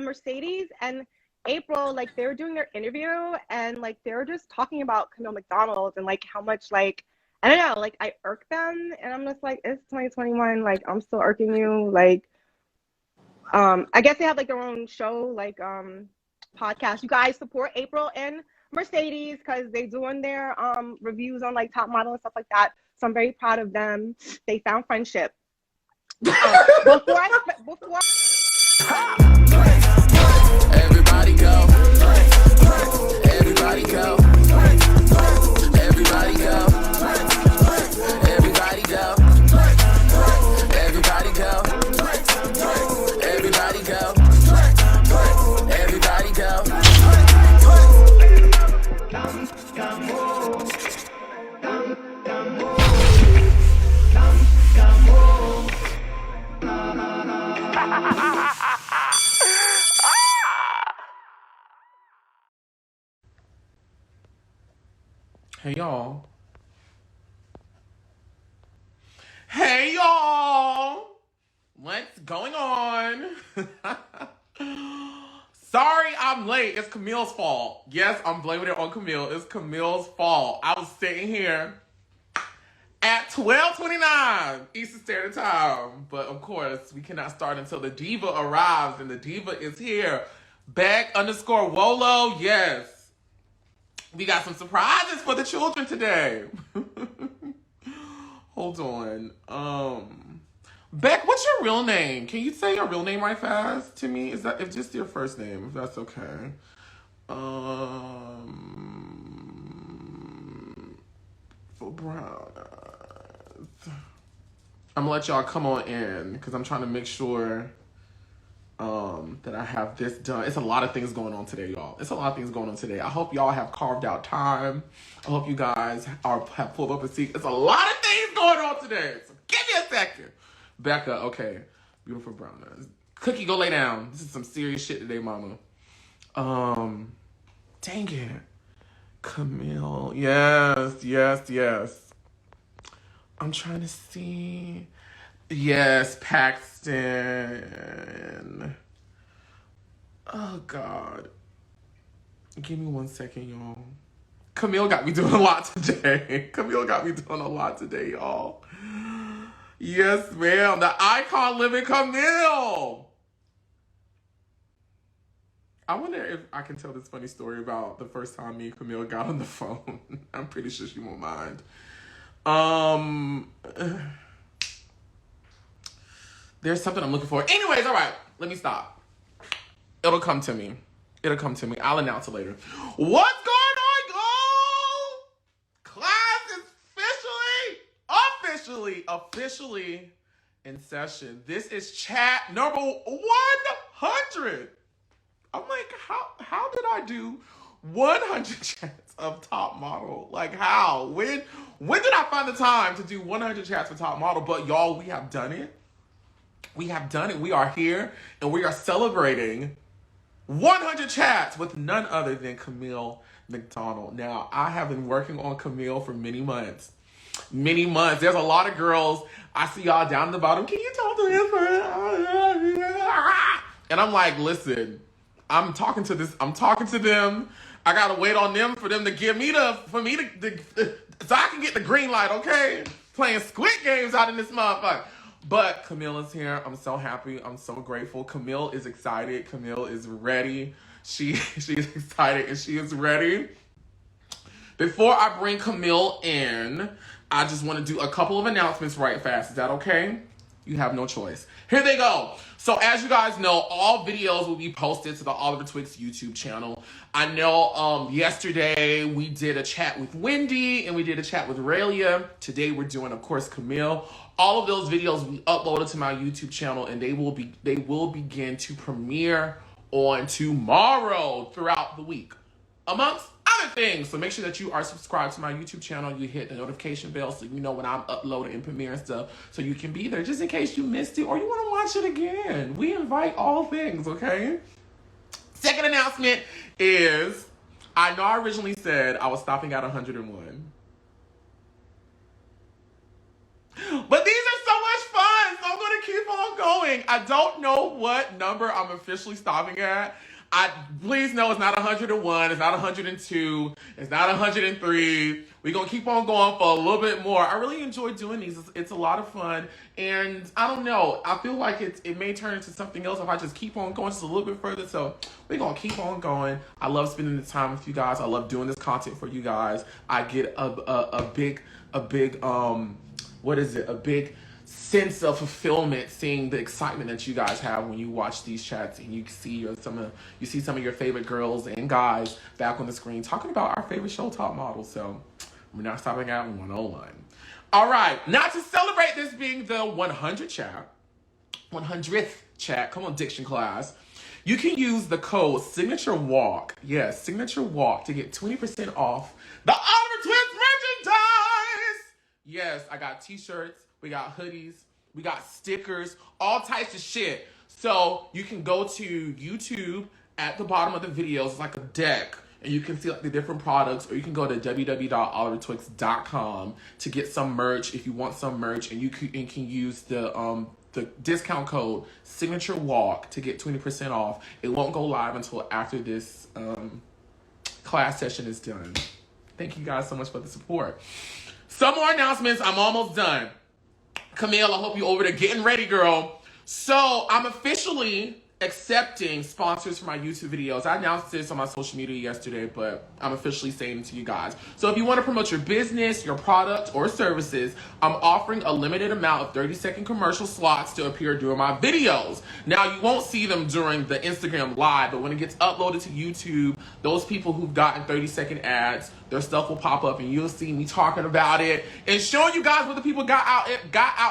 Mercedes and April, like they were doing their interview and like they were just talking about Camille McDonald and like how much like I don't know, like I irk them and I'm just like it's 2021, like I'm still irking you. Like I guess they have like their own show, like podcast. You guys support April and Mercedes because they doing their reviews on like Top Model and stuff like that. So I'm very proud of them. They found friendship. Before everybody go. Everybody go. Everybody go. Everybody go. Everybody go. Everybody go. Everybody go. Hey y'all. Hey y'all. What's going on? Sorry I'm late. It's Camille's fault. Yes, I'm blaming it on Camille. It's Camille's fault. I was sitting here at 12:29 Eastern Standard Time. But of course, we cannot start until the diva arrives. And the diva is here. Beck_Wolo. Yes. We got some surprises for the children today. Hold on. Beck, what's your real name? Can you say your real name right fast to me? Is that if just your first name, if that's okay? For brown eyes. I'm gonna let y'all come on in because I'm trying to make sure that I have this done. It's a lot of things going on today, y'all. It's a lot of things going on today. I hope y'all have carved out time. I hope you guys have pulled up a seat. It's a lot of things going on today. So give me a second. Becca, okay. Beautiful brown eyes. Cookie, go lay down. This is some serious shit today, mama. Dang it. Camille. Yes. I'm trying to see. Yes, Paxton. Oh, God. Give me 1 second, y'all. Camille got me doing a lot today. Y'all. Yes, ma'am. The icon living Camille. I wonder if I can tell this funny story about the first time me and Camille got on the phone. I'm pretty sure she won't mind. There's something I'm looking for. Anyways, all right. Let me stop. It'll come to me. I'll announce it later. What's going on, y'all? Class is officially in session. This is chat number 100. I'm like, how did I do 100 chats of Top Model? Like, how? When did I find the time to do 100 chats for Top Model? But y'all, we have done it. We are here, and we are celebrating 100 chats with none other than Camille McDonald. Now, I have been working on Camille for many months. There's a lot of girls. I see y'all down at the bottom. Can you talk to this? And I'm like, listen, I'm talking to them. I gotta wait on them for them to give me so I can get the green light, okay? Playing Squid Games out in this motherfucker. But Camille is here. I'm so happy. I'm so grateful. Camille is excited. Camille is ready. She's excited and she is ready. Before I bring Camille in, I just want to do a couple of announcements right fast. Is that okay? You have no choice. Here they go. So as you guys know, all videos will be posted to the Oliver Twixt YouTube channel. I know yesterday we did a chat with Wendy and we did a chat with Raylia. Today we're doing, of course, Camille. All of those videos will be uploaded to my YouTube channel and they will begin to premiere on tomorrow throughout the week, amongst other things. So make sure that you are subscribed to my YouTube channel. You hit the notification bell so you know when I'm uploading and premiering stuff, so you can be there just in case you missed it or you want to watch it again. We invite all things, okay? Second announcement is, I know I originally said I was stopping at 101. But these are so much fun, so I'm going to keep on going. I don't know what number I'm officially stopping at. Please know it's not 101, it's not 102, it's not 103. We're going to keep on going for a little bit more. I really enjoy doing these. It's a lot of fun. And I don't know, I feel like it may turn into something else if I just keep on going just a little bit further. So we're going to keep on going. I love spending the time with you guys. I love doing this content for you guys. I get a big what is it? A big sense of fulfillment seeing the excitement that you guys have when you watch these chats and you see some of your favorite girls and guys back on the screen talking about our favorite show top models. So we're not stopping at 101. All right, now to celebrate this being the 100th chat. Come on, diction class. You can use the code Signature Walk. Yes, Signature Walk to get 20% off the Oliver Twixt merchandise. Yes, I got t-shirts, we got hoodies, we got stickers, all types of shit. So you can go to YouTube. At the bottom of the videos, it's like a deck, and you can see like the different products, or you can go to www.olivertwixt.com to get some merch if you want some merch, and you can use the discount code Signature Walk to get 20% off. It won't go live until after this class session is done. Thank you guys so much for the support. Some more announcements. I'm almost done. Camille, I hope you're over there getting ready, girl. So I'm officially accepting sponsors for my YouTube videos. I announced this on my social media yesterday, but I'm officially saying it to you guys. So if you want to promote your business, your product, or services, I'm offering a limited amount of 30-second commercial slots to appear during my videos. Now, you won't see them during the Instagram live, but when it gets uploaded to YouTube, those people who've gotten 30-second ads, their stuff will pop up and you'll see me talking about it and showing you guys what the people got out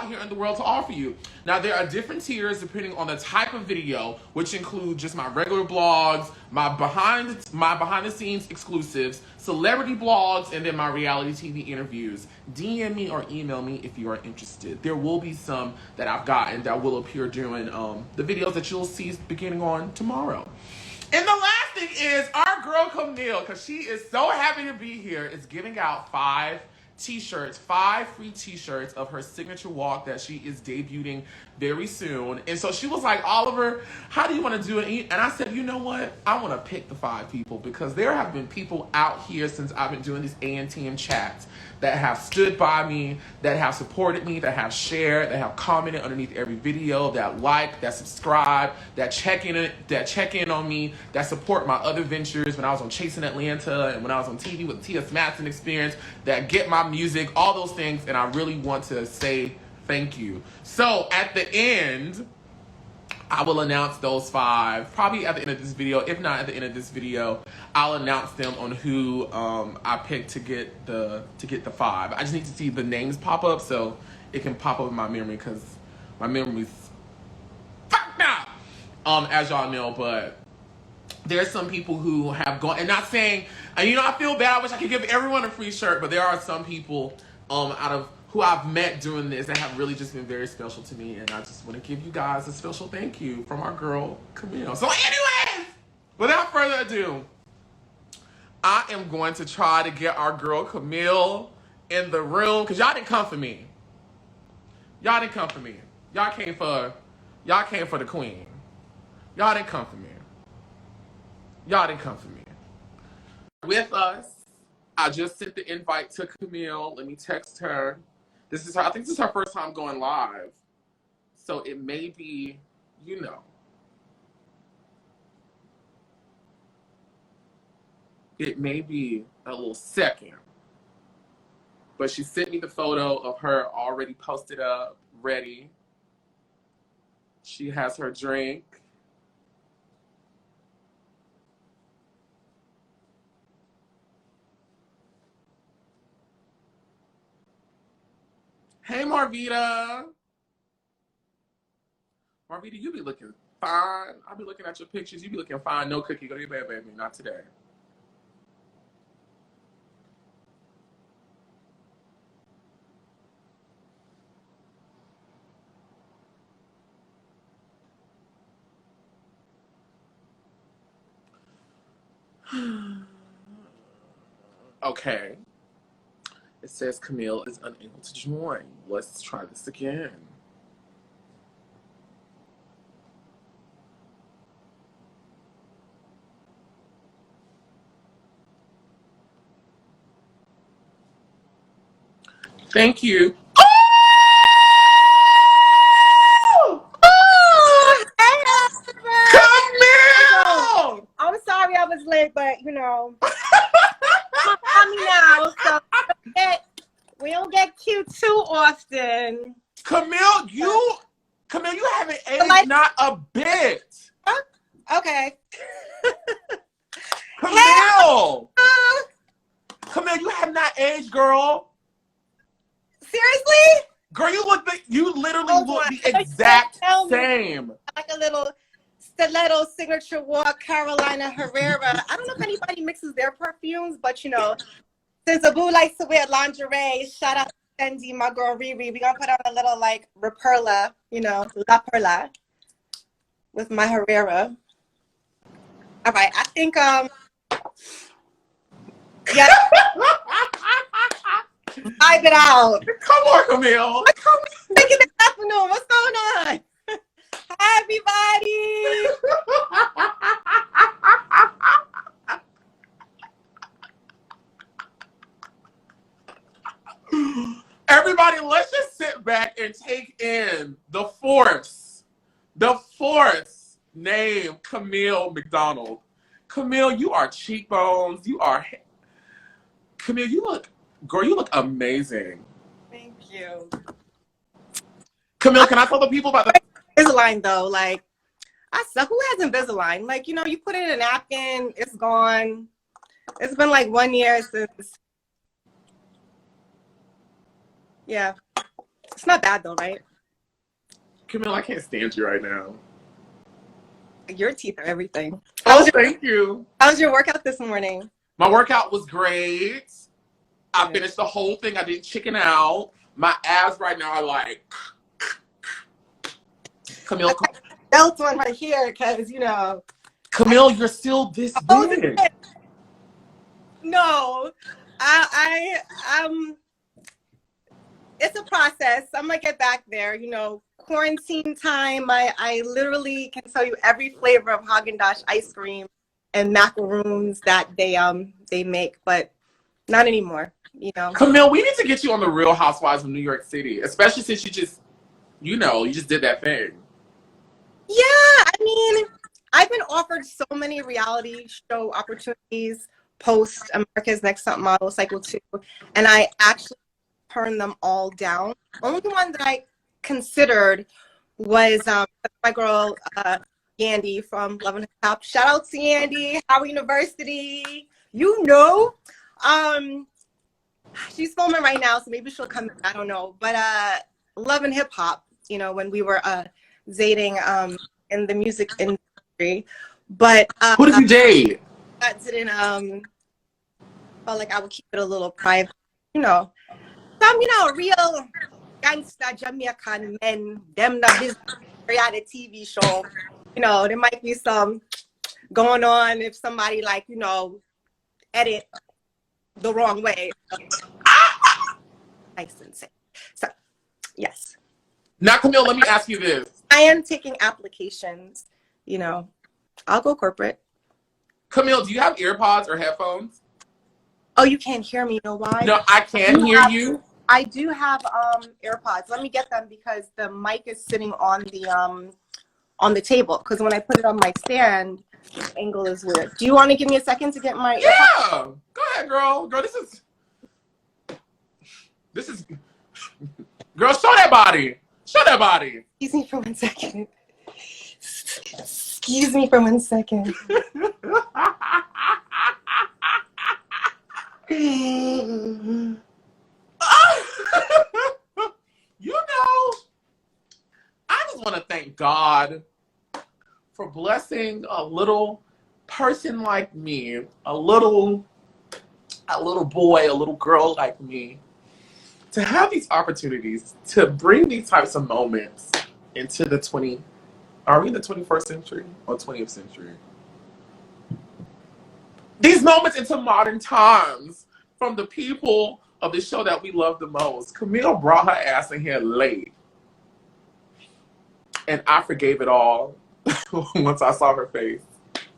here in the world to offer you. Now, there are different tiers depending on the type of video, which include just my regular blogs, my behind the scenes exclusives, celebrity blogs, and then my reality TV interviews. DM me or email me if you are interested. There will be some that I've gotten that will appear during the videos that you'll see beginning on tomorrow. And the last thing is our girl Camille, because she is so happy to be here, is giving out 5 free t-shirts of her signature walk that she is debuting very soon. And so she was like, Oliver, how do you want to do it? And I said, you know what? I want to pick the 5 people, because there have been people out here since I've been doing these ANTM chats that have stood by me, that have supported me, that have shared, that have commented underneath every video, that like, that subscribe, that check in on me, that support my other ventures when I was on Chasing Atlanta and when I was on TV with Tia Smatson Experience, that get my music, all those things, and I really want to say thank you. So at the end, I will announce those 5, probably at the end of this video. If not at the end of this video, I'll announce them on who I picked to get the 5. I just need to see the names pop up so it can pop up in my memory, because my memory's fucked up, as y'all know. But there's some people who have gone, and not saying, and I feel bad, I wish I could give everyone a free shirt, but there are some people out of who I've met doing this that have really just been very special to me, and I just want to give you guys a special thank you from our girl Camille. So anyways, without further ado, I am going to try to get our girl Camille in the room, because y'all didn't come for me. Y'all didn't come for me. Y'all came for the queen. Y'all didn't come for me. Y'all didn't come for me. With us, I just sent the invite to Camille. Let me text her. I think this is her first time going live. So it may be, it may be a little second. But she sent me the photo of her already posted up, ready. She has her drink. Hey, Marvita. Marvita, you be looking fine. I'll be looking at your pictures. You be looking fine. No cookie. Go to your bed, baby. Not today. Okay. It says Camille is unable to join. Let's try this again. Thank you. Camille! I'm sorry I was late, but you know, I'm me now, so we don't get cute too often. Camille, you haven't aged not a bit. Okay. Camille! Camille, you have not aged, girl. Seriously? Girl, you literally look the exact same. Like a little stiletto signature walk, Carolina Herrera. I don't know if anybody mixes their perfumes, but you know, since Abu likes to wear lingerie, shout out to Fendi, my girl Riri. We're gonna put on a little like Reperla, you know, La Perla with my Herrera. All right, I think yeah. Vibe it out. Come on, Camille. Come on. This afternoon. What's going on? Hi, everybody. Everybody, let's just sit back and take in the force name, Camille McDonald. Camille, you are cheekbones. Camille, you look amazing. Thank you. Camille, can I tell the people about the Invisalign though? Like, I said, who has Invisalign? Like, you know, you put it in a napkin, it's gone. It's been like 1 year since. Yeah. It's not bad though, right? Camille, I can't stand you right now. Your teeth are everything. Thank you. How was your workout this morning? My workout was great. I finished the whole thing. I didn't chicken out. My abs right now are like... Camille... Belt on right here because, you know... Camille, you're still this big. No. It's a process. I'm going to get back there. You know, quarantine time, I literally can tell you every flavor of Haagen-Dazs ice cream and macaroons that they make, but not anymore, you know. Camille, we need to get you on the Real Housewives of New York City, especially since you just did that thing. Yeah, I mean, I've been offered so many reality show opportunities post America's Next Top Model Cycle 2, and I actually turned them all down. Only one that I considered was my girl Yandy from Love and Hip Hop. Shout out to Yandy, Howard University. You know, she's filming right now, so maybe she'll come. I don't know, but Love and Hip Hop. You know, when we were dating in the music industry, but who did you date? I didn't felt like I would keep it a little private. You know, some real gangster Jamaican men, them the business reality TV show. You know, there might be some going on if somebody edit the wrong way. Nice and safe. So, yes. Now, Camille, let me ask you this. I am taking applications. You know, I'll go corporate. Camille, do you have earpods or headphones? Oh, you can't hear me. You know why? No, I can't hear you. I do have AirPods. Let me get them because the mic is sitting on the table. Because when I put it on my stand, the angle is weird. Do you want to give me a second to get my AirPods? Yeah. Go ahead, girl. Girl, this is girl, show that body. Show that body. Excuse me for 1 second. Excuse me for 1 second. You know, I just want to thank God for blessing a little person like me, a little boy, a little girl like me, to have these opportunities to bring these types of moments into are we in the 21st century or 20th century? These moments into modern times from the people of the show that we love the most. Camille brought her ass in here late. And I forgave it all once I saw her face.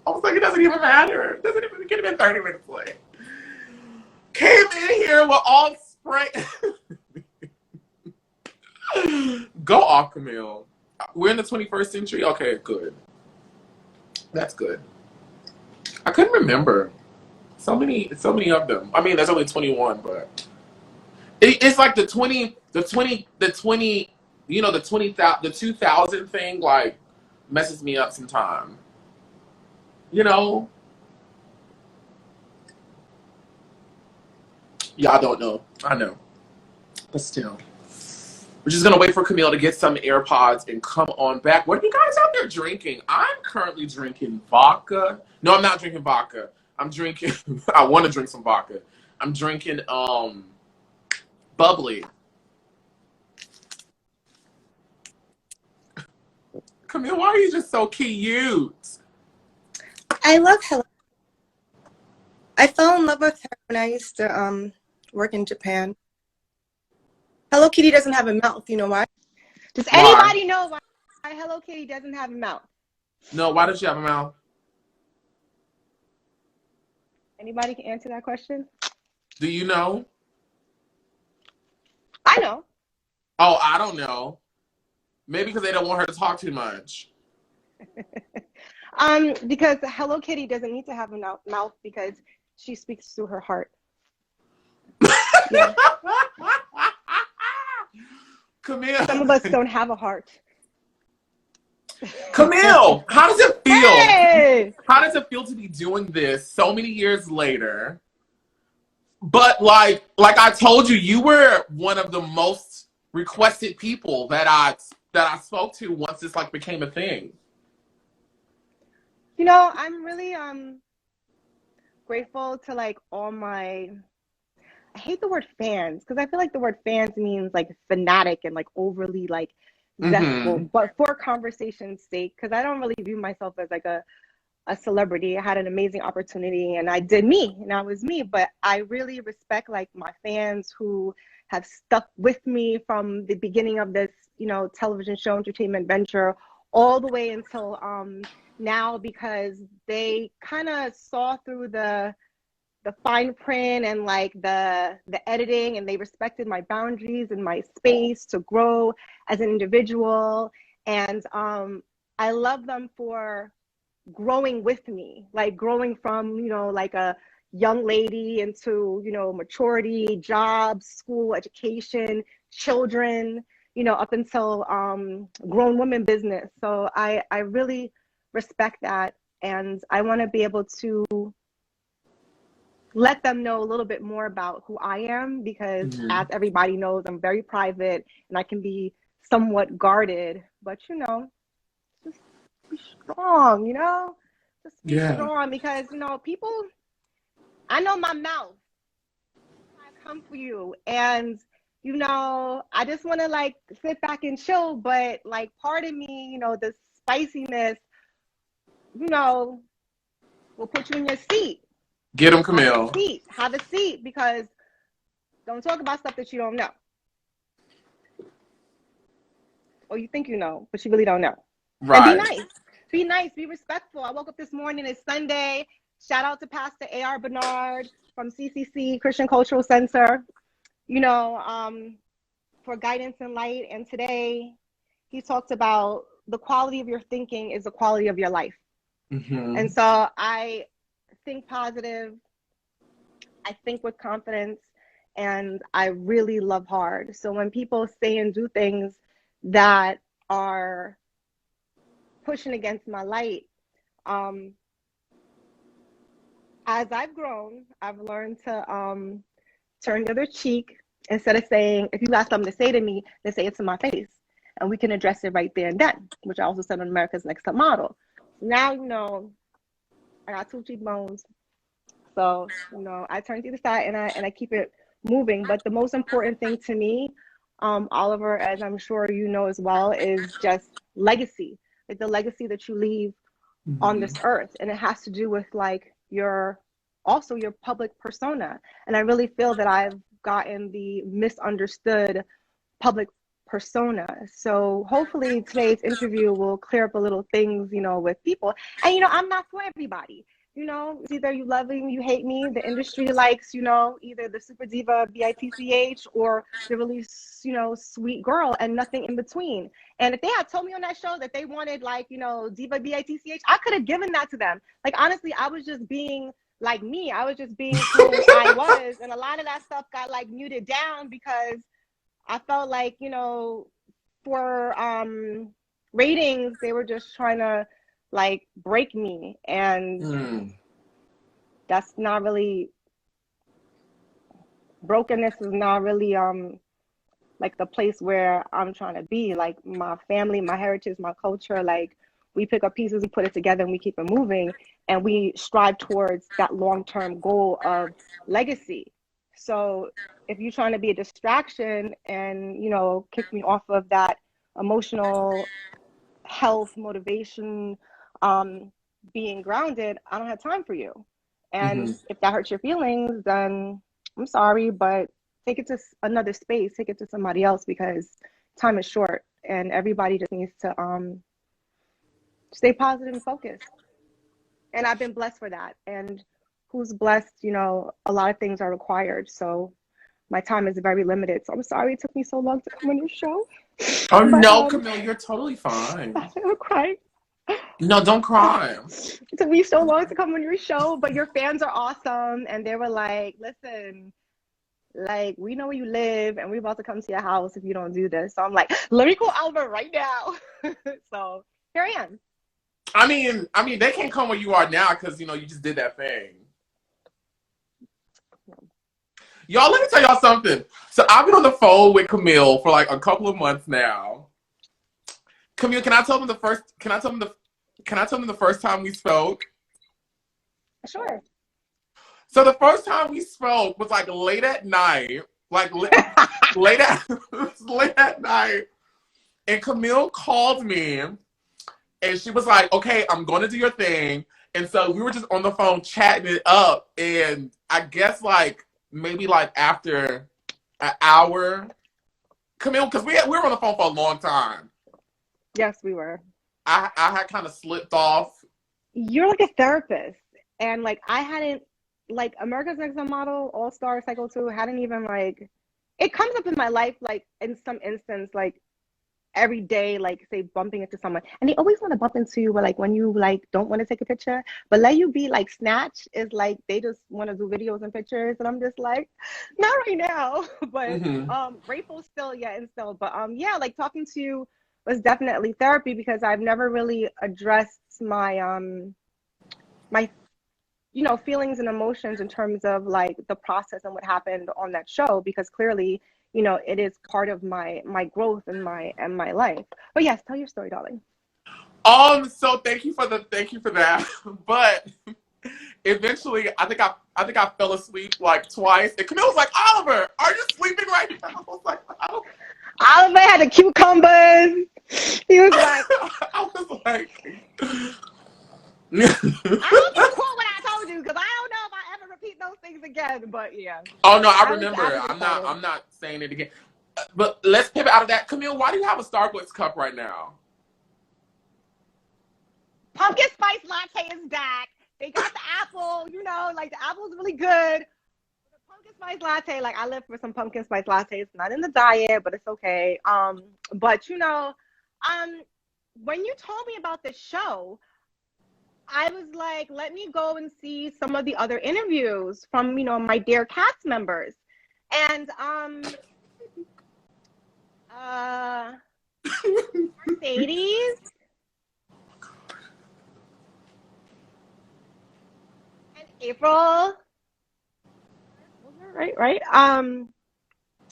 I was like, it doesn't even matter. It doesn't even get been 30 minutes late. Came in here with all spray. Go off, Camille. We're in the 21st century. Okay, good. That's good. I couldn't remember. So many of them. I mean, there's only 21, but it's like the 20, you know, the 2000 thing, like, messes me up sometime. You know? Y'all don't know. I know. But still. We're just gonna wait for Camille to get some AirPods and come on back. What are you guys out there drinking? I'm currently drinking vodka. No, I'm not drinking vodka. I'm drinking I want to drink some vodka. I'm drinking bubbly. Camille, why are you just so cute? I love Hello. I fell in love with her when I used to work in Japan. Hello Kitty doesn't have a mouth. You know why? Does anybody know why Hello Kitty doesn't have a mouth? No, why does she have a mouth? Anybody can answer that question? Do you know? I know. Oh, I don't know. Maybe because they don't want her to talk too much. Because Hello Kitty doesn't need to have a mouth because she speaks through her heart. Yeah. Camille. Some of us don't have a heart. Camille, how does it feel? Hey! How does it feel to be doing this so many years later? But like I told you, you were one of the most requested people that I spoke to once this like became a thing. You know, I'm really grateful to like all my, I hate the word fans because I feel like the word fans means like fanatic and like overly like zestful, but for conversation's sake, because I don't really view myself as like a celebrity. I had an amazing opportunity and I did me and I was me, but I really respect like my fans who have stuck with me from the beginning of this, you know, television show entertainment venture all the way until now, because they kind of saw through the fine print and like the editing, and they respected my boundaries and my space to grow as an individual. And I love them for growing with me, like growing from, you know, like a young lady into, you know, maturity, jobs, school, education, children, you know, up until grown women business. So I really respect that, and I want to be able to let them know a little bit more about who I am, because as everybody knows, I'm very private and I can be somewhat guarded, but you know, just be strong, you know, just be strong, because you know, people, I know my mouth, I come for you, and you know, I just want to like sit back and chill, but like part of me, you know, the spiciness, you know, will put you in your seat. Get him, Camille. Have a seat, because don't talk about stuff that you don't know. Or you think you know, but you really don't know. Right. And be nice. Be nice. Be respectful. I woke up this morning. It's Sunday. Shout out to Pastor A.R. Bernard from CCC, Christian Cultural Center, you know, for guidance and light. And today he talked about the quality of your thinking is the quality of your life. And so I think positive, I think with confidence, and I really love hard. So when people say and do things that are pushing against my light, as I've grown, I've learned to turn the other cheek. Instead of saying, if you got something to say to me, then say it to my face, and we can address it right there and then, which I also said on America's Next Top Model. Now, you know, I got 2 cheekbones. So, you know, I turn to the side and I keep it moving. But the most important thing to me, Oliver, as I'm sure you know as well, is just legacy. Like the legacy that you leave on this earth. And it has to do with like your public persona. And I really feel that I've gotten the misunderstood public persona. So hopefully today's interview will clear up a little things, you know, with people. And, you know, I'm not for everybody. You know, it's either you love me, you hate me. The industry likes, you know, either the super diva, bitch, or the really, you know, sweet girl, and nothing in between. And if they had told me on that show that they wanted, like, you know, diva, bitch, I could have given that to them. Like, honestly, I was just being like me. I was just being who I was. And a lot of that stuff got, like, muted down because I felt like, you know, for ratings, they were just trying to, like, break me, and that's not really, brokenness is not really like the place where I'm trying to be. Like, my family, my heritage, my culture, like, we pick up pieces, we put it together, and we keep it moving, and we strive towards that long-term goal of legacy. So if you're trying to be a distraction and, you know, kick me off of that emotional health, motivation, being grounded, I don't have time for you. And if that hurts your feelings, then I'm sorry, but take it to another space, take it to somebody else, because time is short and everybody just needs to stay positive and focused. And I've been blessed for that. And who's blessed, you know, a lot of things are required. So my time is very limited. So I'm sorry it took me so long to come on your show. Oh, but, no, Camille, you're totally fine. I'm crying. No, don't cry. It took me so long to come on your show, but your fans are awesome. And they were like, listen, like, we know where you live and we're about to come to your house if you don't do this. So I'm like, let me call Oliver right now. So here I am. I mean, they can't come where you are now because, you know, you just did that thing. Y'all, let me tell y'all something. So I've been on the phone with Camille for like a couple of months now. Camille, can I tell them the first time we spoke? Sure. So the first time we spoke was like late at night, late at night, and Camille called me, and she was like, "Okay, I'm going to do your thing," and so we were just on the phone chatting it up, and I guess like maybe like after an hour, Camille, because we were on the phone for a long time. Yes, we were. I had kind of slipped off. You're like a therapist, and like I hadn't, like, America's Next Top Model, All Star, Cycle 2 hadn't even, like, it comes up in my life, like, in some instance, like, every day, like, say, bumping into someone. And they always want to bump into you, but, like, when you, like, don't want to take a picture, but let you be, like, snatched is, like, they just want to do videos and pictures. And I'm just like, not right now. But grateful still, yeah, and still. But, yeah, like, talking to you was definitely therapy, because I've never really addressed my, my, you know, feelings and emotions in terms of, like, the process and what happened on that show, because clearly, you know, it is part of my growth and my life. But yes, tell your story, darling. So thank you for that. But eventually, I think I fell asleep like twice. And Camille was like, "Oliver, are you sleeping right now?" I was like, "I don't." Oliver had the cucumbers. He was like, I was like, I hope you quote what I told you, because I don't know if I ever repeat those things again. But yeah. Oh no, I remember. I'm not saying it again. But let's pivot out of that. Camille, why do you have a Starbucks cup right now? Pumpkin spice latte is back. They got the apple, you know, like, the apple's really good. The pumpkin spice latte, like, I live for some pumpkin spice lattes. Not in the diet, but it's okay. But you know, when you told me about this show, I was like, let me go and see some of the other interviews from, you know, my dear cast members. And Mercedes and April. Right. I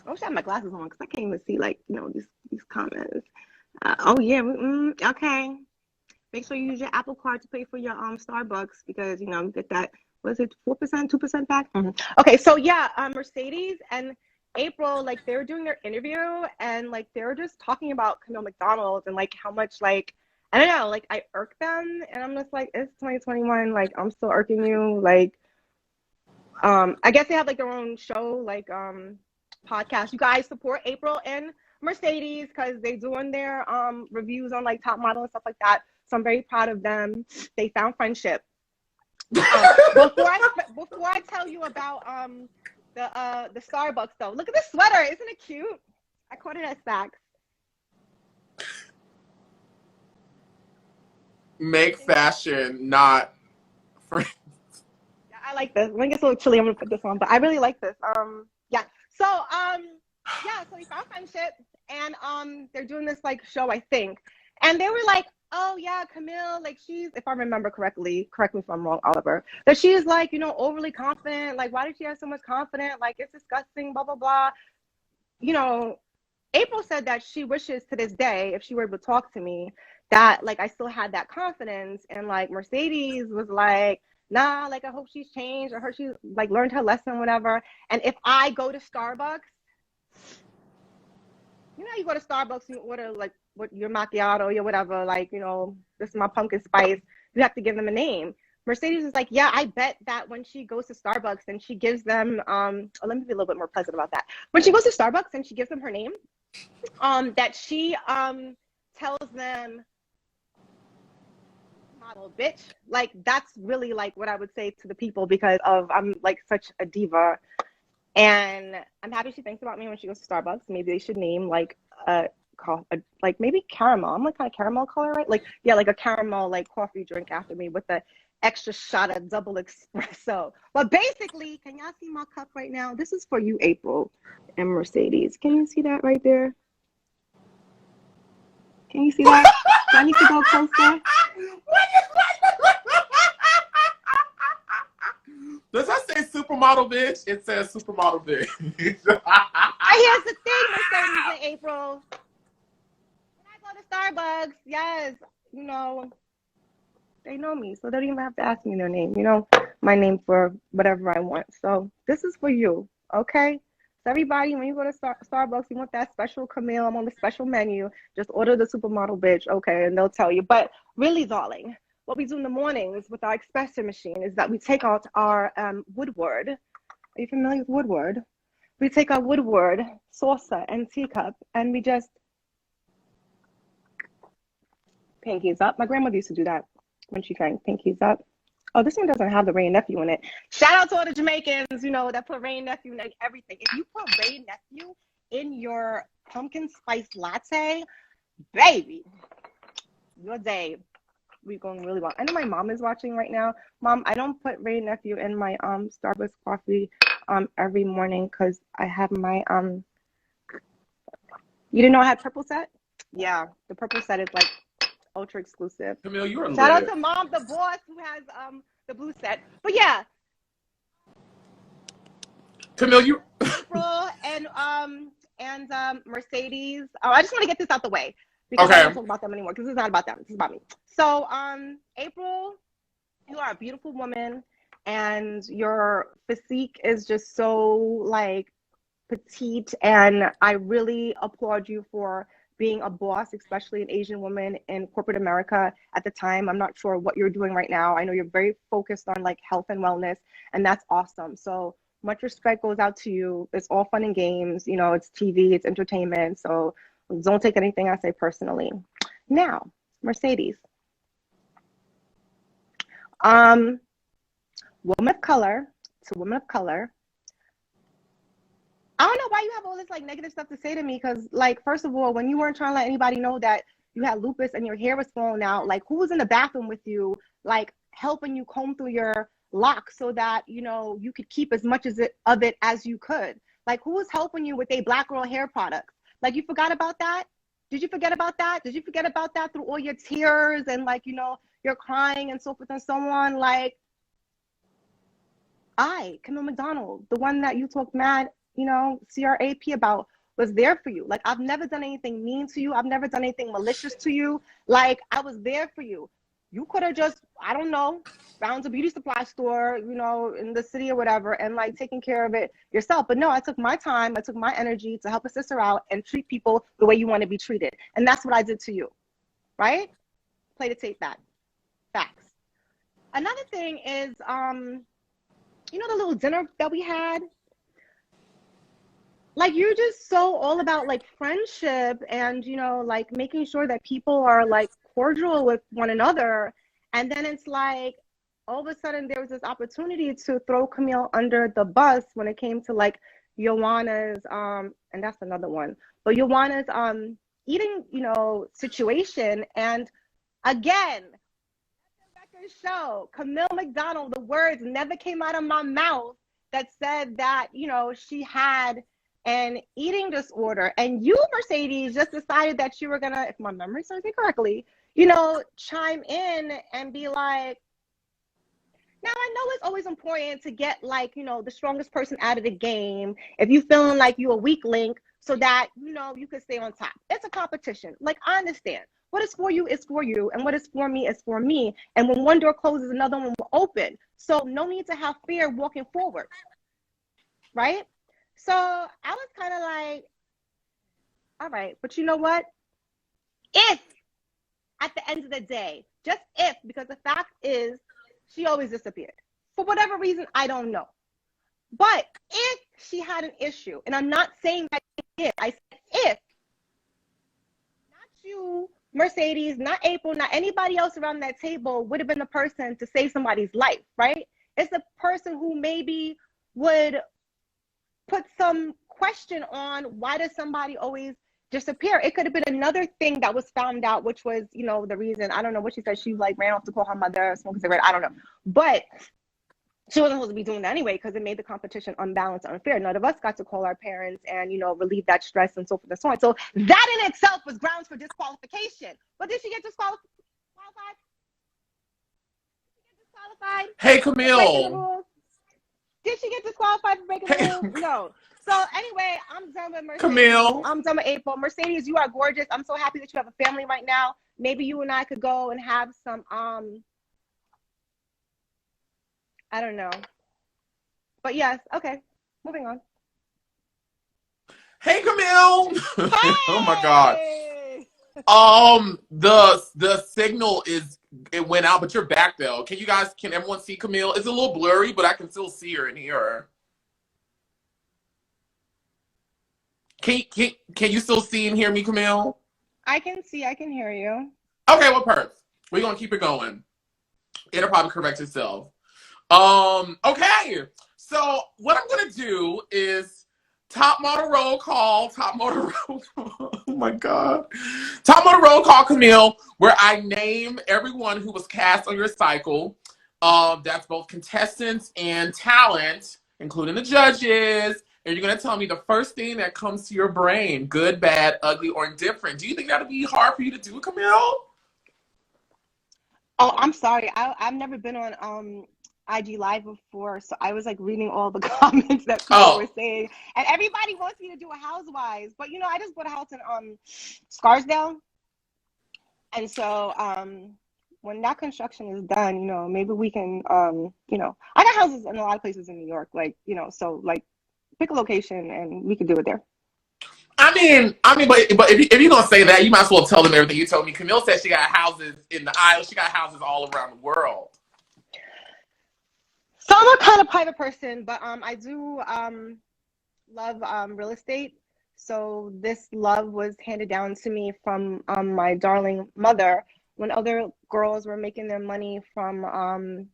wish I had my glasses on, because I can't even see, like, you know, these comments. Oh yeah, okay. Make sure you use your Apple Card to pay for your Starbucks, because, you know, you get that, was it 4%, 2% back? Okay, so yeah, Mercedes and April, like, they were doing their interview, and, like, they were just talking about Camille McDonald and, like, how much, like, I don't know, like, I irk them, and I'm just like, it's 2021, like, I'm still irking you, like, I guess they have like their own show, like podcast. You guys support April and Mercedes because they doing their reviews on like Top Model and stuff like that. So I'm very proud of them. They found friendship. Before I tell you about the Starbucks though, look at this sweater. Isn't it cute? I caught it at Saks. Make fashion, not friends. Yeah, I like this. When it gets a little chilly, I'm gonna put this on, but I really like this. Yeah. So yeah, so we found friendship, and they're doing this like show, I think, and they were like, oh yeah, Camille, like she's, if I remember correctly, correct me if I'm wrong, Oliver, that she's like, you know, overly confident. Like, why did she have so much confidence? Like, it's disgusting, blah blah blah. You know, April said that she wishes to this day, if she were able to talk to me, that like I still had that confidence. And like Mercedes was like, nah, like I hope she's changed, or her she's like learned her lesson, whatever. And if I go to Starbucks, you know, you go to Starbucks and you order like what your macchiato, your whatever, like, you know, this is my pumpkin spice. You have to give them a name. Mercedes is like, yeah, I bet that when she goes to Starbucks and she gives them, let me be a little bit more pleasant about that. When she goes to Starbucks and she gives them her name, that she tells them, model bitch. Like, that's really like what I would say to the people, because of I'm like such a diva. And I'm happy she thinks about me when she goes to Starbucks. Maybe they should name like like maybe caramel. I'm like kind of caramel color, right? Like, yeah, like a caramel like coffee drink after me with the extra shot of double espresso. But basically, can y'all see my cup right now? This is for you, April and Mercedes. Can you see that right there? Can you see that? Do I need to go closer? Does that say supermodel bitch? It says supermodel bitch. Here's the thing, Mercedes and April. When I go to Starbucks, yes, you know, they know me, so they don't even have to ask me their name. You know, my name for whatever I want. So this is for you, okay? So everybody, when you go to Starbucks, you want that special Camille, I'm on the special menu. Just order the supermodel bitch, okay? And they'll tell you. But really, darling, what we do in the mornings with our espresso machine is that we take out our Woodward. Are you familiar with Woodward? We take our Woodward saucer and teacup, and we just pinkies up. My grandmother used to do that when she drank, pinkies up. Oh, this one doesn't have the Rain Nephew in it. Shout out to all the Jamaicans, you know, that put Rain Nephew in everything. If you put Rain Nephew in your pumpkin spice latte, baby, your day, we're going really well. I know my mom is watching right now. Mom, I don't put Rain Nephew in my Starbucks coffee every morning because I have my you didn't know I had purple set? Yeah, the purple set is like ultra exclusive. Camille, you're Shout out to Mom, the boss, who has the blue set. But yeah, Camille, you April and Mercedes. Oh, I just want to get this out the way because okay. I don't talk about them anymore because it's not about them. It's about me. So April, you are a beautiful woman, and your physique is just so like petite, and I really applaud you for being a boss, especially an Asian woman in corporate America at the time. I'm not sure what you're doing right now. I know you're very focused on like health and wellness, and that's awesome. So much respect goes out to you. It's all fun and games. You know, it's TV, it's entertainment. So don't take anything I say personally. Now, Mercedes. Woman of color to woman of color. I don't know why you have all this like negative stuff to say to me, because like, first of all, when you weren't trying to let anybody know that you had lupus and your hair was falling out, like who was in the bathroom with you, like helping you comb through your locks so that, you know, you could keep as much of it as you could? Like, who was helping you with a black girl hair products? Like, you forgot about that? Did you forget about that? Did you forget about that through all your tears and like, you know, you're crying and so forth and so on? Like, Camille McDonald, the one that you talk mad, you know, CRAP about, was there for you. Like, I've never done anything mean to you. I've never done anything malicious to you. Like, I was there for you. You could have just, I don't know, found a beauty supply store, you know, in the city or whatever, and like taking care of it yourself. But no, I took my time, I took my energy to help a sister out and treat people the way you want to be treated. And that's what I did to you, right? Play the tape back. Facts. Another thing is, you know, the little dinner that we had? Like, you're just so all about like friendship and, you know, like making sure that people are like cordial with one another. And then it's like all of a sudden there was this opportunity to throw Camille under the bus when it came to like Yoanna's and that's another one. But Yoanna's eating, you know, situation. And again, record show, Camille McDonald, the words never came out of my mouth that said that, you know, she had an eating disorder. And you, Mercedes, just decided that you were gonna, if my memory serves me correctly, you know, chime in and be like, now I know it's always important to get like, you know, the strongest person out of the game if you feeling like you a weak link so that, you know, you can stay on top. It's a competition. Like, I understand. What is for you is for you, and what is for me is for me. And when one door closes, another one will open. So no need to have fear walking forward. Right? So I was kind of like, all right, but you know what? If at the end of the day, just if, because the fact is she always disappeared. For whatever reason, I don't know. But if she had an issue, and I'm not saying that she did, I said if, not you, Mercedes, not April, not anybody else around that table would have been the person to save somebody's life, right? It's the person who maybe would put some question on why does somebody always disappear. It could have been another thing that was found out, which was, you know, the reason. I don't know what she said. She like ran off to call her mother, smoking a cigarette. I don't know. But she wasn't supposed to be doing that anyway because it made the competition unbalanced, unfair. None of us got to call our parents and, you know, relieve that stress and so forth and so on. So that in itself was grounds for disqualification. But did she get disqualified? Did she get disqualified Hey, for breaking the Camille. rules? Did she get disqualified for breaking the Hey, rules? No. So anyway, I'm done with Mercedes. Camille. I'm done with April. Mercedes, you are gorgeous. I'm so happy that you have a family right now. Maybe you and I could go and have some I don't know. But yes, okay. Moving on. Hey, Camille. Oh my God. Hey! The signal it went out, but you're back though. Can everyone see Camille? It's a little blurry, but I can still see her and hear her. Can you still see and hear me, Camille? I can see, I can hear you. Okay, well, perfect. We're gonna keep it going. It'll probably correct itself. Okay. So what I'm gonna do is top model roll call. Top model roll call. Oh my God. Top model roll call, Camille, where I name everyone who was cast on your cycle. That's both contestants and talent, including the judges. And you're gonna tell me the first thing that comes to your brain, good, bad, ugly, or indifferent. Do you think that'll be hard for you to do, Camille? Oh, I'm sorry. I've never been on IG Live before, so I was like reading all the comments that people were Oh, saying, and everybody wants me to do a Housewives, but you know, I just bought a house in Scarsdale, and so when that construction is done, you know, maybe we can you know, I got houses in a lot of places in New York, like, you know, so like pick a location and we could do it there. but if you're gonna say that, you might as well tell them everything you told me. Camille said she got houses in the island. She got houses all around the world. So I'm a kind of private person, but I do love real estate. So this love was handed down to me from my darling mother when other girls were making their money from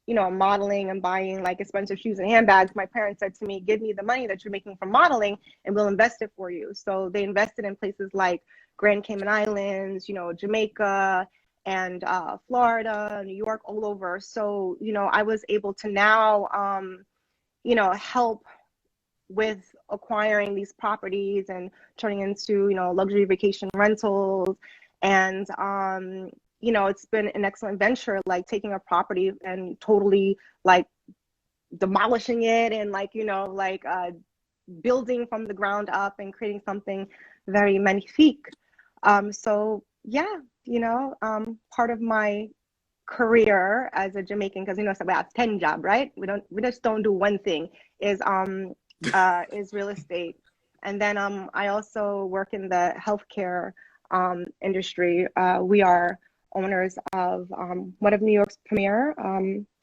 you know, modeling and buying like expensive shoes and handbags. My parents said to me, give me the money that you're making from modeling and we'll invest it for you. So they invested in places like Grand Cayman Islands, you know, Jamaica and Florida, New York, all over. So, you know, I was able to now, you know, help with acquiring these properties and turning into, you know, luxury vacation rentals. And you know, it's been an excellent venture, like taking a property and totally like demolishing it and like, you know, like building from the ground up and creating something very magnifique. So yeah, you know, part of my career as a Jamaican, because you know, so we have 10 jobs, right? We just don't do one thing, is real estate. And then I also work in the healthcare industry. We are owners of one of New York's premier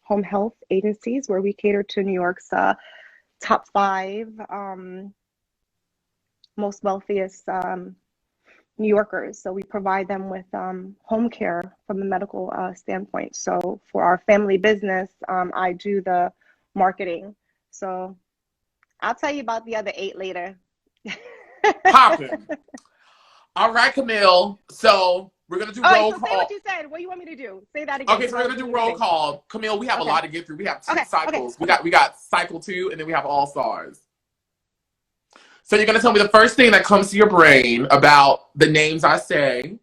home health agencies where we cater to New York's top 5 most wealthiest New Yorkers. So we provide them with home care from the medical standpoint. So for our family business, I do the marketing. So I'll tell you about the other 8 later. Popping. All right, Camille. So we're gonna do roll so call. say what you said. What do you want me to do? Say that again. Okay, so we're gonna do roll call. Camille, we have a lot to get through. We have 2 cycles. We got cycle 2, and then we have All Stars. So you're gonna tell me the first thing that comes to your brain about the names I say.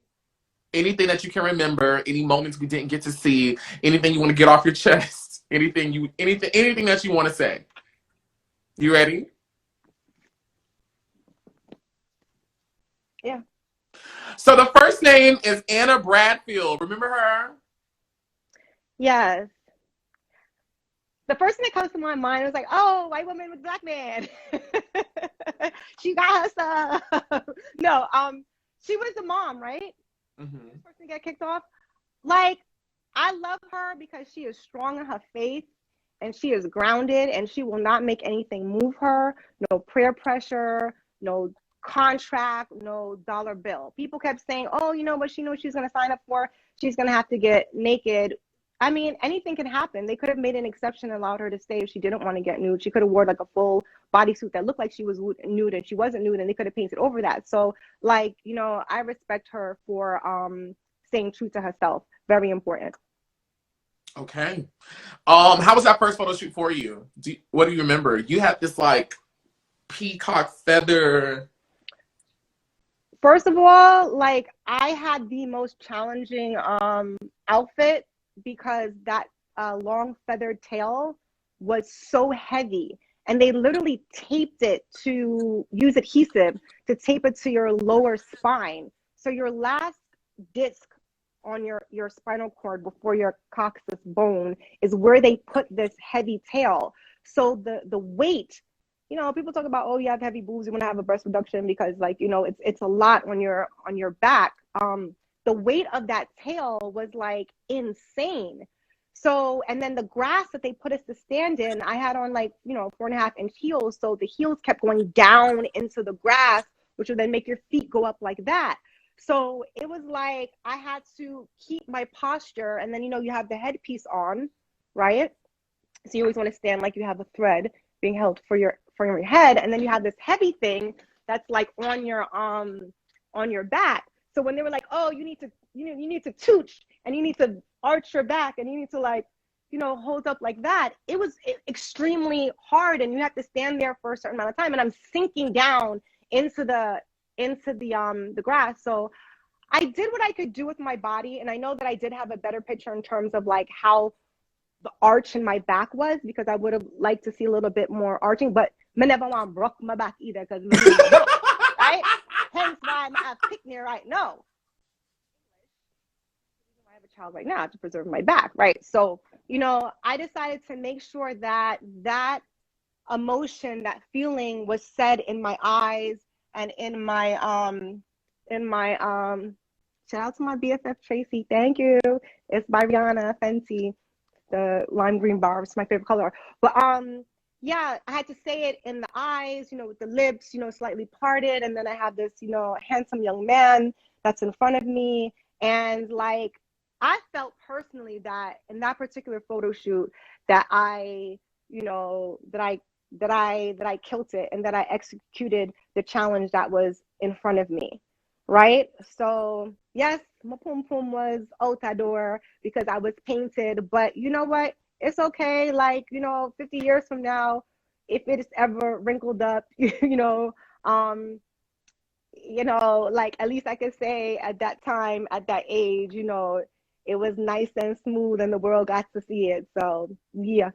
Anything that you can remember, any moments we didn't get to see, anything you want to get off your chest, anything that you want to say. You ready? Yeah. So the first name is Anna Bradfield. Remember her? Yes. The first thing that comes to my mind was like, oh, white woman with black man. She got her stuff. No, she was the mom, right? Mm-hmm. This person get kicked off. Like, I love her because she is strong in her faith and she is grounded and she will not make anything move her. No prayer pressure, no contract, no dollar bill. People kept saying, oh, you know what she knows she's going to sign up for? She's going to have to get naked. I mean, anything can happen. They could have made an exception and allowed her to stay if she didn't want to get nude. She could have worn like a full bodysuit that looked like she was nude and she wasn't nude, and they could have painted over that. So, like, you know, I respect her for staying true to herself. Very important. Okay. How was that first photo shoot for you? What do you remember? You had this like peacock feather. First of all, like, I had the most challenging outfit because that long feathered tail was so heavy, and they literally taped it to use adhesive to tape it to your lower spine. So your last disc on your spinal cord before your coccyx bone is where they put this heavy tail. So the weight, you know, people talk about, oh, you have heavy boobs, you want to have a breast reduction because, like, you know, it's a lot on your back. The weight of that tail was like insane. So, and then the grass that they put us to stand in, I had on like, you know, 4.5-inch heels. So the heels kept going down into the grass, which would then make your feet go up like that. So it was like I had to keep my posture. And then, you know, you have the headpiece on, right? So you always want to stand like you have a thread being held for your head. And then you have this heavy thing that's like on your back. So when they were like, oh, you need to tooch and you need to arch your back and you need to, like, you know, hold up like that, it was extremely hard, and you have to stand there for a certain amount of time, and I'm sinking down into the grass. So I did what I could do with my body, and I know that I did have a better picture in terms of like how the arch in my back was, because I would have liked to see a little bit more arching, but I never want to broke my back either, because right? Hence why I'm at picnic right now. I have a child right now to preserve my back, right? So, you know, I decided to make sure that that emotion, that feeling was said in my eyes and in my shout out to my BFF Tracy. Thank you. It's by Rihanna Fenty. The lime green bar is my favorite color. But yeah, I had to say it in the eyes, you know, with the lips, you know, slightly parted. And then I have this, you know, handsome young man that's in front of me. And like, I felt personally that in that particular photo shoot that I, you know, that I killed it, and that I executed the challenge that was in front of me. Right? So yes, my pum pum was outador because I was painted, but you know what? It's okay. Like, you know, 50 years from now, if it is ever wrinkled up, like at least I could say at that time, at that age, you know, it was nice and smooth and the world got to see it. So yeah.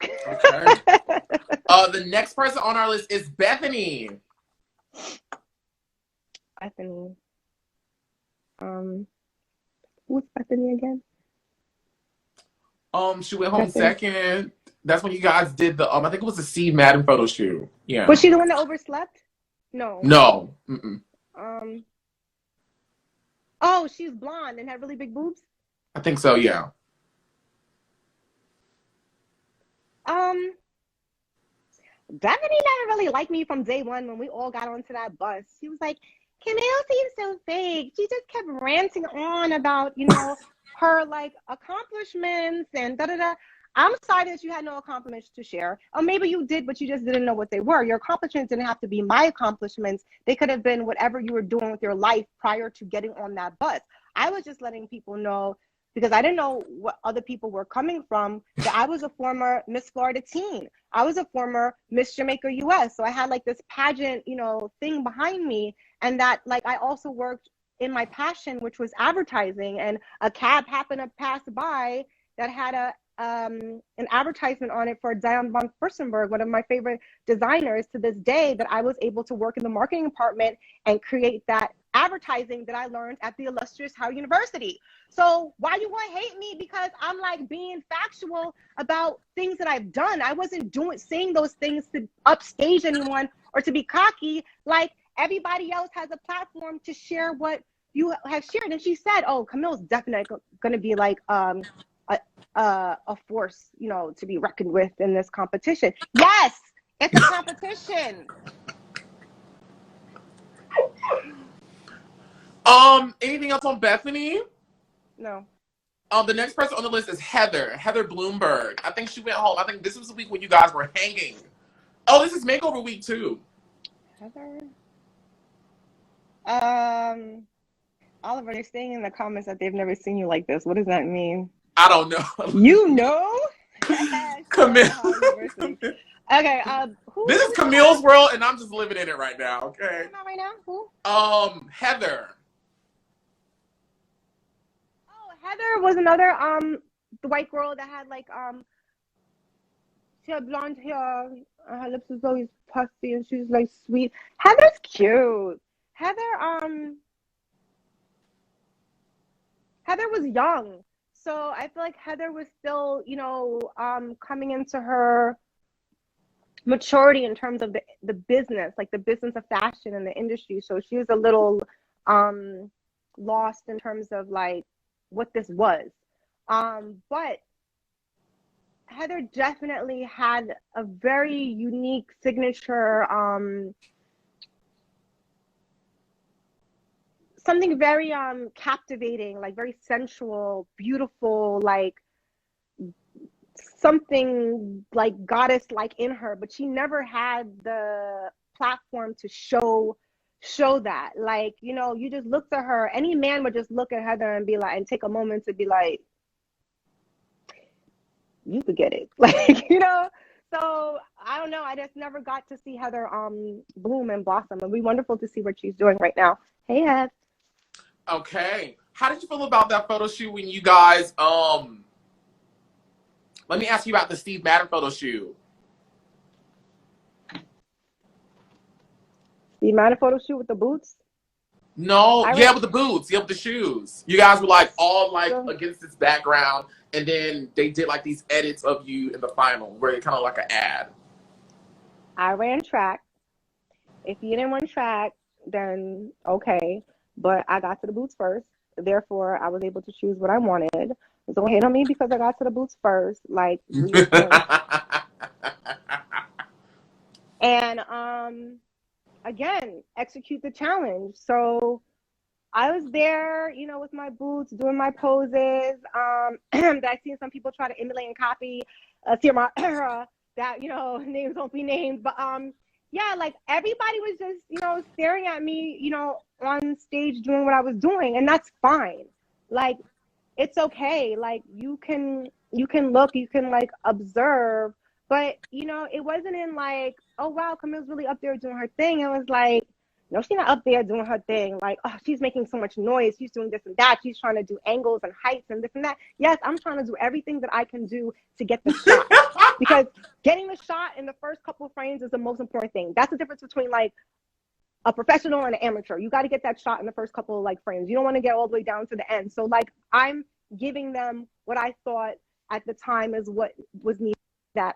Okay. The next person on our list is Bethany. Bethany. Who's Bethany again? She went home second. That's when you guys did the I think it was the Steve Madden photo shoot. Yeah. Was she the one that overslept? No. No. Mm-mm. Oh, she's blonde and had really big boobs? I think so, yeah. Bethany never really liked me from day one when we all got onto that bus. She was like, Camille seems so fake. She just kept ranting on about, her like accomplishments and da da da. I'm sorry that you had no accomplishments to share. Or maybe you did, but you just didn't know what they were. Your accomplishments didn't have to be my accomplishments. They could have been whatever you were doing with your life prior to getting on that bus. I was just letting people know, because I didn't know what other people were coming from, that I was a former Miss Florida teen. I was a former Miss Jamaica US. So I had like this pageant, thing behind me. And that like I also worked in my passion, which was advertising. And a cab happened to pass by that had an advertisement on it for Diane von Furstenberg, one of my favorite designers to this day, that I was able to work in the marketing department and create that advertising that I learned at the illustrious Howard University. So why you want to hate me because I'm like being factual about things that I've done? I wasn't saying those things to upstage anyone or to be cocky. Like everybody else has a platform to share what you have shared. And she said, oh, Camille's definitely going to be like a force, to be reckoned with in this competition. Yes, it's a competition. Anything else on Bethany? No. The next person on the list is Heather Bloomberg. I think she went home. I think this was the week when you guys were hanging. Oh, this is makeover week too. Heather. Oliver, they're saying in the comments that they've never seen you like this. What does that mean? I don't know. You know? Camille. Okay. This is Camille's world, and I'm just living in it right now. Okay. Right now? Who? Heather. Oh, Heather was another the white girl that had like she had blonde hair. Her lips was always puffy, and she was like sweet. Heather's cute. Heather was young. So I feel like Heather was still, coming into her maturity in terms of the business, like the business of fashion and the industry. So she was a little lost in terms of like what this was. But Heather definitely had a very unique signature, something very captivating, like very sensual, beautiful, like something like goddess like in her, but she never had the platform to show that. Like, you just looked at her, any man would just look at Heather and be like, and take a moment to be like, you could get it. Like, so I don't know, I just never got to see Heather bloom and blossom. It'd be wonderful to see what she's doing right now. Hey, Heather. Okay. How did you feel about that photo shoot when you guys, let me ask you about the Steve Madden photo shoot. Steve Madden photo shoot with the boots? No, with the boots. Yeah, with the shoes. You guys were like all like against this background, and then they did like these edits of you in the final where it kind of like an ad. I ran track. If you didn't run track, then okay. But I got to the boots first. Therefore, I was able to choose what I wanted. So don't hate on me because I got to the boots first. Like, and again, execute the challenge. So I was there, with my boots, doing my poses. That I've seen some people try to emulate and copy. Siamara, that names don't be named, but yeah, like everybody was just staring at me, on stage doing what I was doing, and that's fine. Like, it's okay. Like, you can look, you can like observe, but it wasn't in like, oh wow, Camille's really up there doing her thing. It was like, no, she's not up there doing her thing. Like, oh, she's making so much noise. She's doing this and that. She's trying to do angles and heights and this and that. Yes, I'm trying to do everything that I can do to get the shot. Because getting the shot in the first couple of frames is the most important thing. That's the difference between like a professional and an amateur. You got to get that shot in the first couple of like frames. You don't want to get all the way down to the end. So like, I'm giving them what I thought at the time is what was needed. That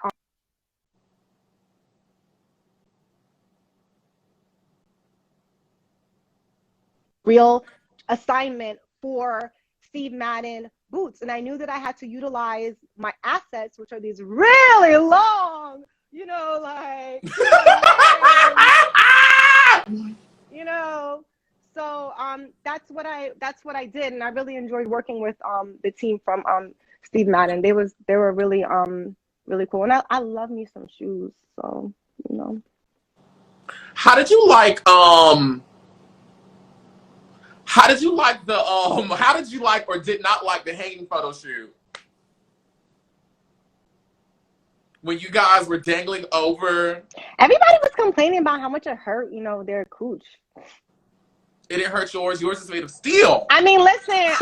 real assignment for Steve Madden boots. And I knew that I had to utilize my assets, which are these really long, you know, like, you know. So that's what I did, and I really enjoyed working with the team from Steve Madden. They were really really cool, and I love me some shoes. So you know. How did you like how did you like the how did you like or did not like the hanging photo shoot? When you guys were dangling over. Everybody was complaining about how much it hurt, you know, their cooch. It didn't hurt yours. Yours is made of steel. I mean, listen, I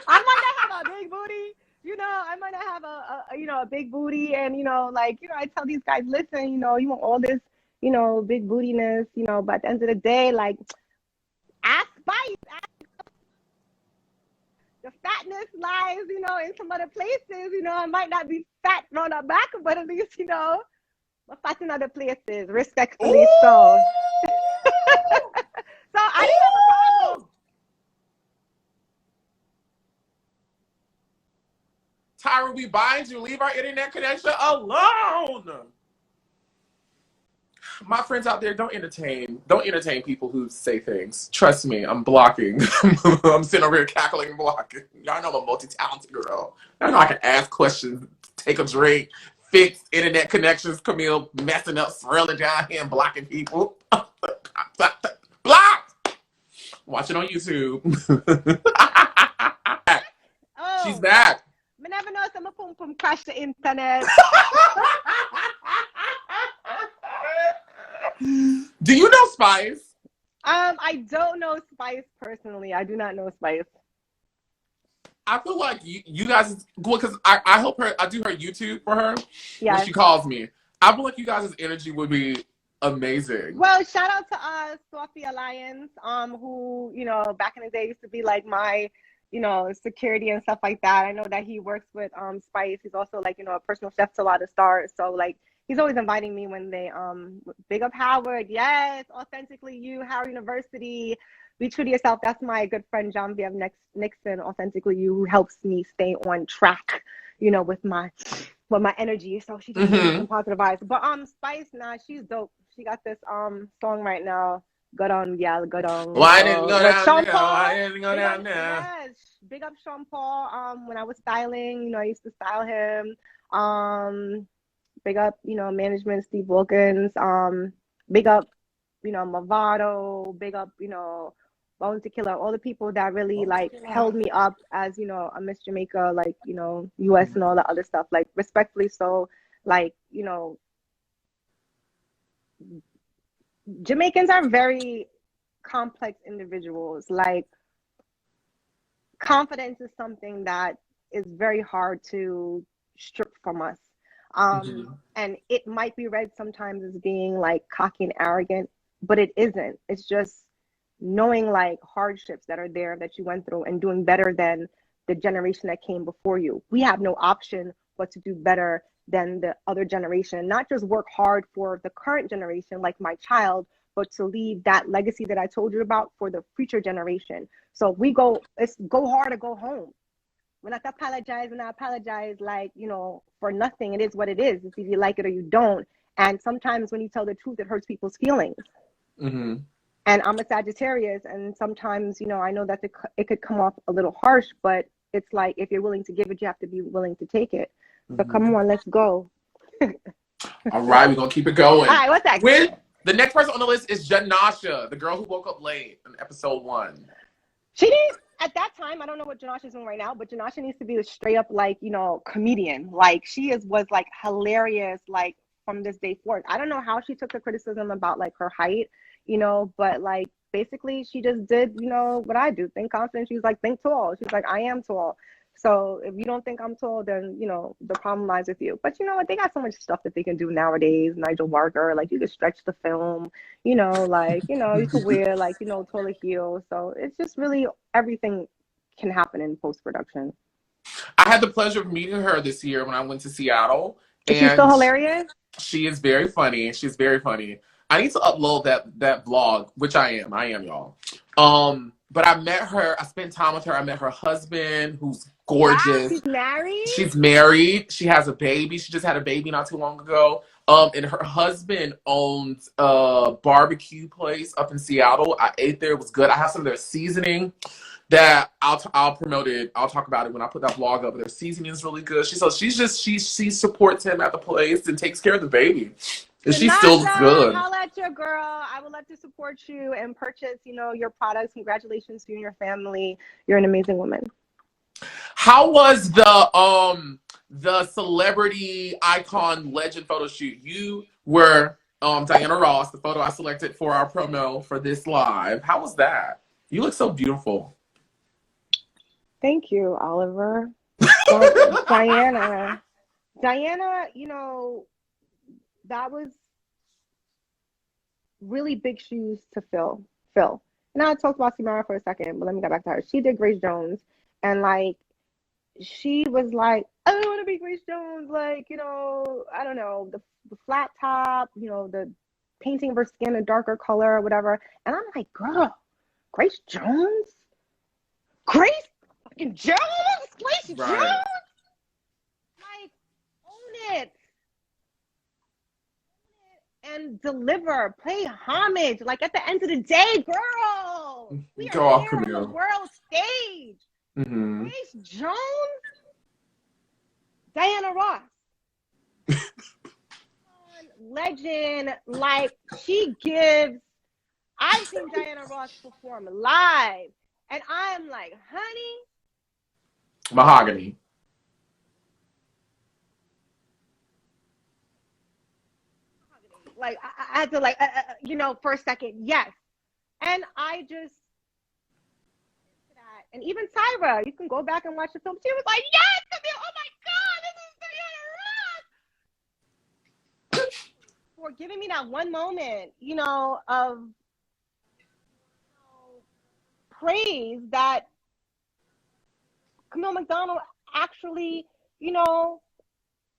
might not have a big booty. You know, I might not have a you know, a big booty, and you know, like, you know, I tell these guys, listen, you know, you want all this, you know, big bootiness, you know, but at the end of the day, like, ask Spice. The fatness lies, you know, in some other places. You know, I might not be fat on the back, but at least, you know, I'm fat in other places, respectfully. Ooh! So. So I didn't have a problem. Tyra, we bind you. Leave our internet connection alone. My friends out there, don't entertain people who say things. Trust me, I'm blocking. I'm sitting over here cackling and blocking. Y'all know I'm a multi-talented girl. I know I can ask questions, take a drink, fix internet connections. Camille messing up, swirling down here and blocking people. Block! Watch it on YouTube. Oh, she's back. I never know some pum pum crash the internet. Do you know Spice? I don't know Spice personally. I do not know Spice. I feel like you guys, because I help her, I do her YouTube for her Yes. when she calls me. I feel like you guys' energy would be amazing. Well, shout out to Sophie Alliance, who, you know, back in the day used to be like my, you know, security and stuff like that. I know that he works with Spice. He's also like, you know, a personal chef to a lot of stars. So like he's always inviting me when they big up Howard. Yes, authentically you, Howard University. Be true to yourself. That's my good friend John V. Nixon, authentically you, who helps me stay on track, you know, with my energy. So she just gives me some positive vibes. But Spice, nah, she's dope. She got this song right now. Good on, yeah, good on. Why didn't go down Sean there? Paul. Why didn't go down there? Yes, big up Sean Paul. When I was styling, you know, I used to style him. Big up, you know, management, Steve Wilkins. Big up, you know, Movado. Big up, you know, Bone Tequila. All the people that really like held me up as, you know, a Miss Jamaica, like, you know, US and all the other stuff. Like respectfully, so like, you know, Jamaicans are very complex individuals. Like confidence is something that is very hard to strip from us. And it might be read sometimes as being like cocky and arrogant, but it isn't. It's just knowing like hardships that are there that you went through and doing better than the generation that came before you. We have no option but to do better than the other generation, not just work hard for the current generation, like my child, but to leave that legacy that I told you about for the future generation. So it's go hard or go home. We're not apologize and I apologize like, you know, for nothing. It is what it is. It's either you like it or you don't. And sometimes when you tell the truth, it hurts people's feelings. And I'm a Sagittarius, and sometimes, you know, I know that it could come off a little harsh, but it's like if you're willing to give it, you have to be willing to take it. So come on, let's go. All right, we're going to keep it going. All right, what's that? The next person on the list is Janasha, the girl who woke up late in episode 1. She needs, at that time, I don't know what Janasha's doing right now, but Janasha needs to be a straight up, like, you know, comedian. Like, was like hilarious, like, from this day forward. I don't know how she took the criticism about, like, her height, you know, but, like, basically she just did, you know, what I do. Think confident. She was like, think tall. She's like, I am tall. So if you don't think I'm tall, then, you know, the problem lies with you. But you know what? They got so much stuff that they can do nowadays. Nigel Barker, like you can stretch the film, you know, like, you know, you could wear like, you know, taller heels. So it's just really everything can happen in post-production. I had the pleasure of meeting her this year when I went to Seattle. Is she still hilarious? She is very funny. She's very funny. I need to upload that vlog, which I am, y'all. But I met her, I spent time with her. I met her husband, who's Wow, Gorgeous. she's married? She's married. She has a baby. She just had a baby not too long ago. And her husband owns a barbecue place up in Seattle. I ate there. It was good. I have some of their seasoning that I'll promote it. I'll talk about it when I put that vlog up. Their seasoning is really good. She supports him at the place and takes care of the baby. And she still looks good. Holla at your girl. I would love to support you and purchase, your products. Congratulations to you and your family. You're an amazing woman. How was the celebrity icon legend photo shoot? You were Diana Ross, the photo I selected for our promo for this live. How was that? You look so beautiful. Thank you, Oliver. Diana, that was really big shoes to fill. Now I talked about Siamara for a second, but let me get back to her. She did Grace Jones, and she was like, I don't want to be Grace Jones, I don't know, the flat top, the painting of her skin a darker color or whatever. And I'm like, girl, Grace Jones? Grace fucking Jones? Grace Right. Jones? Own it. And deliver, pay homage. At the end of the day, girl, we Go are off, here on Camille. the world stage. Mm-hmm. Grace Jones, Diana Ross, legend. She gives. I've seen Diana Ross perform live, and I'm like, honey, Mahogany. I had to for a second, yes, and I just. And even Tyra, you can go back and watch the film. She was like, yes, Camille, oh my God, this is Diana Ross. For giving me that one moment, of praise that Camille McDonald actually,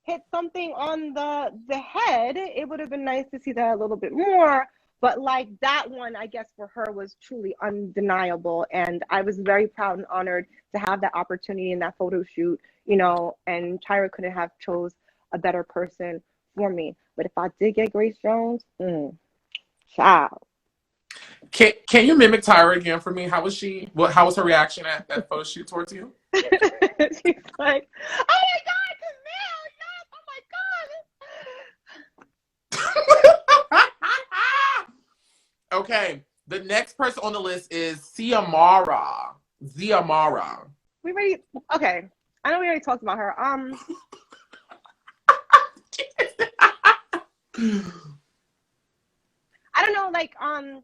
hit something on the head. It would have been nice to see that a little bit more. But that one, I guess for her was truly undeniable. And I was very proud and honored to have that opportunity in that photo shoot, and Tyra couldn't have chose a better person for me. But if I did get Grace Jones, child. Can you mimic Tyra again for me? How was she? How was her reaction at that photo shoot towards you? She's like, oh my God, Camille, yes, oh my God. Okay, the next person on the list is Siamara. Okay. I know we already talked about her. I don't know, trying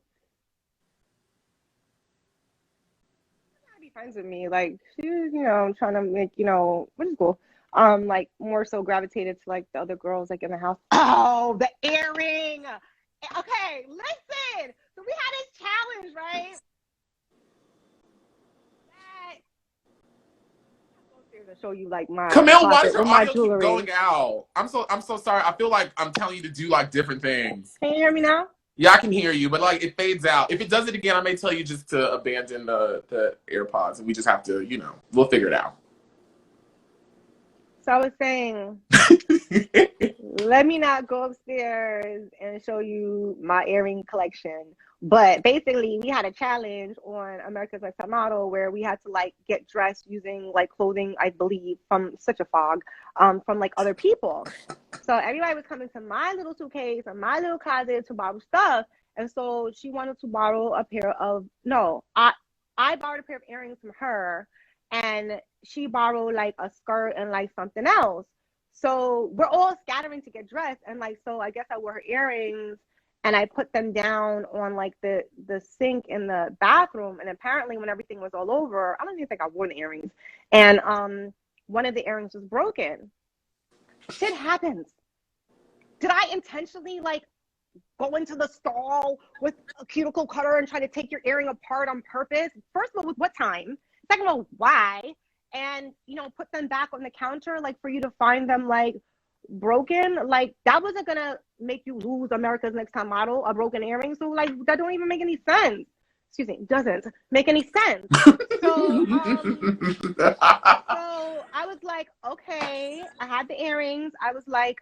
to be friends with me. She's, trying to make, which is cool. More so gravitated to the other girls in the house. Oh, the earring. Okay, listen. So we had this challenge, right? To show you my Camille, why does your my audio keep jewelry. going out? I'm so sorry. I feel like I'm telling you to do different things. Can you hear me now? Yeah, I can hear you, but it fades out. If it does it again, I may tell you just to abandon the AirPods, and we just have to, we'll figure it out. So I was saying, let me not go upstairs and show you my earring collection. But basically, we had a challenge on America's Next Top Model where we had to get dressed using clothing, I believe, from such a fog, from other people. So everybody was coming to my little suitcase or my little closet to borrow stuff. And so she wanted to borrow a pair of, I borrowed a pair of earrings from her, and she borrowed a skirt and something else. So we're all scattering to get dressed. And so I guess I wore her earrings and I put them down on the sink in the bathroom. And apparently when everything was all over, I don't even think I wore the earrings. And one of the earrings was broken. Shit happens. Did I intentionally go into the stall with a cuticle cutter and try to take your earring apart on purpose? First of all, with what time? Second of all, why? And put them back on the counter for you to find them broken. That wasn't gonna make you lose America's Next Top Model, a broken earring. So that don't even make any sense. doesn't make any sense. So, so I was like, okay, I had the earrings. I was like,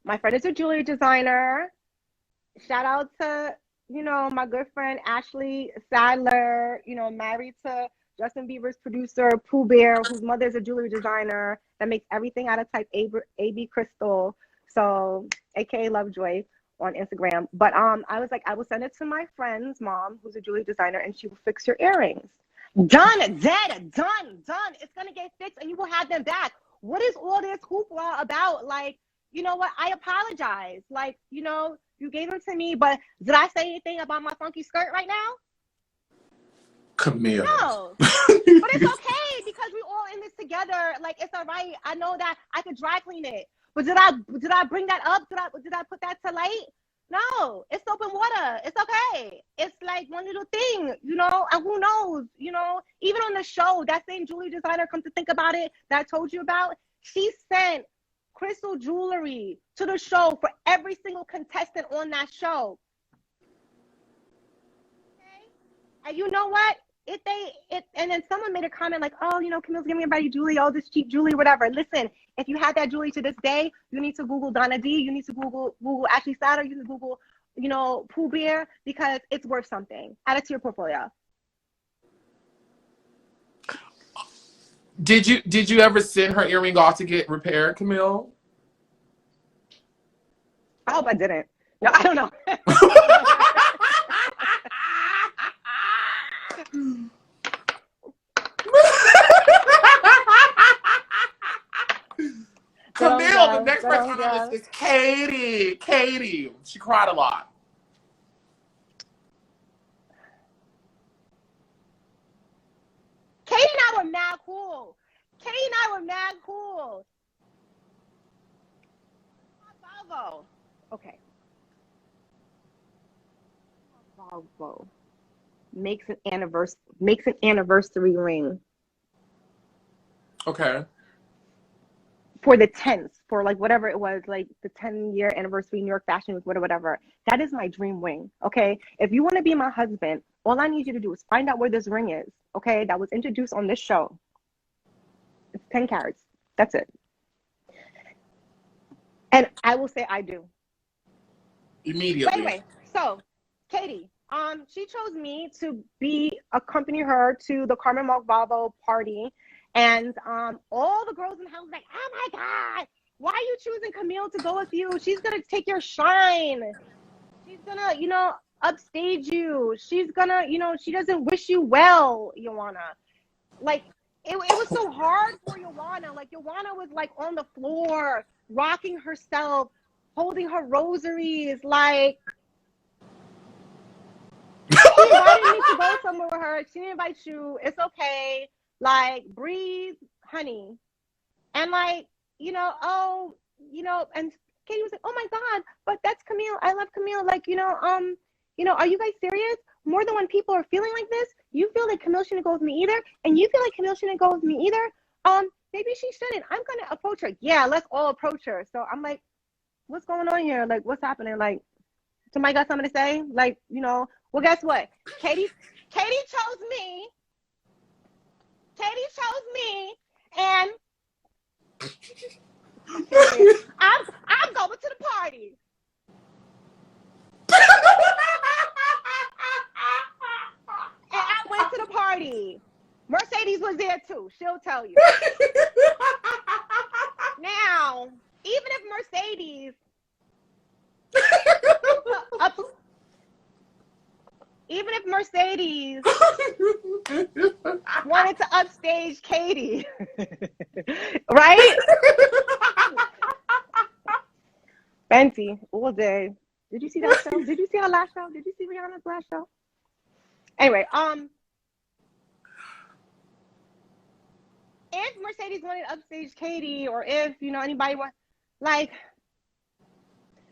my friend is a jewelry designer. Shout out to, my good friend Ashley Sadler, married to Justin Bieber's producer, Pooh Bear, whose mother is a jewelry designer that makes everything out of type AB crystal. So, aka Lovejoy on Instagram. But I was like, I will send it to my friend's mom, who's a jewelry designer, and she will fix your earrings. Done, dead, done. It's gonna get fixed, and you will have them back. What is all this hoopla about? Like, you know what? I apologize. Like, you gave them to me, but did I say anything about my funky skirt right now? Camille. No. But it's okay because we all in this together. Like, it's all right. I know that I could dry clean it. But did I bring that up? Did I put that to light? No. It's soap and water. It's okay. It's like one little thing, and who knows, even on the show, that same jewelry designer, come to think about it, that I told you about, she sent crystal jewelry to the show for every single contestant on that show. Okay? And you know what? And then someone made a comment like, oh, Camille's giving everybody jewelry, all this cheap jewelry, whatever. Listen, if you had that jewelry to this day, you need to Google Donna D, you need to Google Ashley Sadler, you need to Google, Pooh Bear, because it's worth something. Add it to your portfolio. Did you ever send her earring off to get repaired, Camille? I hope I didn't. No, I don't know. Camille, the next person on the list is Katie. Katie, she cried a lot. Katie and I were mad cool. Volvo. Okay. Volvo makes an anniversary ring. Okay. For the 10th, for like whatever it was, like the 10-year anniversary New York Fashion Week, whatever. That is my dream ring. Okay. If you want to be my husband, all I need you to do is find out where this ring is. Okay. That was introduced on this show. It's 10 carats. That's it. And I will say I do. Immediately. But anyway, so Katie, she chose me to accompany her to the Carmen Volvo party. And all the girls in the house were like, oh my God, why are you choosing Camille to go with you? She's going to take your shine. She's going to, upstage you. She's going to, she doesn't wish you well, Yoanna. Like, it was so hard for Yoanna. Like, Yoanna was like on the floor, rocking herself, holding her rosaries. Like, she invited me to go somewhere with her. She didn't invite you. It's okay. Like, breathe, honey. And like, and Katie was like, oh my God, but that's Camille. I love Camille. Like, are you guys serious? More than when people are feeling like this, you feel like Camille shouldn't go with me either, and you feel like Camille shouldn't go with me either. Maybe she shouldn't. I'm gonna approach her. Yeah, let's all approach her. So I'm like, what's going on here? Like, what's happening? Like, somebody got something to say? Like, well, guess what? Katie chose me. And I'm going to the party. And I went to the party. Mercedes was there too. She'll tell you. Now, even if Mercedes wanted to upstage Katie, right? Fenty all day. Did you see that show? Did you see our last show? Did you see Rihanna's last show? Anyway, if Mercedes wanted to upstage Katie, or if anybody want, like,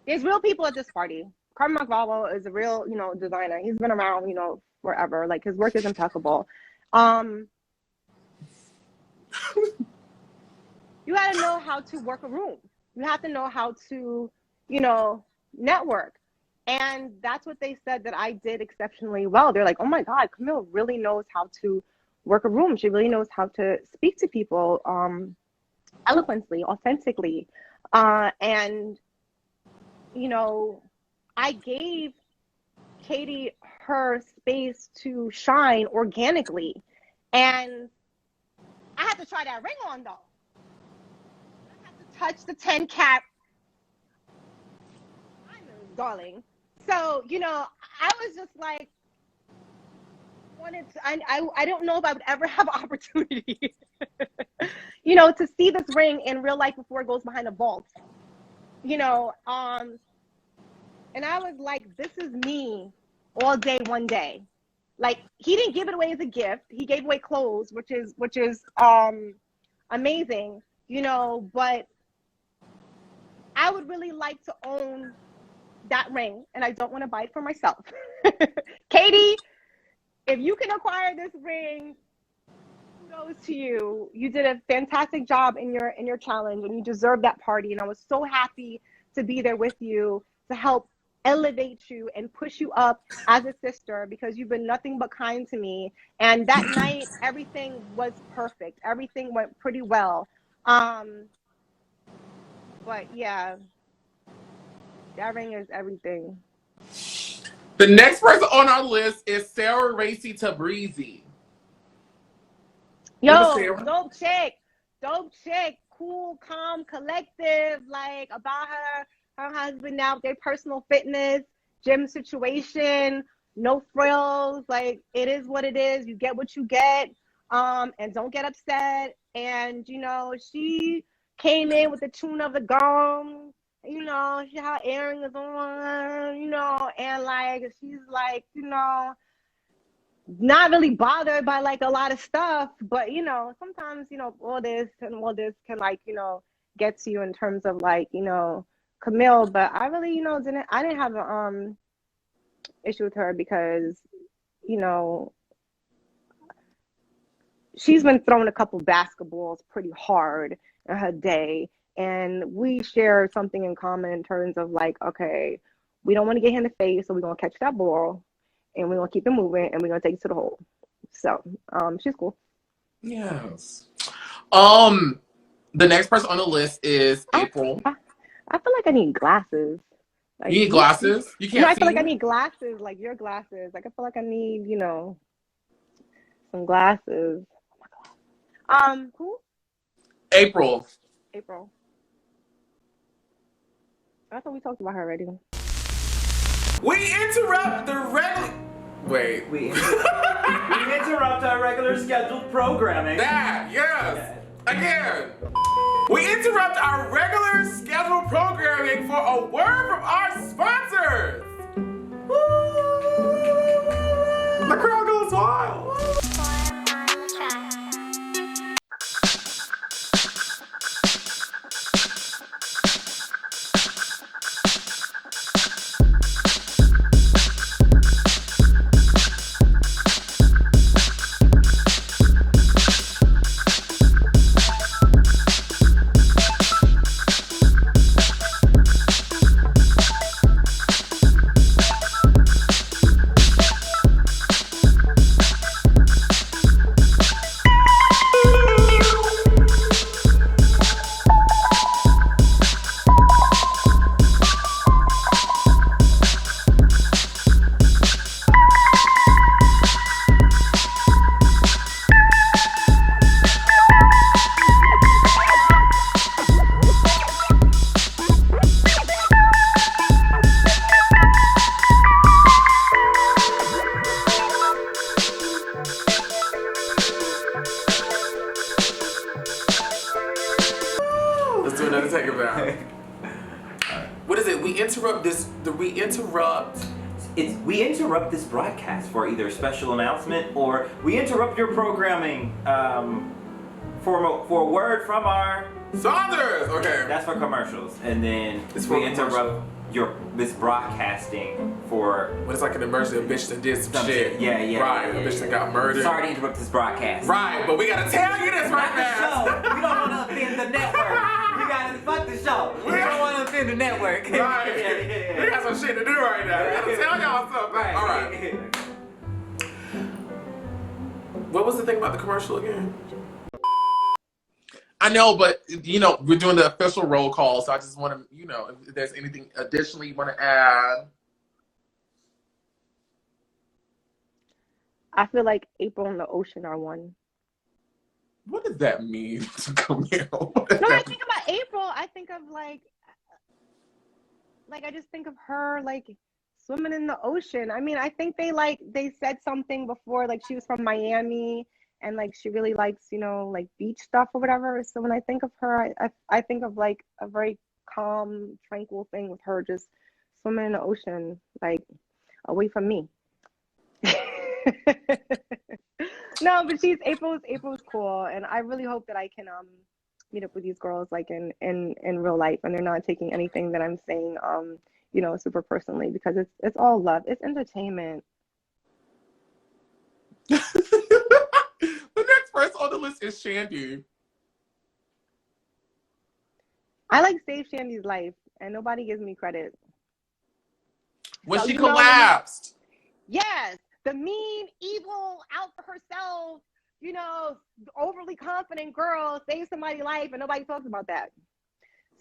there's real people at this party. Carmen McDonald is a real designer. He's been around forever. Like, his work is impeccable. You got to know how to work a room. You have to know how to network. And that's what they said that I did exceptionally well. They're like, oh my God, Camille really knows how to work a room. She really knows how to speak to people eloquently, authentically. And, you know, I gave Katie her space to shine organically. And I had to try that ring on, though. I had to touch the 10 cap, darling. So, you know, I was just like, I don't know if I would ever have an opportunity, you know, to see this ring in real life before it goes behind a vault, you know. And I was like, this is me all day, one day. Like, he didn't give it away as a gift. He gave away clothes, which is amazing, you know, but I would really like to own that ring, and I don't want to buy it for myself. Katie, if you can acquire this ring, kudos to you. You did a fantastic job in your challenge, and you deserve that party. And I was so happy to be there with you to help elevate you and push you up as a sister, because you've been nothing but kind to me. And that night, everything was perfect. Everything went pretty well. But yeah, that ring is everything. The next person on our list is Sarah Racy Tabrizi. Yo, dope chick, cool, calm, collective, like about her husband now, their personal fitness, gym situation, no frills, like it is what it is. You get what you get, and don't get upset. And you know, she came in with the tune of the gong. You know, she had earrings on, you know, and like she's like, you know, not really bothered by like a lot of stuff, but you know, sometimes, you know, all this can like, you know, get to you in terms of like, you know, Camille. But I really, you know, didn't have an issue with her, because, you know, she's been throwing a couple basketballs pretty hard in her day. And we share something in common in terms of like, okay, we don't want to get hit in the face, so we're going to catch that ball and we're going to keep it moving and we're going to take it to the hole. So she's cool. Yes. The next person on the list is April. I feel like I need glasses. Like, you need glasses? You can't see? I feel like I need glasses, like your glasses. Like I feel like I need, you know, some glasses. Oh my God. Who? April. I thought we talked about her already. We interrupt the regular... Wait. We interrupt our regular scheduled programming. That, yes. Again. We interrupt our regular scheduled programming for a word from our sponsors. The crowd goes wild. We interrupt this broadcast for either a special announcement, or we interrupt your programming for a word from our Saunders. Okay. That's for commercials, and then we interrupt this broadcasting for when it's like an emergency, a bitch that did some shit. Yeah. Right, a bitch that got murdered. Sorry to interrupt this broadcast. Right, but we gotta tell you this right now. We don't want to offend the network. We gotta fuck the show. We don't want to offend in the network. Right. Yeah. We got some shit to do right now. We gotta tell y'all something. Right. All right. What was the thing about the commercial again? I know, but we're doing the official roll call, so I just want to, if there's anything additionally you want to add. I feel like April and the ocean are one. What does that mean to Camille? No, I think about April. I think of like I just think of her like swimming in the ocean. I mean, I think they said something before, like she was from Miami and like she really likes, like beach stuff or whatever. So when I think of her, I think of like a very calm, tranquil thing with her just swimming in the ocean, like away from me. No, but April's cool, and I really hope that I can meet up with these girls like in real life, and they're not taking anything that I'm saying super personally, because it's all love. It's entertainment. The next person on the list is Shandy. I like save Shandy's life, and nobody gives me credit. When So, she collapsed. Yes, the mean, evil, out for herself, overly confident girl saved somebody's life, and nobody talks about that.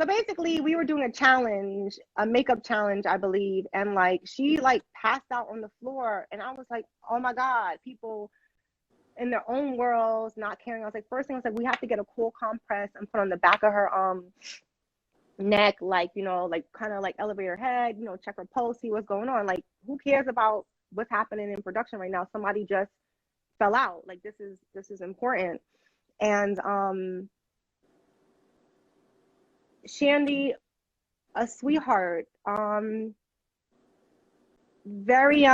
So basically, we were doing a challenge, a makeup challenge, I believe, and like she like passed out on the floor, and I was like, oh my God, people in their own worlds not caring. I was like, first thing I was like, we have to get a cool compress and put on the back of her neck, like kind of like elevate her head, check her pulse, see what's going on. Like, who cares about what's happening in production right now? Somebody just fell out. Like, this is important. And Shandy, a sweetheart, very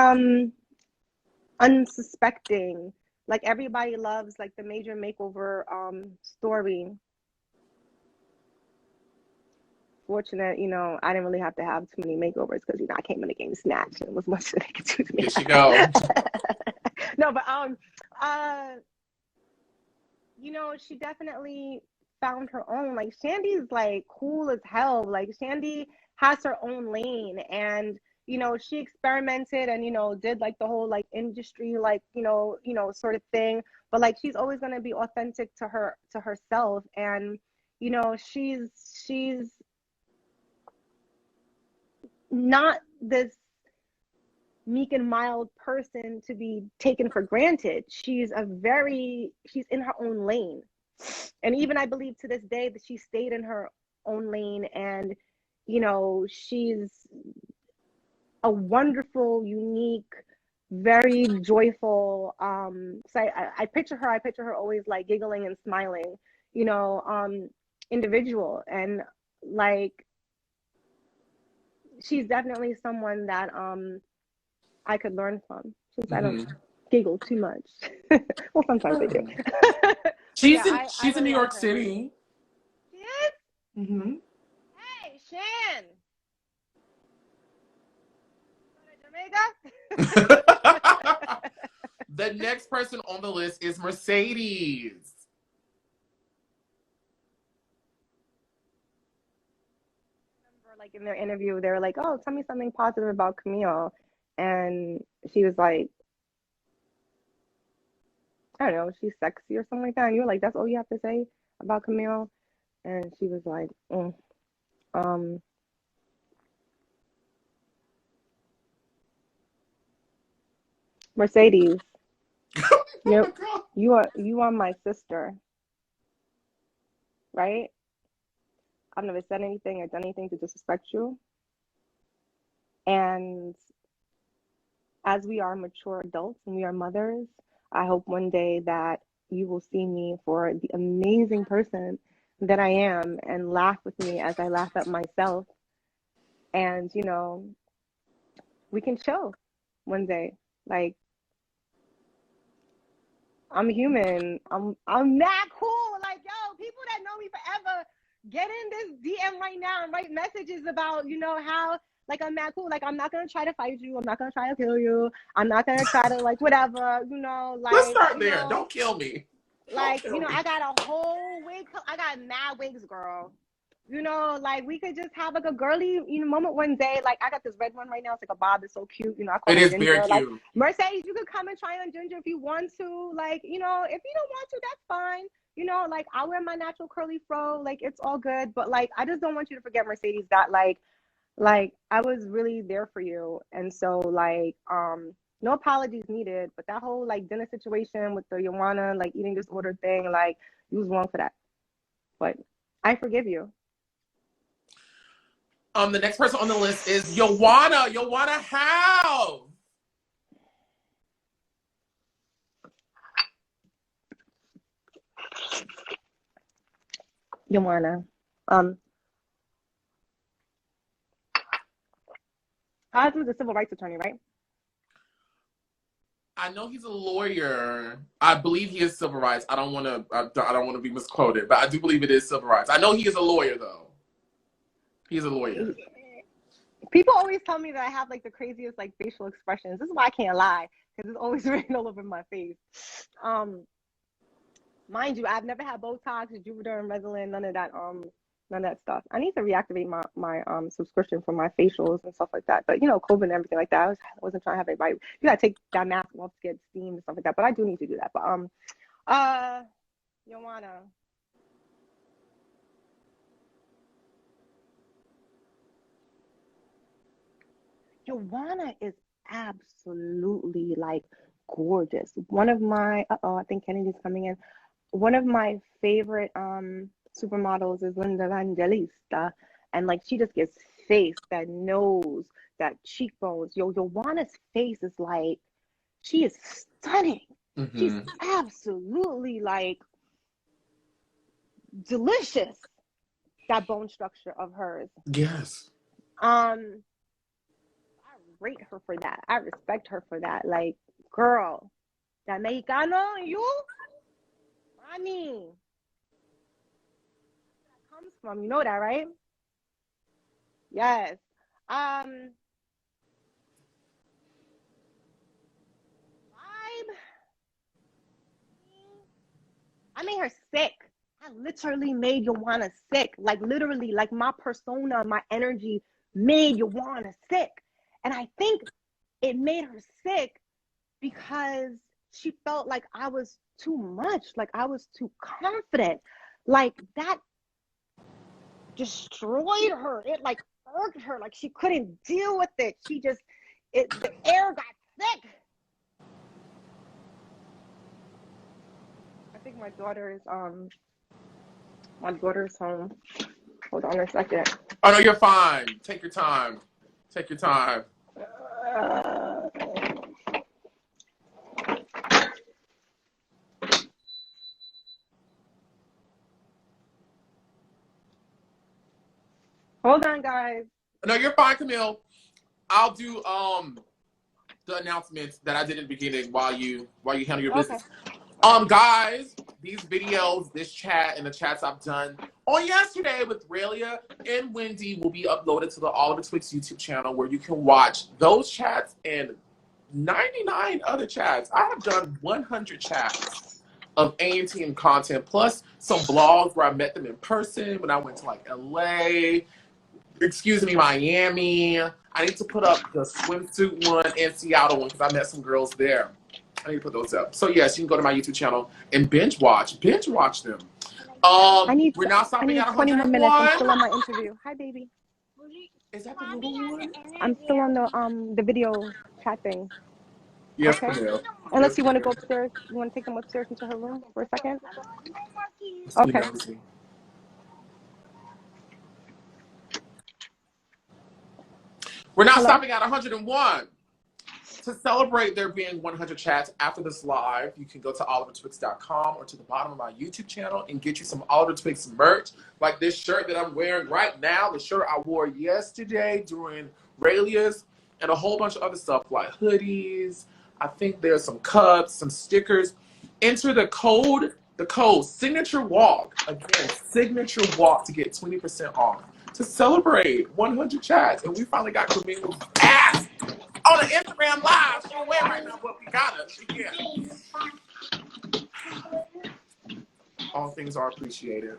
unsuspecting. Like, everybody loves like the major makeover story. Fortunate, I didn't really have to have too many makeovers because I came in the game snatched, and it was much that they could do to me. Here she go. No, but she definitely found her own. Like, Shandy's like cool as hell. Like, Shandy has her own lane, and she experimented and did like the whole like industry like sort of thing. But like, she's always gonna be authentic to herself, and she's not this meek and mild person to be taken for granted. She's in her own lane. And even I believe to this day that she stayed in her own lane, and she's a wonderful, unique, very joyful so I picture her always like giggling and smiling, individual, and like she's definitely someone that I could learn from, since I don't giggle too much. Well, sometimes I do. She's in New York City. She is? Mm-hmm. Hey, Shan. Jamaica? The next person on the list is Mercedes. Like, in their interview, they were like, oh, tell me something positive about Camille. And she was like, I don't know, she's sexy or something like that. And you were like, that's all you have to say about Camille? And she was like, Mercedes, you are my sister, right? I've never said anything or done anything to disrespect you. And as we are mature adults and we are mothers, I hope one day that you will see me for the amazing person that I am and laugh with me as I laugh at myself. And, we can chill one day. Like, I'm human. I'm that cool. Like, yo, people that know me forever, get in this DM right now and write messages about, how, like, I'm mad cool. Like, I'm not going to try to fight you. I'm not going to try to kill you. I'm not going to try to, like, whatever, like. Let's start there. Don't kill me. Like, I got a whole wig. I got mad wigs, girl. You know, like we could just have like a girly, moment one day. Like I got this red one right now. It's like a bob. It's so cute. I call It it is very Ginger. Like cute. Mercedes, you could come and try on Ginger if you want to. Like, if you don't want to, that's fine. Like I'll wear my natural curly fro. Like it's all good. But like I just don't want you to forget, Mercedes, that like I was really there for you. And so like no apologies needed. But that whole like dinner situation with the Yoanna like eating disorder thing, like you was wrong for that. But I forgive you. The next person on the list is Yoanna House. Yoanna. Her husband's a civil rights attorney, right? I know he's a lawyer. I believe he is civil rights. I don't want to be misquoted, but I do believe it is civil rights. I know he is a lawyer though. He's a lawyer. People always tell me that I have like the craziest like facial expressions. This is why I can't lie, because it's always written all over my face. Mind you, I've never had Botox, Juvederm, Restylane, none of that stuff. I need to reactivate my subscription for my facials and stuff like that. But COVID and everything like that, I wasn't trying to have everybody. You gotta take that mask off to get steam and stuff like that. But I do need to do that. But Yoanna. Yoanna is absolutely like gorgeous. One of my I think Kennedy's coming in. One of my favorite supermodels is Linda Evangelista, and like she just gets face, that nose, that cheekbones. Yoanna's face is like, she is stunning. Mm-hmm. She's absolutely like delicious. That bone structure of hers. Yes. I rate her for that. I respect her for that. Like, girl, that Mexicano in you, I mean, that comes from, you know that, right? Yes. Vibe. I made her sick. I literally made Yoanna sick. Like literally, like my persona, my energy made Yoanna sick. And I think it made her sick because she felt like I was too much, like I was too confident. Like that destroyed her. It like irked her. Like she couldn't deal with it. The air got thick. I think my daughter's home. Hold on a second. Oh no, you're fine. Take your time. Take your time. Hold on, guys. No, you're fine, Camille. I'll do the announcements that I did in the beginning while you handle your business. Guys, these videos, this chat, and the chats I've done on yesterday with Raelia and Wendy will be uploaded to the Oliver Twixt YouTube channel, where you can watch those chats and 99 other chats. I have done 100 chats of A&T and content, plus some blogs where I met them in person when I went to like LA, Miami. I need to put up the swimsuit one and Seattle one because I met some girls there. I need to put those up. So yes, you can go to my YouTube channel and binge watch them. We're now stopping at 20 more minutes. I'm still on my interview. Hi, baby. Is that the little one? I'm still on the video chat thing. Yes, okay. Camille. Unless you want to go upstairs. You want to take them upstairs into her room for a second? Okay. We're now stopping at 101. To celebrate there being 100 chats after this live, you can go to olivertwixt.com or to the bottom of my YouTube channel and get you some Oliver Twixt merch, like this shirt that I'm wearing right now, the shirt I wore yesterday during Raelia's, and a whole bunch of other stuff like hoodies. I think there's some cups, some stickers. Enter the code Signature Walk. Again, Signature Walk to get 20% off. To celebrate 100 chats, and we finally got Camille's ass on the Instagram live. She away right now, but we got her. She can. All things are appreciated.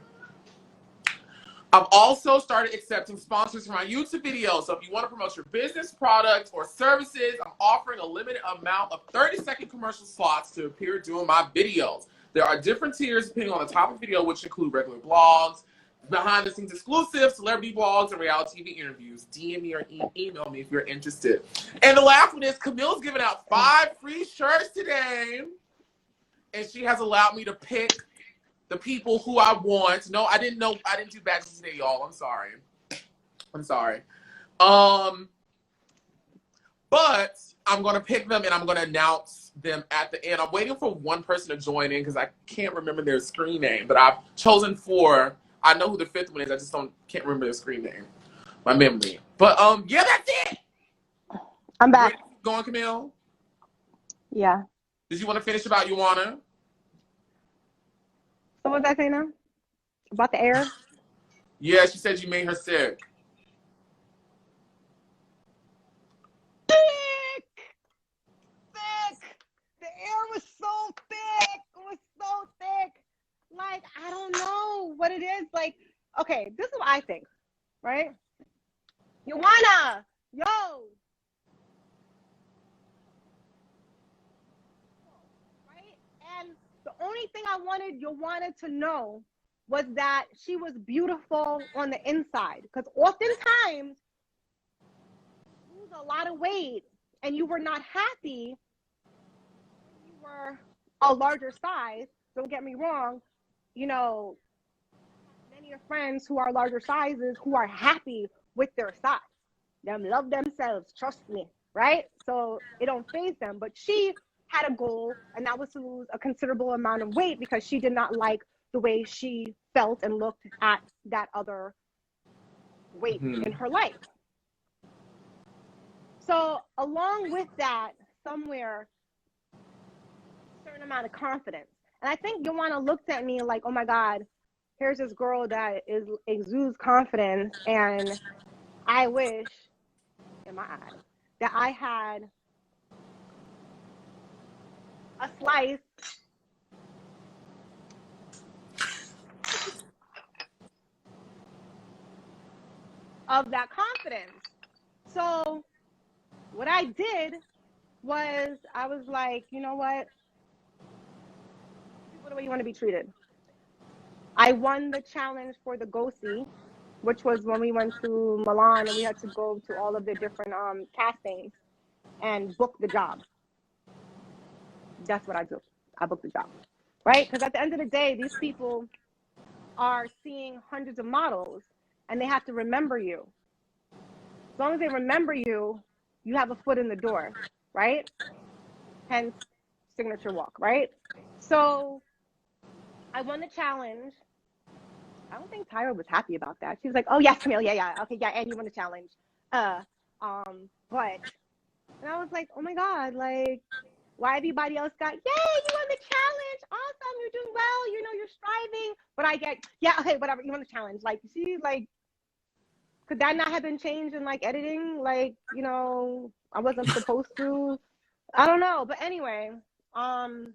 I've also started accepting sponsors for my YouTube videos. So if you want to promote your business, products, or services, I'm offering a limited amount of 30-second commercial slots to appear during my videos. There are different tiers depending on the type of video, which include regular blogs, behind-the-scenes exclusives, celebrity blogs, and reality TV interviews. DM me or email me if you're interested. And the last one is Camille's giving out 5 free shirts today. And she has allowed me to pick the people who I want. No, I didn't do badges today, y'all. I'm sorry. But I'm gonna pick them and I'm gonna announce them at the end. I'm waiting for one person to join in because I can't remember their screen name. But I've chosen 4. I know who the 5th one is. I just can't remember their screen name. My memory. But yeah, that's it. I'm back. Ready to keep going, Camille? Yeah. Did you want to finish about Yoanna? So what was I saying now? About the air? Yeah, she said you made her sick. Thick! The air was so thick. It was so thick. Like, I don't know what it is. Like, okay, this is what I think, right? Yoanna! Yo! Right? And the only thing I wanted Yoanna to know was that she was beautiful on the inside. Because oftentimes, you lose a lot of weight and you were not happy when you were a larger size. Don't get me wrong. You know, many of friends who are larger sizes who are happy with their size. Them love themselves, trust me, right? So it don't faze them. But she had a goal, and that was to lose a considerable amount of weight because she did not like the way she felt and looked at that other weight in her life. So along with that, somewhere, a certain amount of confidence. And I think Yoanna looked at me like, oh my God, here's this girl that exudes confidence, and I wish, in my eyes, that I had a slice of that confidence. So what I did was I was like, you know what? What do you want to be treated? I won the challenge for the Go-See, which was when we went to Milan and we had to go to all of the different castings and book the job. That's what I do. I booked the job, right? Because at the end of the day, these people are seeing hundreds of models and they have to remember you. As long as they remember you, you have a foot in the door, right? Hence, signature walk, right? So I won the challenge. I don't think Tyra was happy about that. She was like, oh, yes, Camille, yeah. Okay, yeah, and you won the challenge. But, and I was like, oh my God, like, why everybody else got, yay, you won the challenge. Awesome, you're doing well, you know, you're striving. But I get, yeah, okay, whatever, you won the challenge. Like, see, like, could that not have been changed in, like, editing? Like, you know, I wasn't supposed to. I don't know. But anyway, because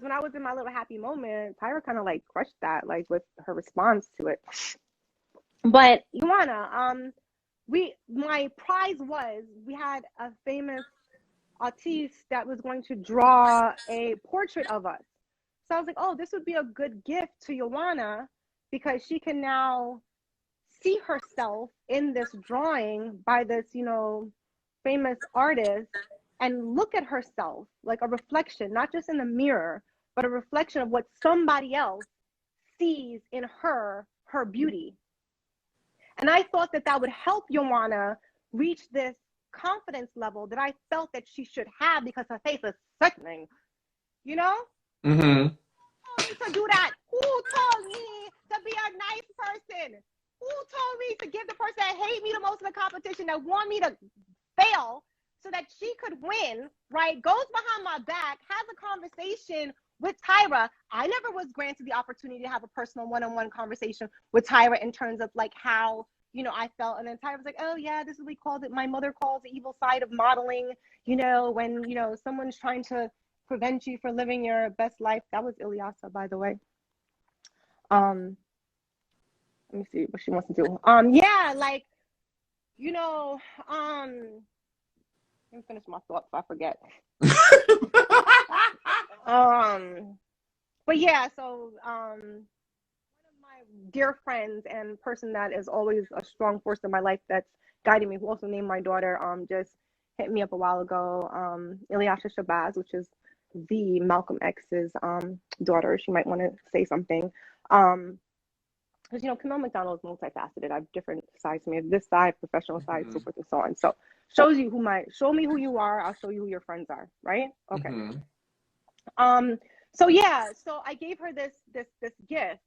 when I was in my little happy moment, Tyra kind of, like, crushed that, like, with her response to it. But, Yoanna, my prize was, we had a famous artiste that was going to draw a portrait of us. So I was like, oh, this would be a good gift to Yoanna because she can now see herself in this drawing by this, you know, famous artist and look at herself like a reflection, not just in the mirror, but a reflection of what somebody else sees in her beauty. And I thought that that would help Yoanna reach this confidence level that I felt that she should have because her face is sickening, you know? Mm-hmm. Who told me to do that? Who told me to be a nice person? Who told me to give the person that hate me the most in the competition, that want me to fail so that she could win, right? Goes behind my back, has a conversation with Tyra. I never was granted the opportunity to have a personal one-on-one conversation with Tyra in terms of like how, you know, I felt. And then Tyra was like, oh yeah, this is what we called it. My mother calls the evil side of modeling, you know, when, you know, someone's trying to prevent you from living your best life. That was Ilyasa, by the way. Let me see what she wants to do. Yeah, like, you know, let me finish my thoughts so I forget. But yeah, so one of my dear friends and person that is always a strong force in my life that's guiding me, who also named my daughter, just hit me up a while ago. Ilyasha Shabazz, which is the Malcolm X's daughter. She might want to say something. Because, you know, Camille McDonald is multifaceted. I have different sides to me. I have this side, professional side, so forth and so on. So show me who you are. I'll show you who your friends are. Right? Okay. So yeah, so I gave her this gift,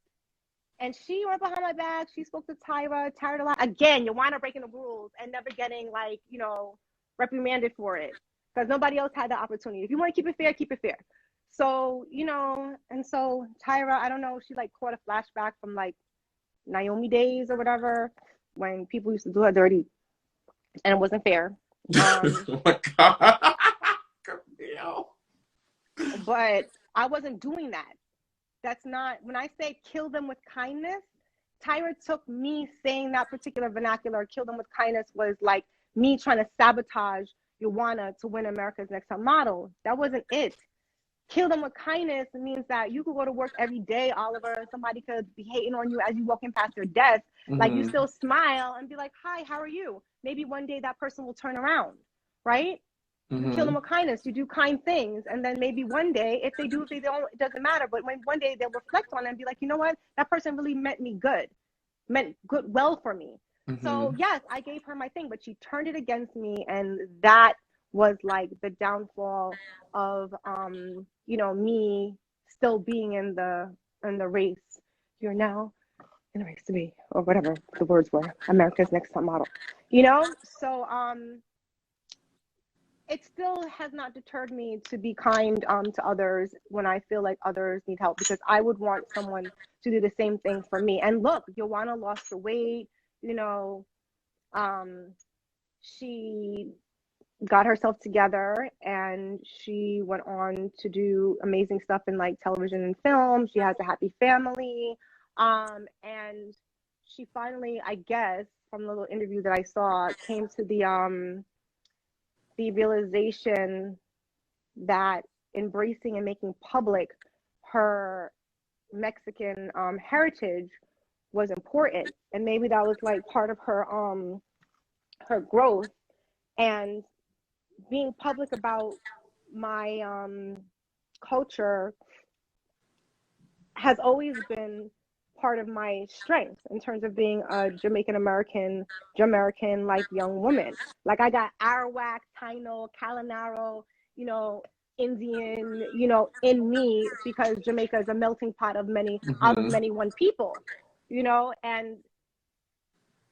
and she went behind my back. She spoke to Tyra a lot. Again, Yoanna breaking the rules and never getting, like, you know, reprimanded for it, because nobody else had the opportunity. If you want to keep it fair, keep it fair. So, you know, and so Tyra, I don't know, she like caught a flashback from like Naomi days or whatever, when people used to do her dirty and it wasn't fair. Oh my God. Camille. But I wasn't doing that. That's not, when I say kill them with kindness, Tyra took me saying that particular vernacular, kill them with kindness, was like me trying to sabotage Yoanna to win America's Next Top Model. That wasn't it. Kill them with kindness means that you could go to work every day, Oliver. Somebody could be hating on you as you walking past your desk. Like, you still smile and be like, hi, how are you? Maybe one day that person will turn around, right? You kill them with kindness. You do kind things. And then maybe one day, if they don't, it doesn't matter. But when one day they'll reflect on it and be like, you know what? That person really meant well for me. So yes, I gave her my thing, but she turned it against me. And that was like the downfall of, you know, me still being in the race. You're now in the race to be, or whatever the words were, America's Next Top Model, you know? So, it still has not deterred me to be kind to others when I feel like others need help, because I would want someone to do the same thing for me. And look, Yoanna lost the weight, you know, she got herself together and she went on to do amazing stuff in like television and film. She has a happy family. And she finally, I guess, from the little interview that I saw, came to the realization that embracing and making public her Mexican heritage was important, and maybe that was like part of her growth. And being public about my culture has always been part of my strength in terms of being a Jamaican American like young woman. Like, I got Arawak, Taino, Calanaro, you know, Indian, you know, in me, because Jamaica is a melting pot of many, out of many one people, you know. And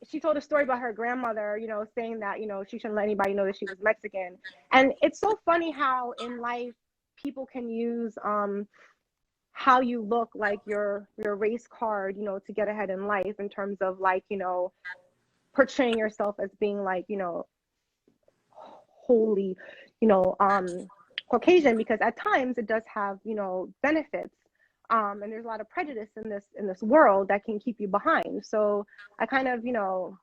she told a story about her grandmother, you know, saying that, you know, she shouldn't let anybody know that she was Mexican. And it's so funny how in life people can use how you look, like your race card, you know, to get ahead in life, in terms of like, you know, portraying yourself as being like, you know, wholly, you know, Caucasian, because at times it does have, you know, benefits. And there's a lot of prejudice in this world that can keep you behind. So I kind of, you know,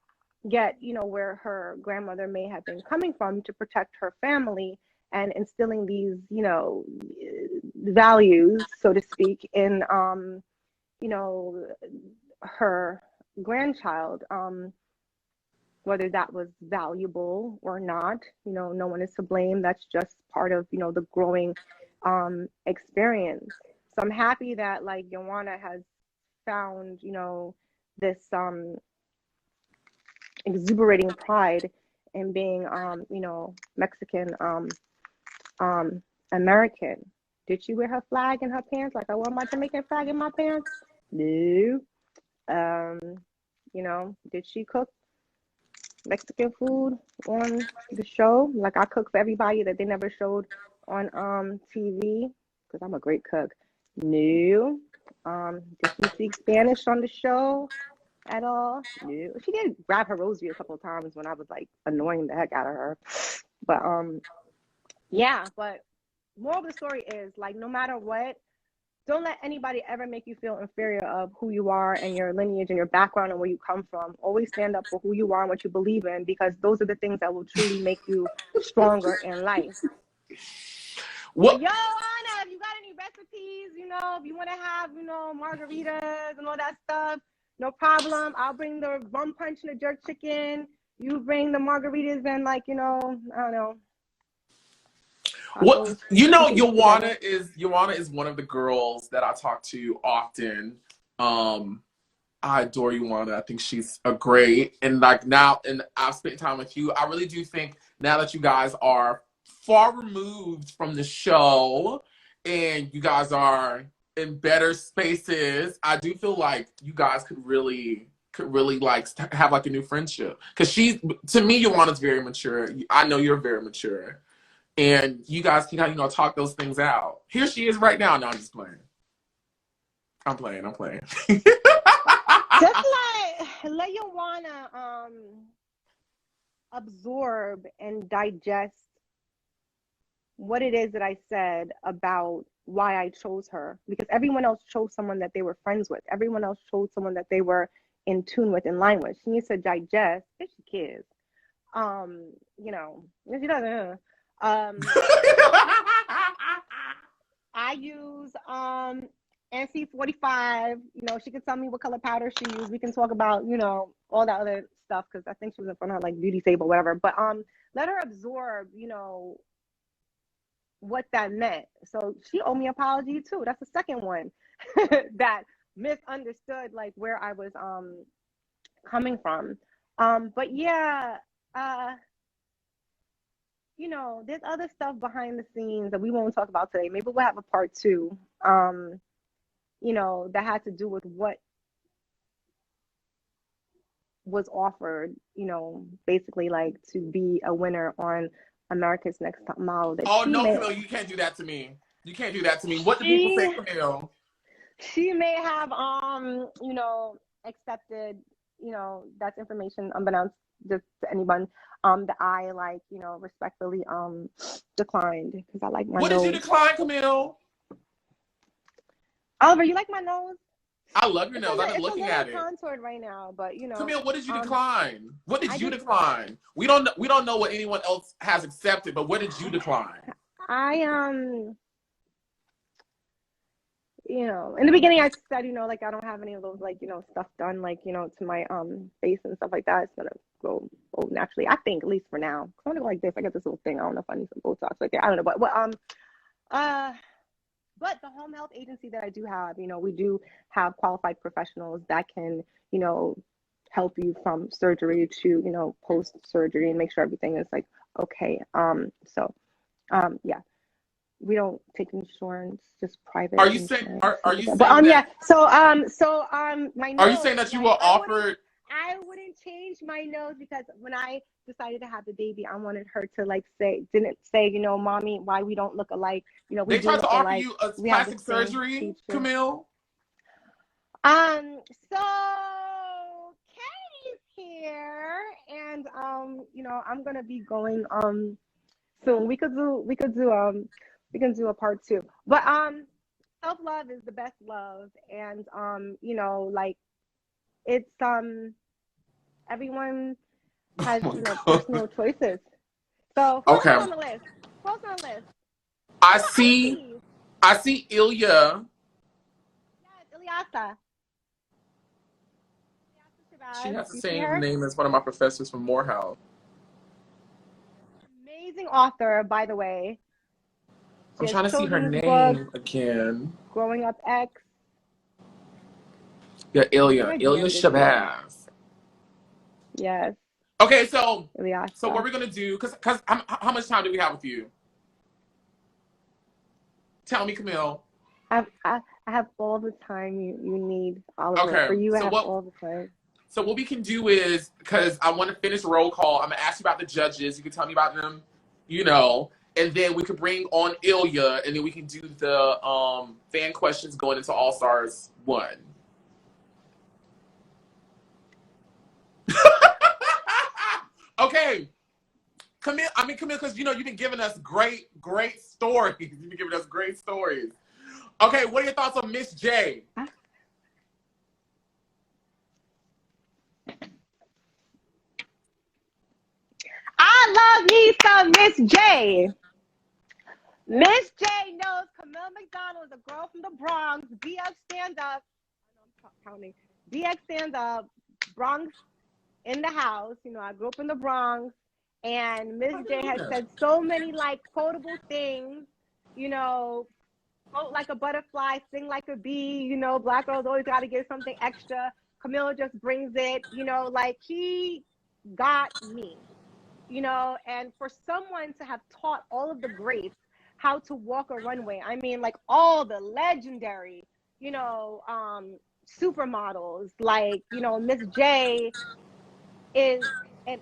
get, you know, where her grandmother may have been coming from to protect her family and instilling these, you know, values, so to speak, in, you know, her grandchild. Whether that was valuable or not, you know, no one is to blame. That's just part of, you know, the growing experience. So I'm happy that like Yoanna has found, you know, this exuberating pride in being, you know, Mexican American. Did she wear her flag in her pants like I wore my Jamaican flag in my pants? No. You know, did she cook Mexican food on the show like I cook for everybody that they never showed on TV? Because I'm a great cook. No. Did she speak Spanish on the show at all? No. She did grab her rosary a couple of times when I was like annoying the heck out of her. But yeah, but moral of the story is, like, no matter what, don't let anybody ever make you feel inferior of who you are and your lineage and your background and where you come from. Always stand up for who you are and what you believe in, because those are the things that will truly make you stronger in life. What? Yo, Anna, if you got any recipes, if you want to have, margaritas and all that stuff, no problem. I'll bring the rum punch and the jerk chicken. You bring the margaritas and I don't know. What Yoanna is one of the girls that I talk to often. I adore Yoanna. I think she's a great, and now, and I've spent time with you. I really do think now that you guys are far removed from the show and you guys are in better spaces, I do feel like you guys could really have a new friendship. Because to me, Yoanna's very mature. I know you're very mature. And you guys can talk those things out. Here she is right now. No, I'm just playing. I'm playing. Just let Yoanna absorb and digest what it is that I said about why I chose her. Because everyone else chose someone that they were friends with. Everyone else chose someone that they were in tune with, in line with. She needs to digest. If she cares. If she doesn't. I use NC45. She can tell me what color powder she used. We can talk about all that other stuff, because I think she was in front of her beauty table, whatever. But let her absorb what that meant. So she owed me an apology too. That's the second one that misunderstood where I was coming from. But yeah, there's other stuff behind the scenes that we won't talk about today. Maybe we'll have a part 2, that had to do with what was offered, basically to be a winner on America's Next Top Model. Oh, no, Camille, you can't do that to me. You can't do that to me. What do people say, Camille? She may have, accepted, that's information unbeknownst to anyone, that I respectfully declined, because I like my nose. What did you decline, Camille? Oliver, you like my nose? I love your nose. I've been looking at it. It's a little contoured right now, but Camille, what did you decline? What did you decline? We don't know what anyone else has accepted, but what did you decline? I in the beginning I said, I don't have any of those stuff done to my face and stuff like that. It's gonna go naturally, I think, at least for now. I'm gonna go like this. I got this little thing. I don't know if I need some Botox right there. I don't know, but the home health agency that I do have, we do have qualified professionals that can, help you from surgery to, post surgery, and make sure everything is okay. Yeah, we don't take insurance, just private. Are you saying? Are you saying? But yeah. So my nose. Are you saying that you were offered? I wouldn't change my nose, because when I decided to have the baby, I wanted her to didn't say, mommy, why we don't look alike. They tried to offer you a plastic surgery, Camille. So Katie's here, and I'm gonna be going soon. We can do a part 2. But self-love is the best love, and it's everyone has personal choices. So who's on the list? I see Ilya. Yes, Ilyasa. She has the same name as one of my professors from Morehouse. Amazing author, by the way. I'm trying to see her name again. Growing Up X. Yeah, Ilya Shabazz. Yes. Okay, so Ilyasa. So what we're gonna do? Because how much time do we have with you? Tell me, Camille. I have all the time you need, Oliver. Okay. For you, I have all the time. So what we can do is, because I want to finish roll call, I'm gonna ask you about the judges. You can tell me about them, and then we could bring on Ilya, and then we can do the fan questions going into All Stars 1. Okay, Camille, because you've been giving us great stories. You've been giving us great stories. Okay, what are your thoughts on Miss J? I love me some Miss J. Miss J knows Camille McDonald is a girl from the Bronx. DX stand up. I'm counting. DX stand up. Bronx in the house. You know, I grew up in the Bronx, and Miss J has said so many like quotable things. You know, float like a butterfly, sing like a bee. You know, black girls always got to give something extra. Camille just brings it. You know, like he got me. You know, and for someone to have taught all of the greats how to walk a runway, I mean, like all the legendary, you know, supermodels, like, you know, Miss J is an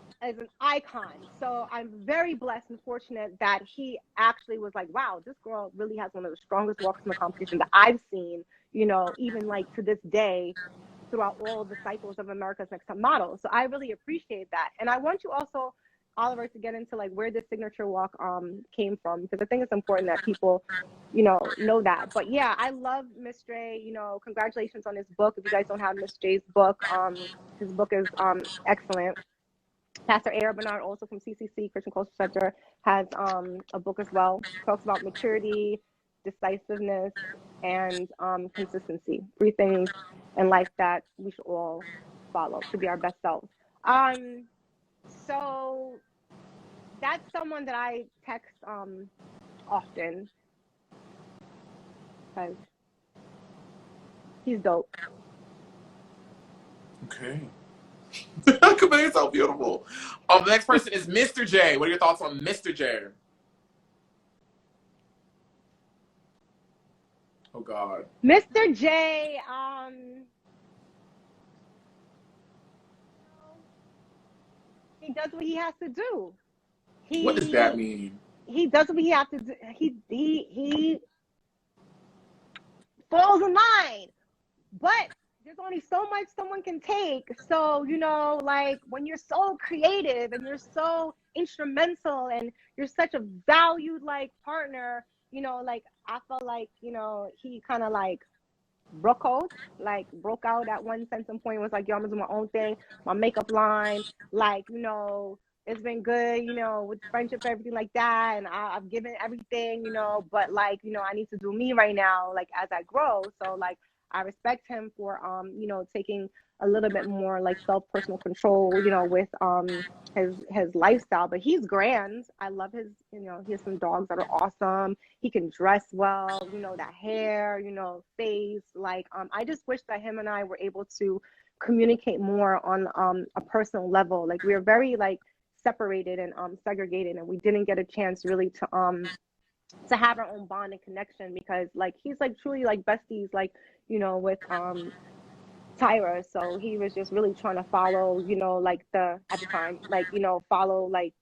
icon. So I'm very blessed and fortunate that he actually was like, wow, this girl really has one of the strongest walks in the competition that I've seen, you know, even like to this day throughout all the cycles of America's Next Top Model. So I really appreciate that. And I want you also, Oliver, to get into like where the signature walk came from, because I think it's important that people, you know that. But yeah, I love Miss J. You know, congratulations on his book. If you guys don't have Miss J's book, his book is excellent. Pastor A.R. Bernard, also from CCC, Christian Culture Center, has a book as well. Talks about maturity, decisiveness, and consistency. 3 things in life that we should all follow to be our best selves. So that's someone that I text often because he's dope. Okay. Camille's so beautiful. The next person is Mr. J. What are your thoughts on Mr. J? Oh God. Mr. J, he does what he has to do. What does that mean? He does what he has to do. He falls in line. But there's only so much someone can take. So, you know, like when you're so creative and you're so instrumental and you're such a valued like partner, you know, like I felt like, you know, he kind of like broke out at one sense and point, was like, yo, I'm gonna do my own thing, my makeup line, like, you know, it's been good, you know, with friendship, everything like that, and I've given everything, you know, but like, you know, I need to do me right now, like as I grow. So like I respect him for you know, taking a little bit more like personal control, you know, with his lifestyle. But he's grand. I love his, you know, he has some dogs that are awesome. He can dress well, you know, that hair, you know, face. Like I just wish that him and I were able to communicate more on a personal level. Like we were very like separated and segregated, and we didn't get a chance really to have our own bond and connection, because like he's like truly like besties, like, you know, with Tyra. So he was just really trying to follow, you know, like at the time, like, you know, follow like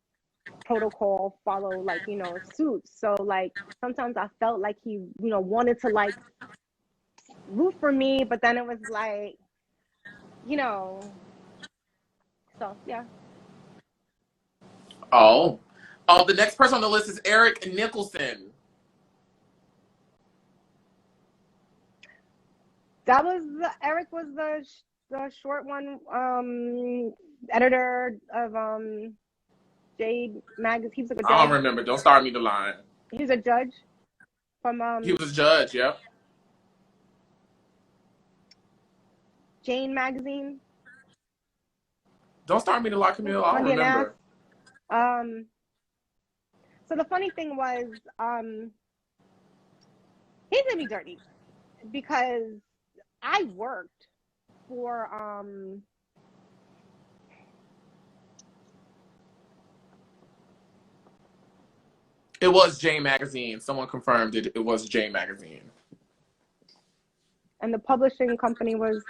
protocol, follow like, you know, suits. So like sometimes I felt like he, you know, wanted to like root for me, but then it was like, you know, so yeah. Oh, the next person on the list is Eric Nicholson. That was Eric was the short one, editor of Jade magazine. He was like a judge. I don't remember. Don't start me the line. He's a judge from He was a judge. Yep. Jane magazine. Don't start me to lie, Camille. I don't remember. So the funny thing was, he did me dirty because I worked for It was Jane magazine. Someone confirmed it. It was Jane magazine. And the publishing company was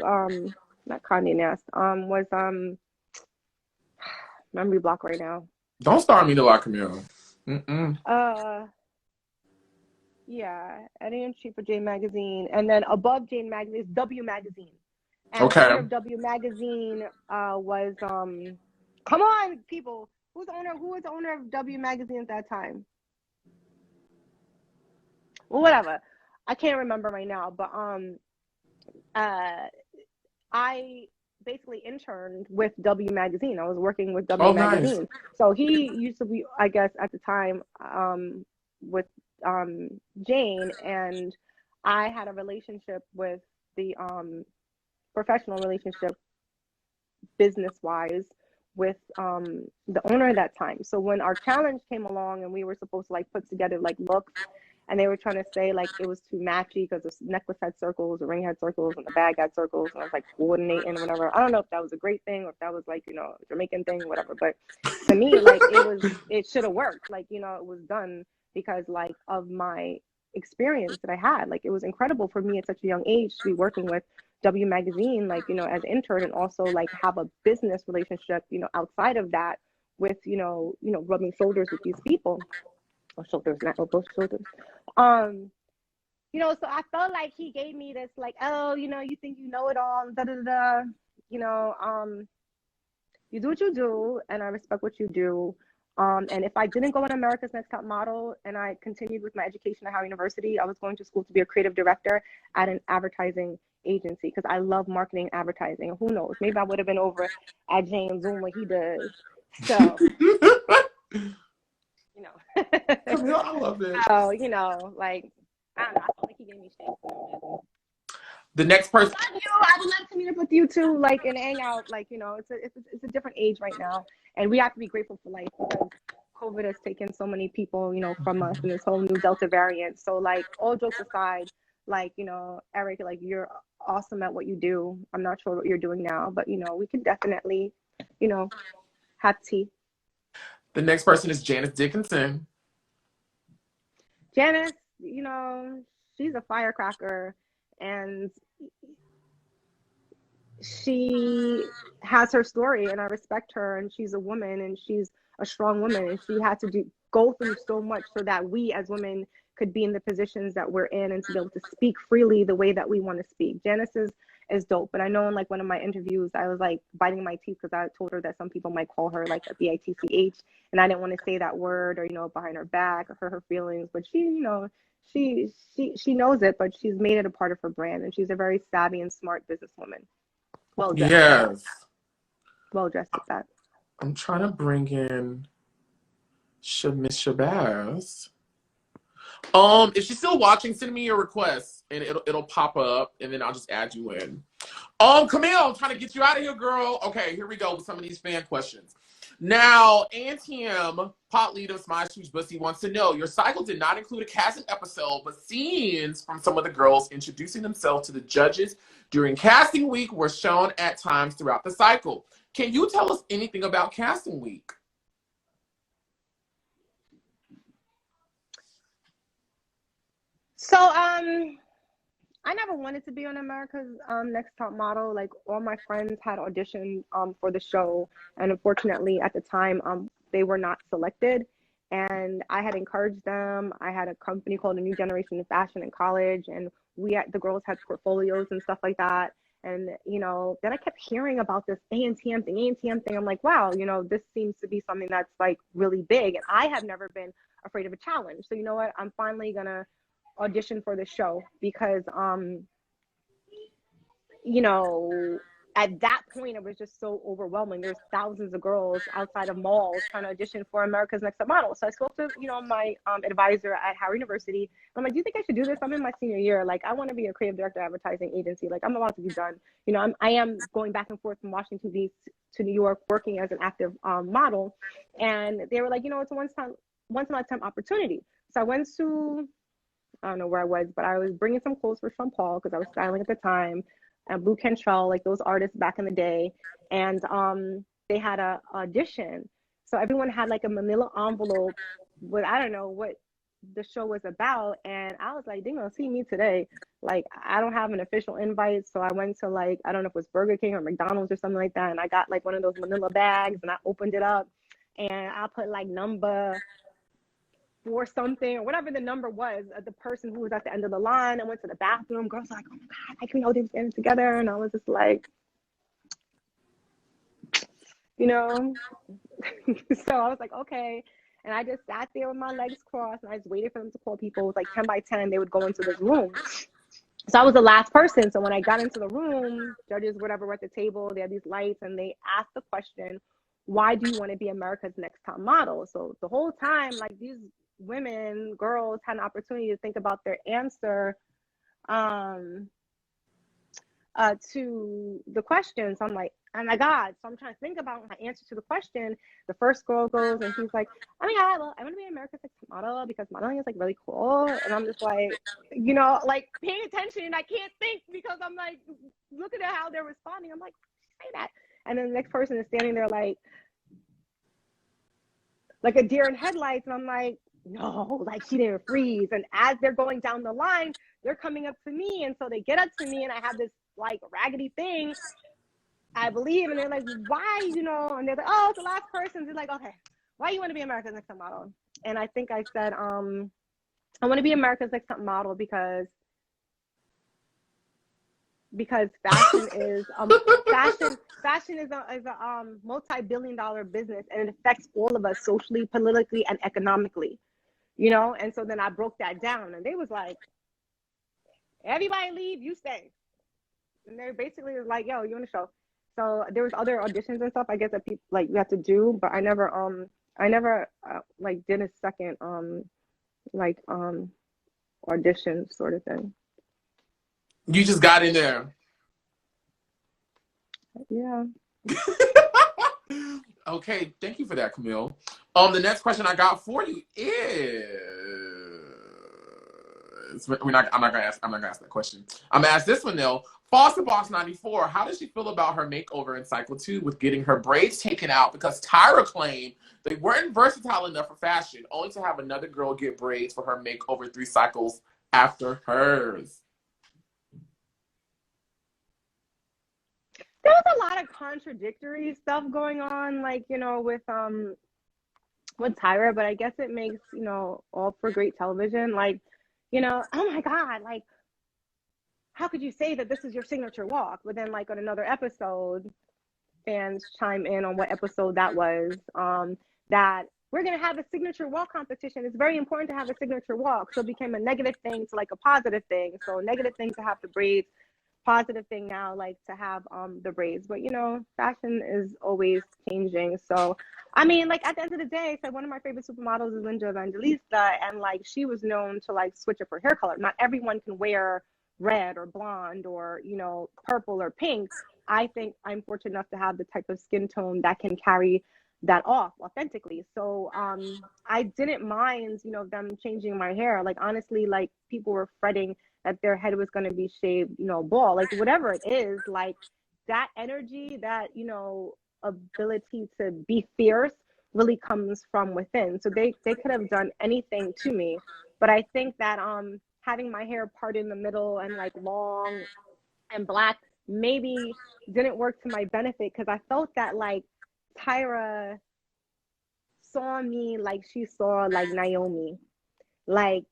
not Condé Nast. Was memory block right now. Don't start me to lie, Camille. Yeah, editor-in-chief for Jane magazine, and then above Jane magazine is W magazine. And Okay. the owner of W magazine was come on, people. Who was the owner of W magazine at that time? Well, whatever. I can't remember right now, but I basically interned with W Magazine. I was working with W Oh, nice. Magazine. So he used to be, I guess, at the time, with Jane, and I had a relationship with the professional relationship, business wise, with the owner at that time. So when our challenge came along and we were supposed to like put together like looks, and they were trying to say like it was too matchy because the necklace had circles, the ring had circles, and the bag had circles, and I was like coordinating or whatever. I don't know if that was a great thing or if that was like, you know, a Jamaican thing, whatever. But to me, like it should have worked. Like, you know, it was done because like of my experience that I had. Like it was incredible for me at such a young age to be working with W Magazine, like, you know, as intern, and also like have a business relationship, you know, outside of that with, rubbing shoulders with these people. Or shoulders, not both shoulders. So I felt like he gave me this like, oh, you think you know it all, da da da, you know, you do what you do, and I respect what you do. And if I didn't go on America's Next Top Model and I continued with my education at Howard University, I was going to school to be a creative director at an advertising agency because I love marketing and advertising. Who knows? Maybe I would have been over at James Zoom what he does. So, Camille, I love it. So, like, I don't know. I felt like he gave me shit. The next person. I love you. I would love to meet up with you too, like, and hang out. Like, it's a different age right now, and we have to be grateful for life because COVID has taken so many people, from us, and this whole new Delta variant. So, like, all jokes aside, like, Eric, like, you're awesome at what you do. I'm not sure what you're doing now, but we can definitely, have tea. The next person is Janice Dickinson. Janice, she's a firecracker, and she has her story, and I respect her, and she's a woman, and she's a strong woman, and she had to go through so much so that we as women could be in the positions that we're in and to be able to speak freely the way that we want to speak. Janice is dope, but I know in like one of my interviews I was like biting my teeth because I told her that some people might call her like a bitch, and I didn't want to say that word or behind her back or hurt her feelings, but she she knows it, but she's made it a part of her brand, and she's a very savvy and smart businesswoman. Well dressed. Yes. Well dressed at that. I'm trying to bring in Miss Shabazz. If she's still watching, send me your request and it'll pop up, and then I'll just add you in. Camille, I'm trying to get you out of here, girl. Okay, here we go with some of these fan questions. Now, ANTM, Pot Leader Smash Huge Bussy wants to know, your cycle did not include a casting episode, but scenes from some of the girls introducing themselves to the judges during casting week were shown at times throughout the cycle. Can you tell us anything about casting week? So, I never wanted to be on America's Next Top Model. Like, all my friends had auditioned for the show, and unfortunately at the time they were not selected, and I had encouraged them. I had a company called A New Generation in Fashion in college, and the girls had portfolios and stuff like that. And then I kept hearing about this ANTM thing. I'm like, wow, this seems to be something that's like really big, and I have never been afraid of a challenge. So you know what, I'm finally gonna audition for the show because at that point it was just so overwhelming. There's thousands of girls outside of malls trying to audition for America's Next Top Model. So I spoke to my advisor at Howard University. I'm like, do you think I should do this? I'm in my senior year. Like, I want to be a creative director advertising agency. Like, I'm about to be done. I am going back and forth from Washington D.C. to New York working as an active model. And they were like, it's a once in a lifetime opportunity. So I went to, I don't know where I was, but I was bringing some clothes for Sean Paul because I was styling at the time, and Blue Cantrell, like those artists back in the day. And they had a audition. So everyone had like a manila envelope with, I don't know what the show was about. And I was like, they're going to see me today. Like, I don't have an official invite. So I went to like, I don't know if it was Burger King or McDonald's or something like that. And I got like one of those manila bags, and I opened it up, and I put like number or something, or whatever the number was, the person who was at the end of the line. I went to the bathroom. Girls were like, oh my God, I can know they were standing together. And I was just like, so I was like, okay. And I just sat there with my legs crossed, and I just waited for them to call people. It was like 10 by 10, they would go into this room. So I was the last person. So when I got into the room, judges, whatever, were at the table, they had these lights, and they asked the question, why do you want to be America's Next Top Model? So the whole time, like, these women, girls had an opportunity to think about their answer to the question. So I'm like, oh my God. So I'm trying to think about my answer to the question. The first girl goes, and she's like, oh my God, well, I want to be America's Next Top Model because modeling is like really cool. And I'm just like, you know, like paying attention, and I can't think because I'm like looking at how they're responding. I'm like, say that. And then the next person is standing there like a deer in headlights. And I'm like, no, like she didn't freeze. And as they're going down the line, they're coming up to me. And so they get up to me, and I have this like raggedy thing, I believe. And they're like, why, you know? And they're like, oh, it's the last person. They're like, okay, why you want to be America's Next Top Model? And I think I said, I want to be America's Next Top Model because fashion is fashion is a multi-billion-dollar business, and it affects all of us socially, politically, and economically, you know. And so then I broke that down, and they was like, everybody leave, you stay. And they basically was like, yo, you on the show. So there was other auditions and stuff, I guess, that people like you have to do, but I never like did a second audition sort of thing. You just got in there. Yeah. Okay, thank you for that, Camille. The next question I got for you is I'm not gonna ask that question. I'm gonna ask this one though. Foster Boss 94, how does she feel about her makeover in cycle 2 with getting her braids taken out because Tyra claimed they weren't versatile enough for fashion, only to have another girl get braids for her makeover 3 cycles after hers? There was a lot of contradictory stuff going on, like, you know, with Tyra, but I guess it makes, you know, all for great television. Like, you know, oh my God, like, how could you say that this is your signature walk? But then, like, on another episode, fans chime in on what episode that was, that we're going to have a signature walk competition. It's very important to have a signature walk. So it became a negative thing to like a positive thing. So negative thing to have the braids, positive thing now, like to have the braids. But, you know, fashion is always changing. So, I mean, like, at the end of the day, so one of my favorite supermodels is Linda Evangelista, and like she was known to like switch up her hair color. Not everyone can wear red or blonde or, you know, purple or pink. I think I'm fortunate enough to have the type of skin tone that can carry that off authentically. So I didn't mind, you know, them changing my hair. Like, honestly, like, people were fretting that their head was going to be shaved, you know, bald, like whatever it is, like that energy, that, you know, ability to be fierce really comes from within. So they could have done anything to me, but I think that having my hair parted in the middle and like long and black maybe didn't work to my benefit, because I felt that like Tyra saw me like she saw like Naomi. Like,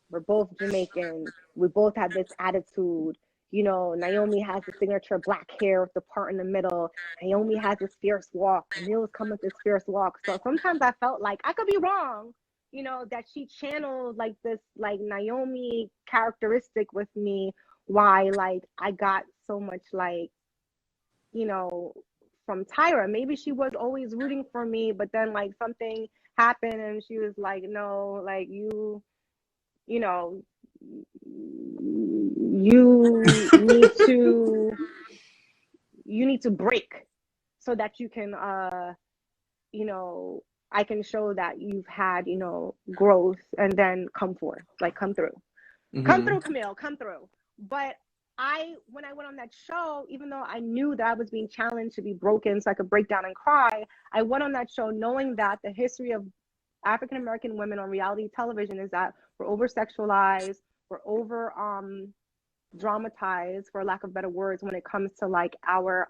we're both Jamaican, we both have this attitude. You know, Naomi has the signature black hair with the part in the middle. Naomi has this fierce walk. Camille's come with this fierce walk. So sometimes I felt like, I could be wrong, you know, that she channeled like this like Naomi characteristic with me. Why like I got so much like, you know, from Tyra. Maybe she was always rooting for me, but then like something happened and she was like, no, like you know, you need to break so that you can you know, I can show that you've had, you know, growth, and then come forth, like come through. Come through, Camille, come through. But when I went on that show, even though I knew that I was being challenged to be broken so I could break down and cry, I went on that show knowing that the history of African American women on reality television is that we're over sexualized, we're over dramatized, for lack of better words, when it comes to like our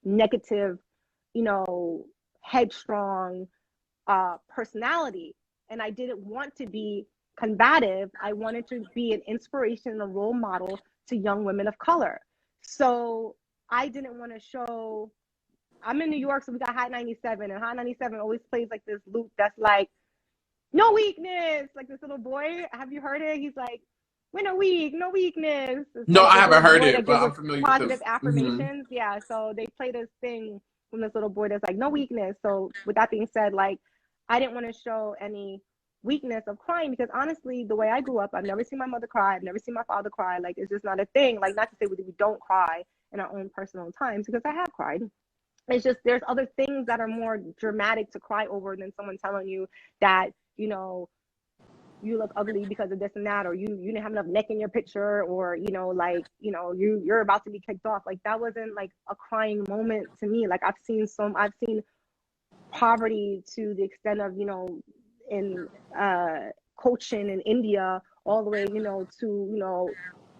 negative, you know, headstrong personality. And I didn't want to be combative. I wanted to be an inspiration and a role model to young women of color. So I didn't want to show I'm in New York, so we got Hot 97, and Hot 97 always plays like this loop that's like, no weakness. Like this little boy, have you heard it? He's like, we're no weak, no weakness. It's No, like I this haven't little heard boy it, that but gives I'm us familiar with positive this. affirmations. Yeah, so they play this thing from this little boy that's like, no weakness. So with that being said, like, I didn't want to show any weakness of crying because honestly, the way I grew up, I've never seen my mother cry. I've never seen my father cry. Like, it's just not a thing. Like, not to say we don't cry in our own personal times, because I have cried. It's just there's other things that are more dramatic to cry over than someone telling you that, you know, you look ugly because of this and that, or you didn't have enough neck in your picture, or, you know, like, you know, you're about to be kicked off. Like, that wasn't like a crying moment to me. Like, I've seen poverty to the extent of, you know, in Cochin in India, all the way, you know, to, you know,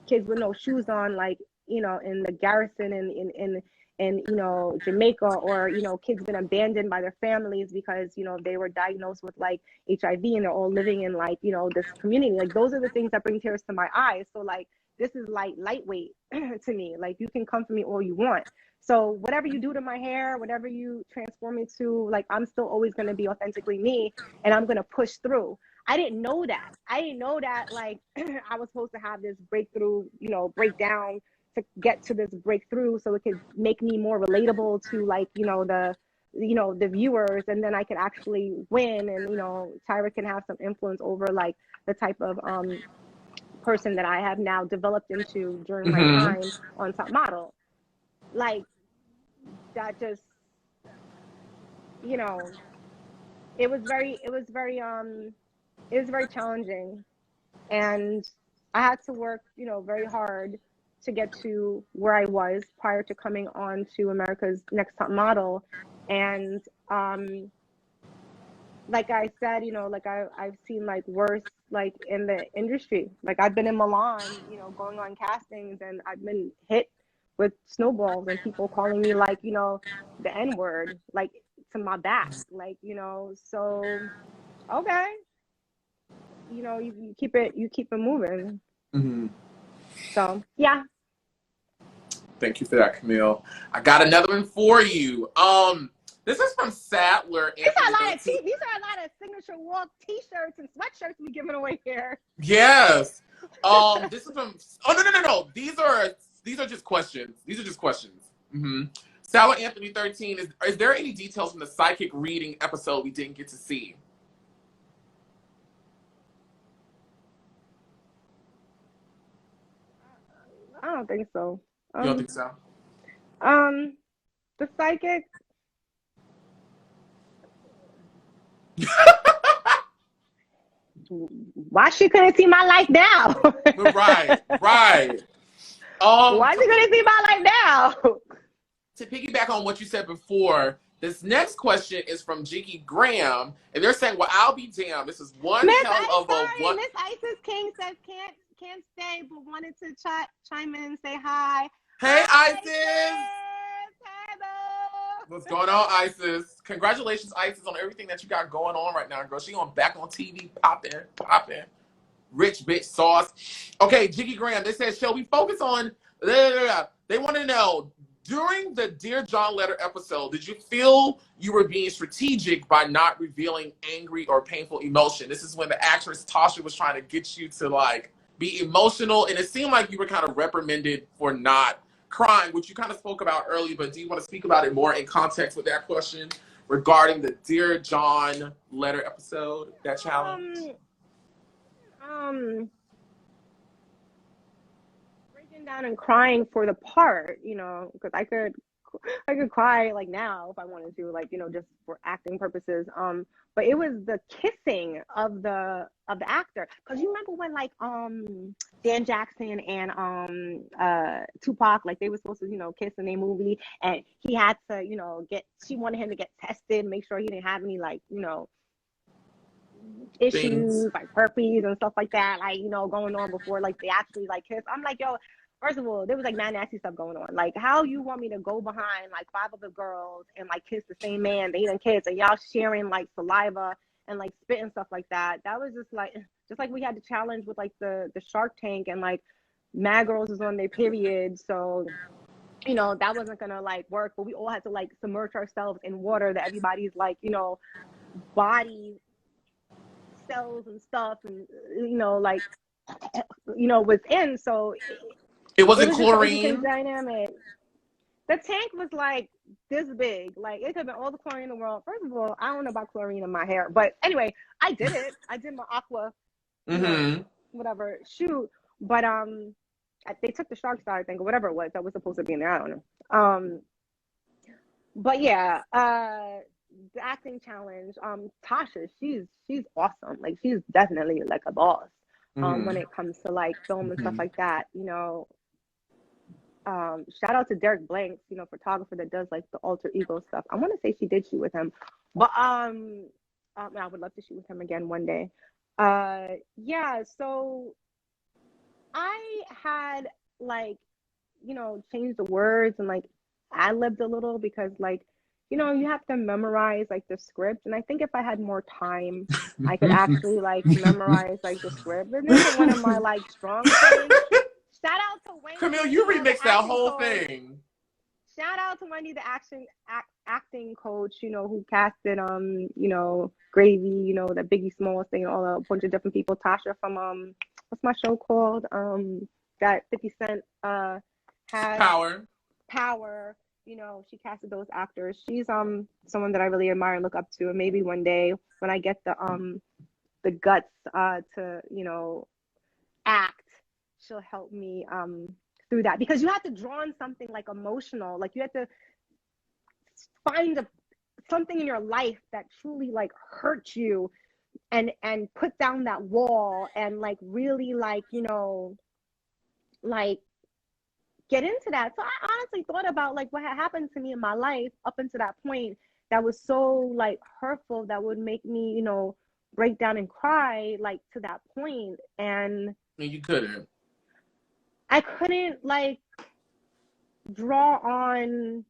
kids with no shoes on, like, you know, in the garrison in you know, Jamaica, or, you know, kids been abandoned by their families because, you know, they were diagnosed with like HIV, and they're all living in like, you know, this community. Like, those are the things that bring tears to my eyes. So like, this is like lightweight to me. Like, you can come for me all you want. So whatever you do to my hair, whatever you transform me to, like, I'm still always going to be authentically me, and I'm going to push through. I didn't know that like I was supposed to have this breakthrough, you know, breakdown to get to this breakthrough, so it could make me more relatable to, like, you know, the viewers, and then I could actually win, and, you know, Tyra can have some influence over like the type of person that I have now developed into during my time on Top Model. Like, that just, you know, it was very challenging, and I had to work, you know, very hard to get to where I was prior to coming on to America's Next Top Model. And like I said, you know, like I've seen like worse, like in the industry. Like, I've been in Milan, you know, going on castings, and I've been hit with snowballs and people calling me, like, you know, the N-word, like, to my back, like, you know. So okay, you know, you keep it moving. So yeah. Thank you for that, Camille. I got another one for you. This is from Sadler. These are a lot of signature walk T-shirts and sweatshirts we giving away here. Yes. This is from. Oh no. These are just questions. These are just questions. Sadler Anthony 13. Is there any details from the psychic reading episode we didn't get to see? I don't think so. You don't think so? The psychic. Why she couldn't see my life now? Right. Why she couldn't see my life now? To piggyback on what you said before, this next question is from Jiggy Graham, and they're saying, "Well, I'll be damned. This is one hell of a one." Miss Isis King says can't stay, but wanted to chime in and say hi. Hey, Hi, Isis. Hey, boo. What's going on, Isis? Congratulations, Isis, on everything that you got going on right now, girl. She back on TV, popping. Rich bitch sauce. Okay, Jiggy Graham, they said, shall we focus on... They want to know, during the Dear John letter episode, did you feel you were being strategic by not revealing angry or painful emotion? This is when the actress Tasha was trying to get you to, like, be emotional, and it seemed like you were kind of reprimanded for not crying, which you kind of spoke about earlier, but do you want to speak about it more in context with that question regarding the Dear John letter episode, that challenge? Breaking down and crying for the part, you know, because I could cry like now if I wanted to, like, you know, just for acting purposes. But it was the kissing of the actor, because you remember when, like, Dan Jackson and Tupac, like, they were supposed to, you know, kiss in their movie, and he had to, you know, she wanted him to get tested, make sure he didn't have any, like, you know, issues like herpes and stuff like that, like, you know, going on before, like, they actually, like, kiss. I'm like, yo, first of all, there was like mad nasty stuff going on. Like, how you want me to go behind like 5 other girls and like kiss the same man they done kiss, and y'all sharing like saliva and like spit and stuff like that? That was just like we had the challenge with like the Shark Tank, and like mad girls is on their period, so you know, that wasn't gonna like work, but we all had to like submerge ourselves in water that everybody's like, you know, body cells and stuff, and you know, like, you know, was in. So It it wasn't was just an interesting chlorine. dynamic. The tank was like this big. Like it could have been all the chlorine in the world. First of all, I don't know about chlorine in my hair, but anyway, I did it. I did my aqua, you know, Mm-hmm. whatever shoot. But they took the sharks out, I think, or whatever it was that was supposed to be in there. I don't know. But yeah, the acting challenge. Tasha, she's awesome. Like she's definitely like a boss. When Mm-hmm. it comes to like film and stuff Mm-hmm. like that, you know. Shout out to Derek Blanks, you know, photographer that does like the alter ego stuff. I want to say she did shoot with him, but I would love to shoot with him again one day. Yeah, so I had like, you know, changed the words and like ad-libbed a little because like, you know, you have to memorize like the script, and I think if I had more time, I could actually like memorize like the script. And this isn't one of my like strong points. Shout out to Camille, Wendy, you you know, the remixed that acting whole coach. thing. Shout out to Wendy, the acting coach, you know, who casted you know, Gravy, you know, that Biggie Smalls thing, all a bunch of different people. Tasha from what's my show called? That 50 Cent had Power. Power. You know, she casted those actors. She's someone that I really admire and look up to. And maybe one day when I get the guts to, you know, act, she'll help me through that, because you have to draw on something like emotional, like you have to find something in your life that truly like hurts you, and put down that wall and like really like, you know, like get into that. So I honestly thought about like what had happened to me in my life up until that point that was so like hurtful, that would make me, you know, break down and cry like to that point. And And you couldn't. I couldn't like draw on.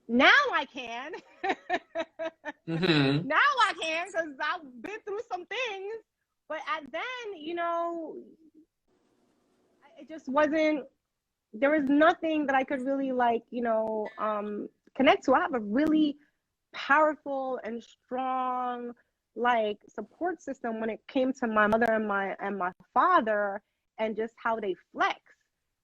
Now I can. Mm-hmm. Now I can, because I've been through some things. But at then, you know, it just wasn't, there was nothing that I could really like, you know, connect to. I have a really powerful and strong like support system when it came to my mother and my father, and just how they flex.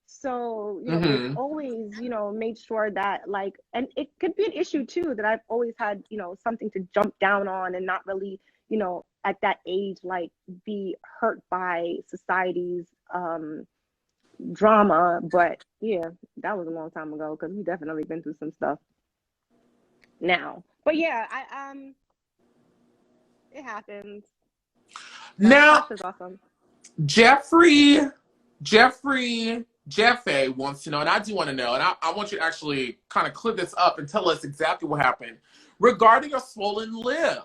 So, you know, they've Mm-hmm. always, you know, made sure that like, and it could be an issue too, that I've always had, you know, something to jump down on and not really, you know, at that age, like be hurt by society's drama. But yeah, that was a long time ago, because we definitely been through some stuff now. But yeah, it happens. But Now, Tasha's awesome. Jeffy wants to know, and I do want to know, and I want you to actually kind of clip this up and tell us exactly what happened regarding your swollen lip.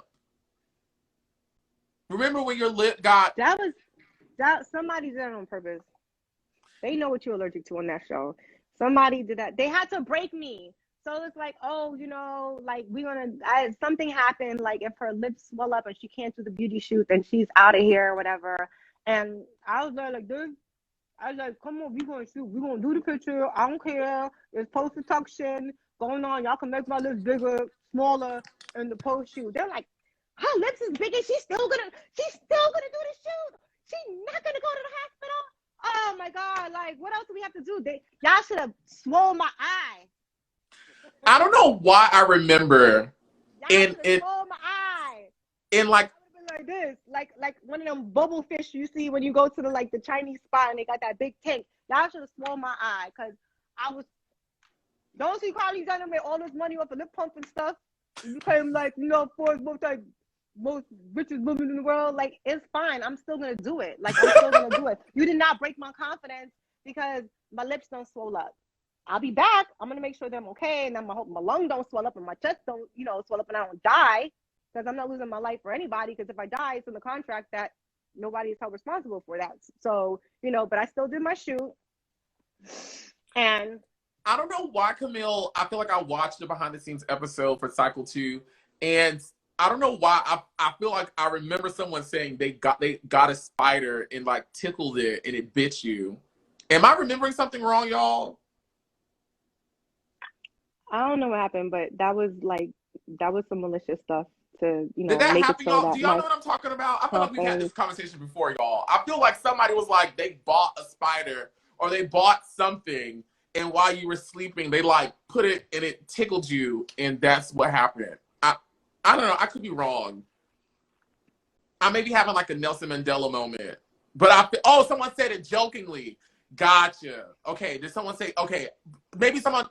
Remember when your lip got... That somebody did it on purpose. They know what you're allergic to on that show. Somebody did that. They had to break me. So it's like, oh, you know, like something happened. Like if her lips swell up and she can't do the beauty shoot, then she's out of here or whatever. And I was like this. I was like, come on, we gonna shoot. We gonna do the picture. I don't care. There's post production going on. Y'all can make my lips bigger, smaller in the post shoot. They're like, her lips is big and she's still gonna do the shoot. She's not gonna go to the hospital. Oh my God, like what else do we have to do? Y'all should have swole my eye. I don't know why I remember Y'all in should have in swole my eye. in like... I would have been like this, like one of them bubble fish you see when you go to the Chinese spot and they got that big tank. Y'all should have swole my eye, because I was, don't see Kylie Jenner made all this money off of lip pump and stuff. You became like, you know, Forbes most richest woman in the world. Like, it's fine. I'm still gonna do it. Like, I'm still gonna do it. You did not break my confidence because my lips don't swell up. I'll be back. I'm gonna make sure that I'm okay, and then my lung don't swell up and my chest don't, you know, swell up, and I don't die, because I'm not losing my life for anybody. Because if I die, it's in the contract that nobody is held responsible for that. So, you know, but I still did my shoot, and I don't know why, Camille. I feel like I watched the behind the scenes episode for Cycle 2, and I don't know why. I feel like I remember someone saying they got a spider and like tickled it and it bit you. Am I remembering something wrong, y'all? I don't know what happened, but that was some malicious stuff to, Did that make it happen, so y'all? Do that y'all my know what I'm talking about? I feel like we've had confidence. this conversation before, y'all. I feel like somebody was like they bought a spider or they bought something, and while you were sleeping, they like put it and it tickled you, and that's what happened. I don't know. I could be wrong. I may be having like a Nelson Mandela moment, but oh, someone said it jokingly. Gotcha. Okay. Did someone say? Okay. Maybe someone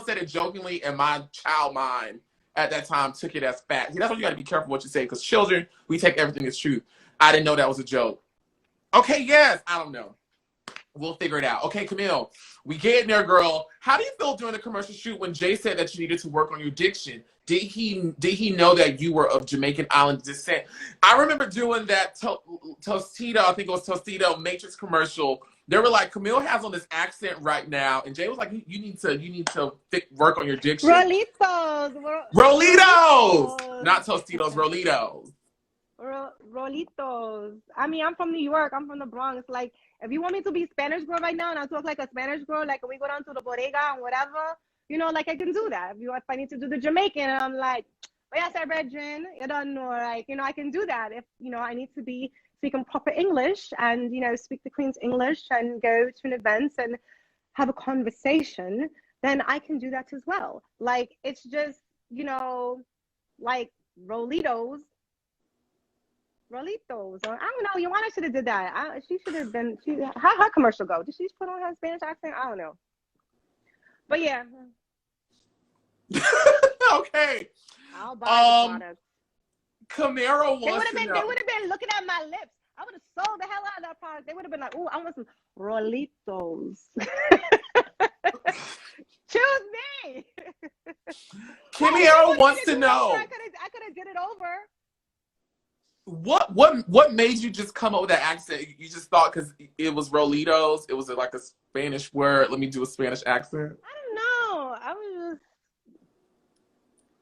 said it jokingly, and my child mind at that time took it as fact. See, that's why you got to be careful what you say, because children, we take everything as truth. I didn't know that was a joke. Okay. Yes. I don't know. We'll figure it out. Okay, Camille, we get in there, girl. How do you feel during the commercial shoot when Jay said that you needed to work on your diction? Did he know that you were of Jamaican island descent? I remember doing that Tostito, I think it was Tostito Matrix commercial. They were like, Camille has on this accent right now, and Jay was like, you need to work on your diction. Rolitos, Rolitos, Rolitos. not Tostitos, Rolitos. Rolitos. I mean, I'm from New York. I'm from the Bronx. Like, if you want me to be Spanish girl right now and I talk like a Spanish girl, like we go down to the bodega and whatever, like I can do that. If I need to do the Jamaican, I'm like, oh yes, I read Jen. You don't know, like, I can do that. If I need to be speaking proper English and speak the Queen's English and go to an event and have a conversation, then I can do that as well. Like, it's just like Rolitos. Rolitos, or I don't know. Yoanna should have did that. She should have been. How her commercial go? Did she put on her Spanish accent? I don't know. But yeah, Okay. I'll buy the product. Camaro They would wants have to been. know. They would have been looking at my lips. I would have sold the hell out of that product. They would have been like, "Ooh, I want some Rolitos." Choose me. Camaro wants to know. I could have did it over. What made you just come up with that accent? You just thought because it was Rolitos, it was like a Spanish word. Let me do a Spanish accent. I don't know. I was just.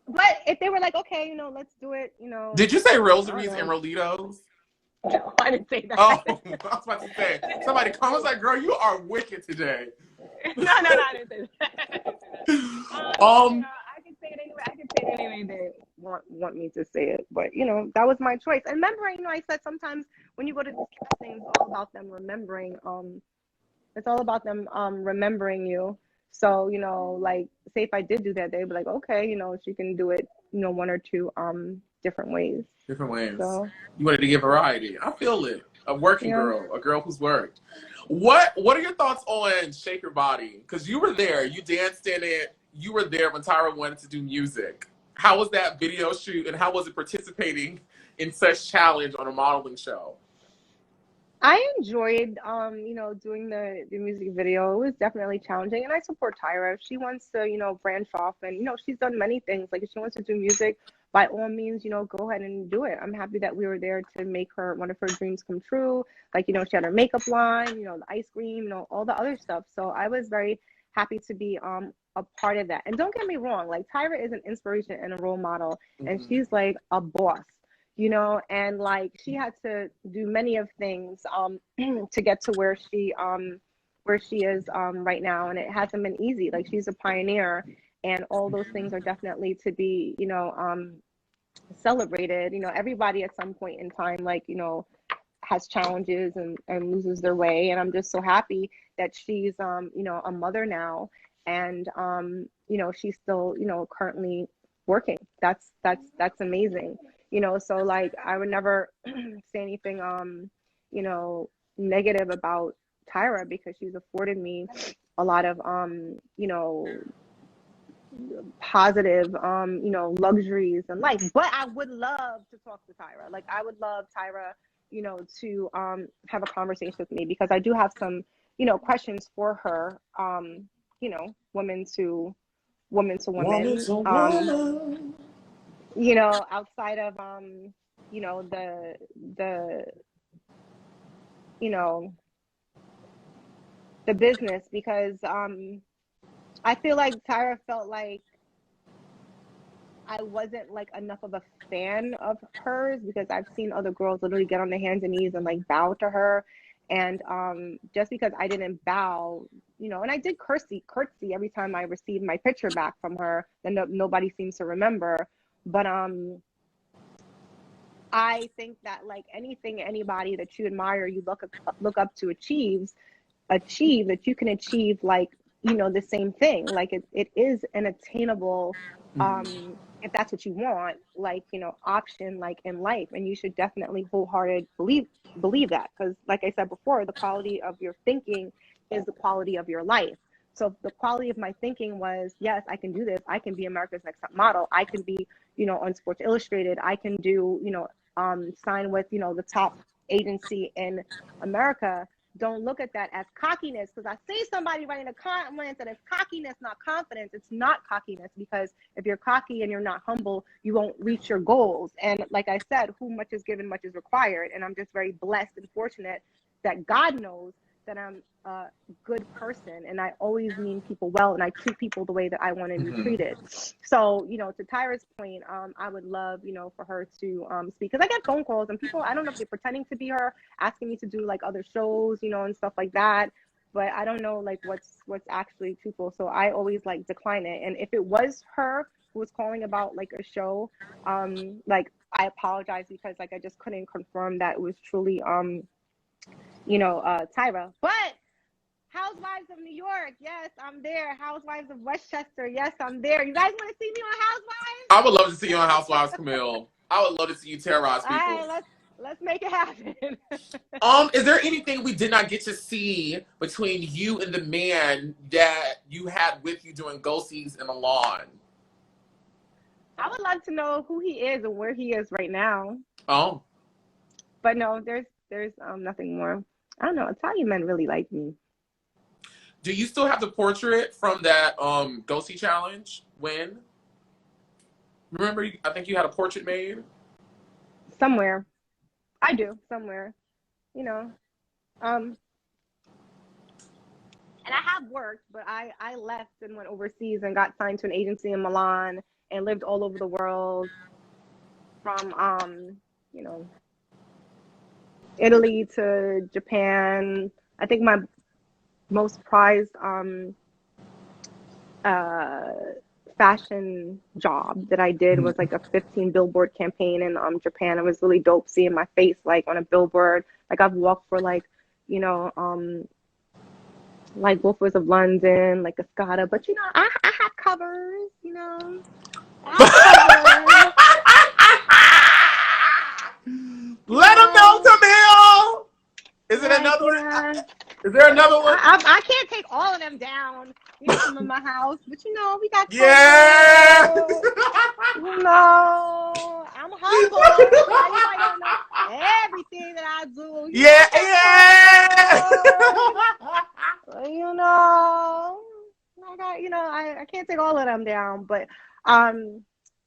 But if they were like, okay, let's do it, Did you say rosaries and Rolitos? No, I didn't say that. Oh, I was about to say. Somebody comments like, "Girl, you are wicked today." No, I didn't say that. I can say it anyway. I can say it anyway. They want me to say it, but that was my choice. And remember, I said sometimes when you go to these castings, it's all about them remembering. It's all about them remembering you. So like, say if I did do that, they'd be like, okay, she can do it, one or two different ways. Different ways. So you wanted to give variety. I feel it. A working girl, a girl who's worked. What are your thoughts on Shake Your Body? Because you were there, you danced in it. You were there when Tyra wanted to do music. How was that video shoot, and how was it participating in such challenge on a modeling show? I enjoyed, doing the music video. It was definitely challenging, and I support Tyra. If she wants to, branch off, and she's done many things. Like, if she wants to do music, by all means, go ahead and do it. I'm happy that we were there to make one of her dreams come true. Like, she had her makeup line, the ice cream, all the other stuff. So I was very happy to be a part of that. And don't get me wrong, like, Tyra is an inspiration and a role model, and she's like a boss. And like, she had to do many of things to get to where she is right now, and it hasn't been easy. Like, she's a pioneer, and all those things are definitely to be celebrated. Everybody at some point in time, like, has challenges and loses their way, and I'm just so happy that she's a mother now, and she's still currently working. That's amazing. So like, I would never say anything, negative about Tyra, because she's afforded me a lot of, positive, luxuries in life. But I would love to talk to Tyra. Like, I would love Tyra, to have a conversation with me, because I do have some, questions for her, woman to woman. Outside of the business, because I feel like Tyra felt like I wasn't like enough of a fan of hers because I've seen other girls literally get on their hands and knees and like bow to her. And just because I didn't bow, you know, and I did curtsy every time I received my picture back from her, then nobody seems to remember. But I think that like anything, anybody that you admire, you look up to achieve, that you can achieve like, you know, the same thing. Like it is an attainable, if that's what you want, like, you know, option like in life. And you should definitely wholeheartedly believe that, because like I said before, the quality of your thinking is the quality of your life. So the quality of my thinking was, yes, I can do this. I can be America's Next Top Model. I can be, you know, on Sports Illustrated. I can do, you know, sign with, you know, the top agency in America. Don't look at that as cockiness, because I see somebody writing a comment that it's cockiness, not confidence. It's not cockiness, because if you're cocky and you're not humble, you won't reach your goals. And like I said, who much is given, much is required. And I'm just very blessed and fortunate that God knows that I'm a good person, and I always mean people well, and I treat people the way that I want to be treated. So, you know, to Tyra's point, I would love, you know, for her to speak, because I get phone calls and people, I don't know if they're pretending to be her, asking me to do like other shows, you know, and stuff like that. But I don't know like what's actually truthful. So I always like decline it. And if it was her who was calling about like a show, like I apologize, because like I just couldn't confirm that it was truly you know, Tyra. But Housewives of New York, yes, I'm there. Housewives of Westchester, yes, I'm there. You guys want to see me on Housewives? I would love to see you on Housewives, Camille. I would love to see you terrorize people. All right, let's make it happen. Is there anything we did not get to see between you and the man that you had with you doing go-sees in Milan? I would love to know who he is and where he is right now. Oh. But no, there's nothing more. I don't know. Italian men really like me. Do you still have the portrait from that go-see challenge win? Remember, I think you had a portrait made? Somewhere. I do, somewhere. You know. And I have worked, but I left and went overseas and got signed to an agency in Milan and lived all over the world, from you know, Italy to Japan. I think my most prized fashion job that I did was like a 15 billboard campaign in Japan. It was really dope seeing my face like on a billboard. Like I've walked for like, you know, like Wolfers of London, like Escada, but you know, I have covers, you know. I have covers. Let them know, Camille! Is it another one? Is there another one? I can't take all of them down, you know, from my house, but you know, we got covers. Yeah! You know, I'm humble. Everybody don't know everything that I do. Yeah! You know, I got, you know, I can't take all of them down, but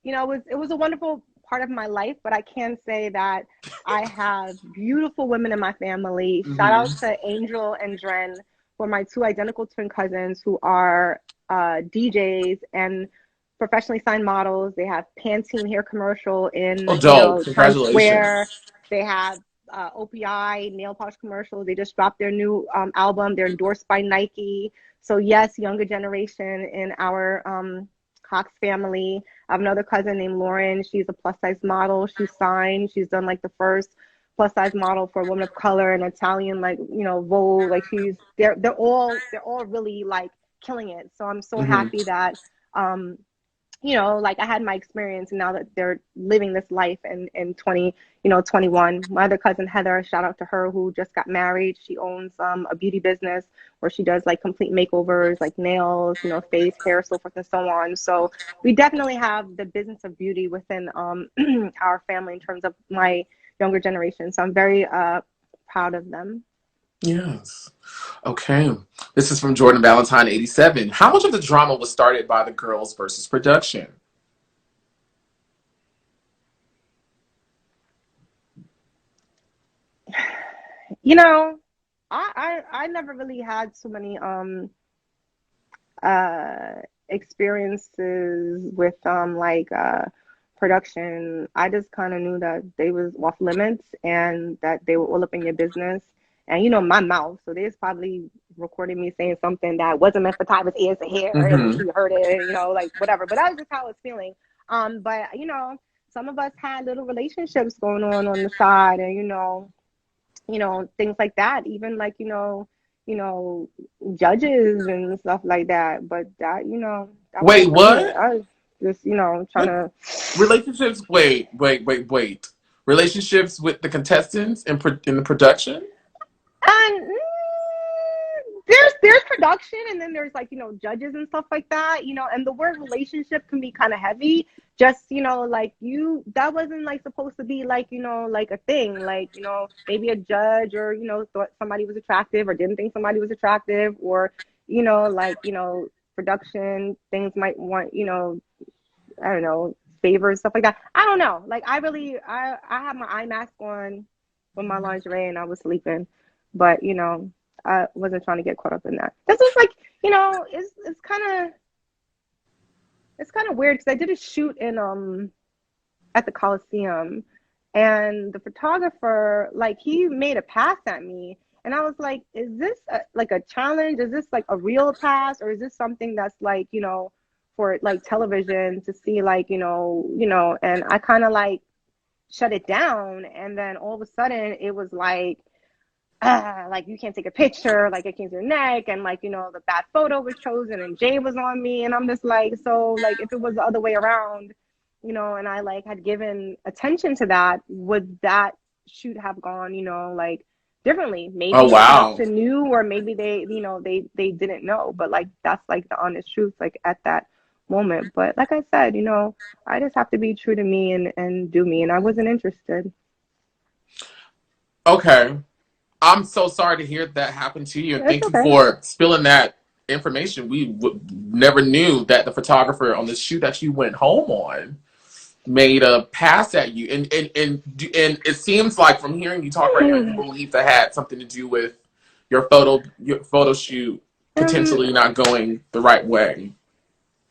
you know, it was a wonderful part of my life, but I can say that I have beautiful women in my family. Shout out to Angel and Dren, who are my two identical twin cousins who are DJs and professionally signed models. They have Pantene hair commercial in you know, Times Square. They have OPI nail polish commercials. They just dropped their new album. They're endorsed by Nike. So yes, younger generation in our Cox family. I have another cousin named Lauren. She's a plus size model. She's signed. She's done like the first plus size model for a woman of color in Italian, like, you know, Vogue. Like they're all really like killing it. So I'm so happy that you know, like I had my experience, and now that they're living this life in 21. My other cousin Heather, shout out to her, who just got married. She owns a beauty business where she does like complete makeovers, like nails, you know, face, hair, so forth and so on. So we definitely have the business of beauty within our family in terms of my younger generation. So I'm very proud of them. Yes. Okay. This is from Jordan Valentine 87. How much of the drama was started by the girls versus production? You know, I never really had so many experiences with production, I just kind of knew that they was off limits and that they were all up in your business. And you know my mouth, so they was probably recording me saying something that wasn't meant for Tyler's ears to hear, and Mm-hmm. she heard it, you know, like whatever. But that was just how I was feeling. But you know, some of us had little relationships going on the side, and you know, things like that. Even like you know, judges and stuff like that. But that, you know, that Wait, wasn't for me. what? I was just, you know, trying What to. relationships? Wait. Relationships with the contestants in the production? And there's production, and then there's like, you know, judges and stuff like that, you know, and the word relationship can be kind of heavy. Just, you know, like that wasn't like supposed to be like, you know, like a thing, like, you know, maybe a judge or, you know, thought somebody was attractive or didn't think somebody was attractive, or, you know, like, you know, production things might want, you know, I don't know, favors, stuff like that. I don't know. Like I had my eye mask on with my lingerie and I was sleeping. But, you know, I wasn't trying to get caught up in that. This is like, you know, it's kind of weird because I did a shoot in at the Coliseum, and the photographer, like, he made a pass at me, and I was like, is this like a challenge? Is this like a real pass, or is this something that's like, you know, for like television to see, like, and I kind of like shut it down, and then all of a sudden it was like you can't take a picture, like it came to your neck, and like, you know, the bad photo was chosen and Jay was on me, and I'm just like, so like if it was the other way around, you know, and I like had given attention to that, would that shoot have gone, you know, like differently? Oh Maybe the wow. production knew, or maybe they, you know, they didn't know, but like that's like the honest truth, like at that moment. But like I said, you know, I just have to be true to me and do me, and I wasn't interested. Okay. I'm so sorry to hear that happened to you, and It's thank you okay. for spilling that information. We never knew that the photographer on the shoot that you went home on made a pass at you, and it seems like from hearing you talk right now, you believe that had something to do with your photo shoot um potentially not going the right way.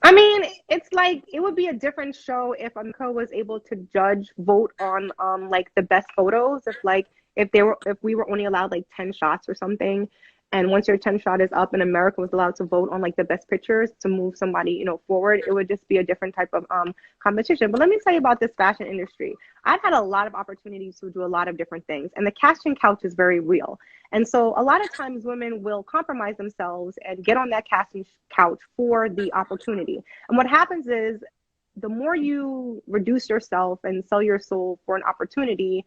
I mean, it's like it would be a different show if America was able to vote on like the best photos. If we were only allowed like 10 shots or something, and once your 10 shot is up and America was allowed to vote on like the best pictures to move somebody, you know, forward, it would just be a different type of competition. But let me tell you about this fashion industry. I've had a lot of opportunities to do a lot of different things, and the casting couch is very real. And so a lot of times women will compromise themselves and get on that casting couch for the opportunity. And what happens is the more you reduce yourself and sell your soul for an opportunity,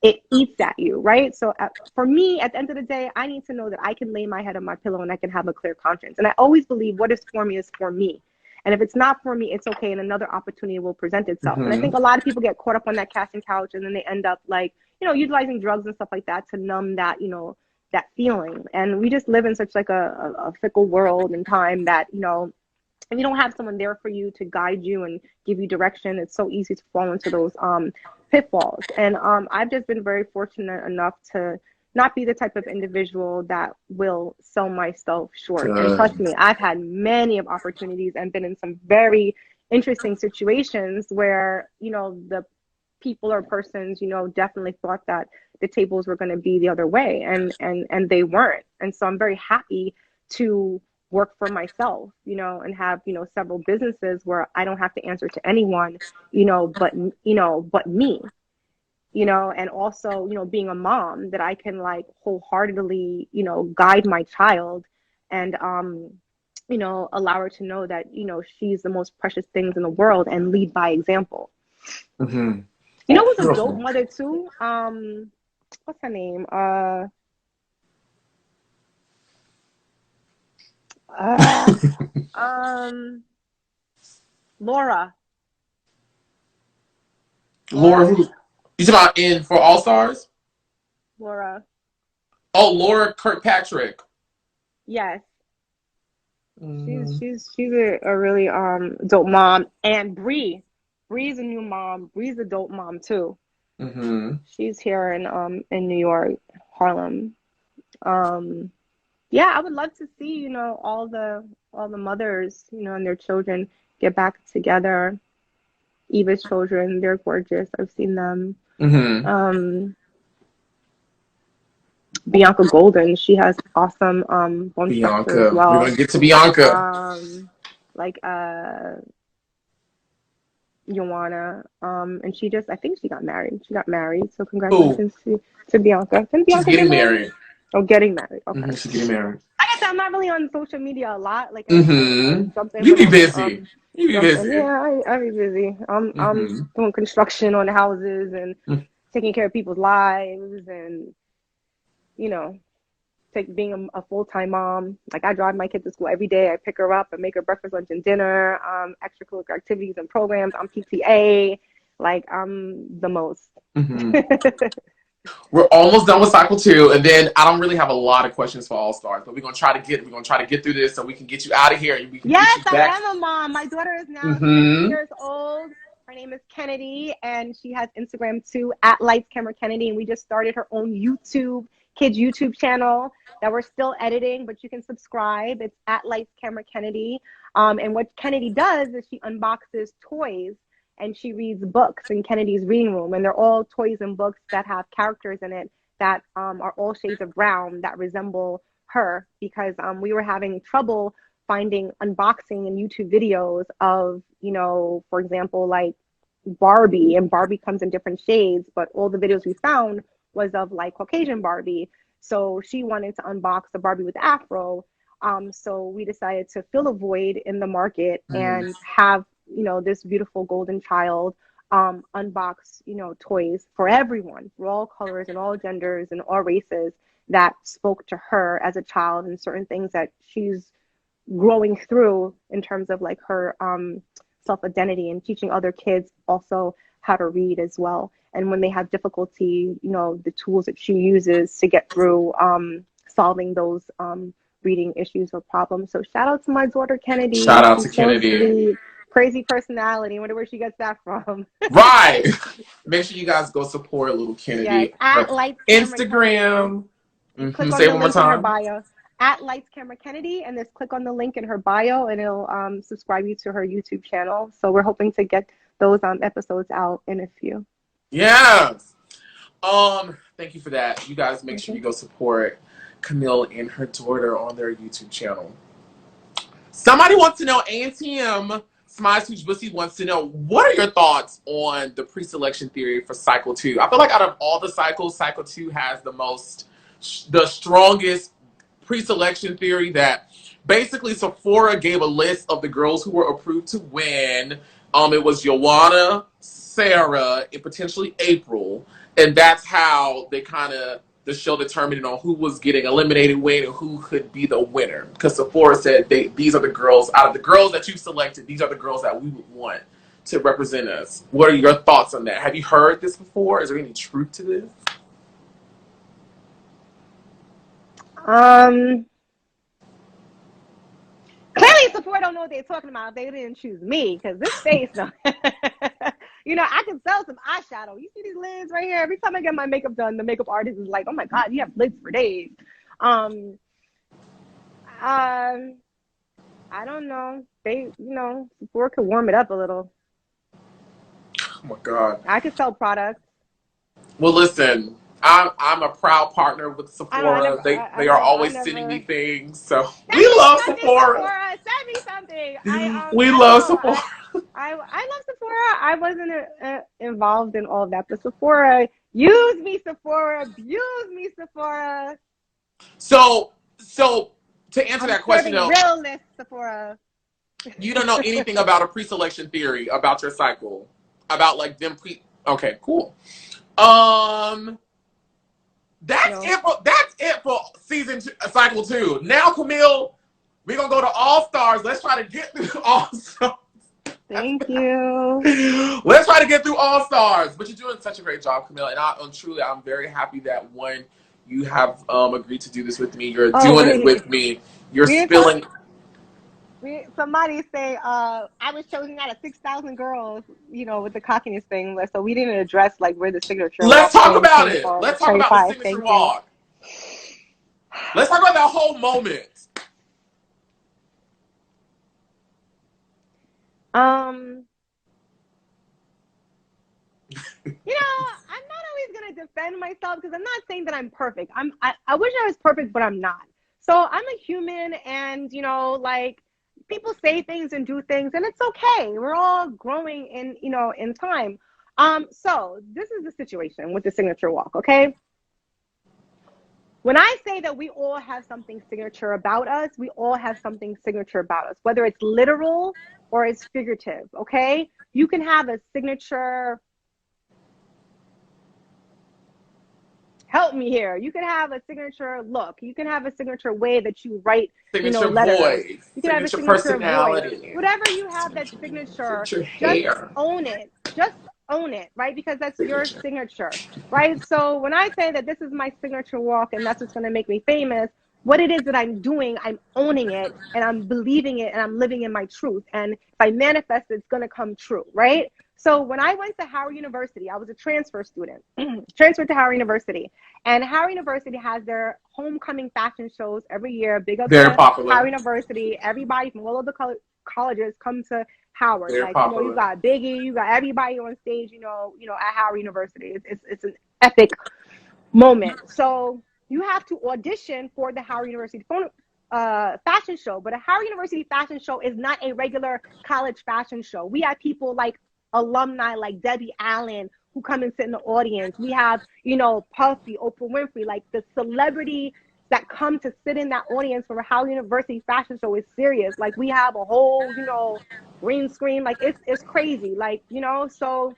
it eats at you, right? So for me, at the end of the day, I need to know that I can lay my head on my pillow and I can have a clear conscience. And I always believe what is for me is for me. And if it's not for me, it's okay. And another opportunity will present itself. And I think Mm-hmm. a lot of people get caught up on that casting couch, and then they end up like, you know, utilizing drugs and stuff like that to numb that, you know, that feeling. And we just live in such like a fickle world and time that, you know, if you don't have someone there for you to guide you and give you direction, it's so easy to fall into those pitfalls. And I've just been very fortunate enough to not be the type of individual that will sell myself short. And trust Good. me, I've had many of opportunities and been in some very interesting situations where, you know, the people or persons, you know, definitely thought that the tables were going to be the other way, and they weren't. And so I'm very happy to work for myself, you know, and have, you know, several businesses where I don't have to answer to anyone, but me, you know, and also, you know, being a mom that I can like wholeheartedly, you know, guide my child and you know, allow her to know that, you know, she's the most precious things in the world and lead by example. Mm-hmm. You know who's a dope Beautiful. mother too? What's her name? Uh um Laura. Laura, Laura. who you talking about in for All Stars? Laura. Oh, Laura Kirkpatrick. Yes. She's Mm-hmm. she's she's a really dope mom. And Bree's a new mom. Bree's a dope mom too. Mm-hmm. She's here in New York, Harlem. Um Yeah, I would love to see, all the mothers, and their children get back together. Eva's children, they're gorgeous. I've seen them. Mm-hmm. Bianca Golden, she has awesome bone structure as Bianca. We're well. gonna get to Bianca. Like Yoanna, and I think she got married. She got married, so congratulations to Bianca. Didn't She's Bianca getting get married. Oh, getting married. Okay. Mm-hmm. She's getting married. Like I said, I'm not really on social media a lot. Like I Mm-hmm. jump in. You be whenever, busy. You be busy. Yeah, I be busy. I'm doing construction on houses and taking care of people's lives, and being a full-time mom. Like I drive my kid to school every day. I pick her up and make her breakfast, lunch, and dinner. Extracurricular activities and programs. I'm PTA. Like I'm the most. Mm-hmm. We're almost done with cycle 2, and then I don't really have a lot of questions for All Stars, but we're gonna try to get through this so we can get you out of here and we can Yes, get you back. I am a mom. My daughter is now 6 years old. Her name is Kennedy, and she has Instagram too, @LightsCameraKennedy, and we just started her own kids YouTube channel that we're still editing, but you can subscribe. It's @LightsCameraKennedy. And what Kennedy does is she unboxes toys and she reads books in Kennedy's reading room, and they're all toys and books that have characters in it that are all shades of brown that resemble her, because we were having trouble finding unboxing and YouTube videos of, for example, like Barbie, and Barbie comes in different shades, but all the videos we found was of like Caucasian Barbie. So she wanted to unbox the Barbie with afro. So we decided to fill a void in the market and have, this beautiful golden child unbox, toys for everyone, for all colors and all genders and all races, that spoke to her as a child and certain things that she's growing through in terms of like her self-identity, and teaching other kids also how to read as well. And when they have difficulty, the tools that she uses to get through solving those reading issues or problems. So shout out to my daughter Kennedy. Shout out She's to Kennedy. Sweet. Crazy personality. I wonder where she gets that from. Right. Make sure you guys go support little Kennedy. Yes, Instagram. Click on Say the it one more link in her time. bio. @LightsCameraKennedy, and just click on the link in her bio, and it'll subscribe you to her YouTube channel. So we're hoping to get those episodes out in a few. Yes. Thank you for that. You guys make sure you go support Camille and her daughter on their YouTube channel. Somebody wants to know, ANTM Smiles Huge Bussy wants to know, what are your thoughts on the pre-selection theory for cycle 2? I feel like out of all the cycles, cycle 2 has the strongest pre-selection theory, that basically Sephora gave a list of the girls who were approved to win. It was Yoanna, Sarah, and potentially April, and that's how the show determined on who was getting eliminated when and who could be the winner. Because Sephora said these are the girls, out of the girls that you selected, these are the girls that we would want to represent us. What are your thoughts on that? Have you heard this before? Is there any truth to this? Clearly Sephora don't know what they're talking about if they didn't choose me, because this face, though. I can sell some eyeshadow. You see these lids right here? Every time I get my makeup done, the makeup artist is like, oh my God, you have lids for days. I don't know. Sephora could warm it up a little. Oh my God. I could sell products. Well, listen, I'm a proud partner with Sephora. They are always sending me things, so we love Sephora. Send me something. We love Sephora. I love Sephora. I wasn't involved in all of that, but Sephora, use me, Sephora, abuse me, Sephora. So to answer that question, though, realness, Sephora. You don't know anything about a pre-selection theory about your cycle, about like them Okay, cool. That's it for season 2, cycle 2. Now, Camille, we're gonna go to All Stars. Let's try to get through All Stars. Thank you. Let's try to get through All Stars. But you're doing such a great job, Camille, and I'm very happy that you have agreed to do this with me. You're doing it with me. You're spilling. Somebody say I was chosen out of 6,000 girls, with the cockiness thing. So we didn't address like where the signature. Let's talk about it. Let's talk about the signature walk. Let's talk about that whole moment. I'm not always gonna defend myself because I'm not saying that I'm perfect. I wish I was perfect, but I'm not. So I'm a human, and like people say things and do things, and it's okay. We're all growing in time. So this is the situation with the signature walk, okay? When I say that we all have something signature about us, we all have something signature about us, whether it's literal or it's figurative, okay? You can have a signature, help me here. You can have a signature look. You can have a signature way that you write, Signature letters. voice. You can have a Signature signature voice. personality. Whatever you have that's signature, Signature just hair. own it. Just own it, right? Because that's your Signature. signature, right? So when I say that this is my signature walk and that's what's going to make me famous, what it is that I'm doing, I'm owning it and I'm believing it and I'm living in my truth. And if I manifest it, it's going to come true, right? So when I went to Howard University, I was a transfer student, transferred to Howard University. And Howard University has their homecoming fashion shows every year. Big up Very to Howard popular. University. Everybody from all over the colleges come to Howard. Very Like, you popular. got Biggie, you got everybody on stage, at Howard University. It's an epic moment. So you have to audition for the Howard University fashion show. But a Howard University fashion show is not a regular college fashion show. We have people like alumni like Debbie Allen who come and sit in the audience. We have, Puffy, Oprah Winfrey, like the celebrity that come to sit in that audience for a Howard University fashion show is serious. Like we have a whole, green screen. Like it's crazy. Like, so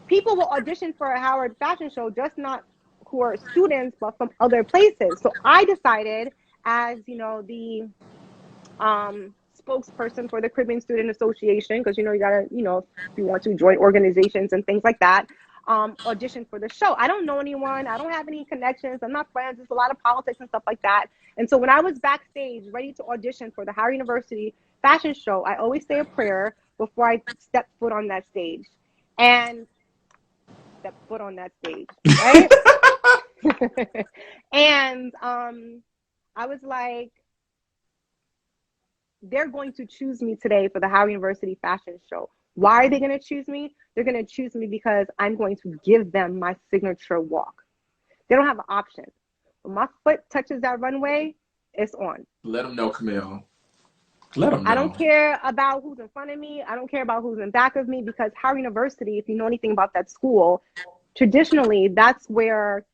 people will audition for a Howard fashion show, just not who are students, but from other places. So I decided as, the spokesperson for the Caribbean Student Association, because, you gotta, if you want to join organizations and things like that, audition for the show. I don't know anyone. I don't have any connections. I'm not friends. There's a lot of politics and stuff like that. And so when I was backstage ready to audition for the Howard University fashion show, I always say a prayer before I step foot on that stage. And step foot on that stage, right? And I was like, they're going to choose me today for the Howard University fashion show. Why are they going to choose me? They're going to choose me because I'm going to give them my signature walk. They don't have an option. When my foot touches that runway, it's on. Let them know, Camille. Let them know. I don't care about who's in front of me. I don't care about who's in back of me, because Howard University, if you know anything about that school, traditionally, that's where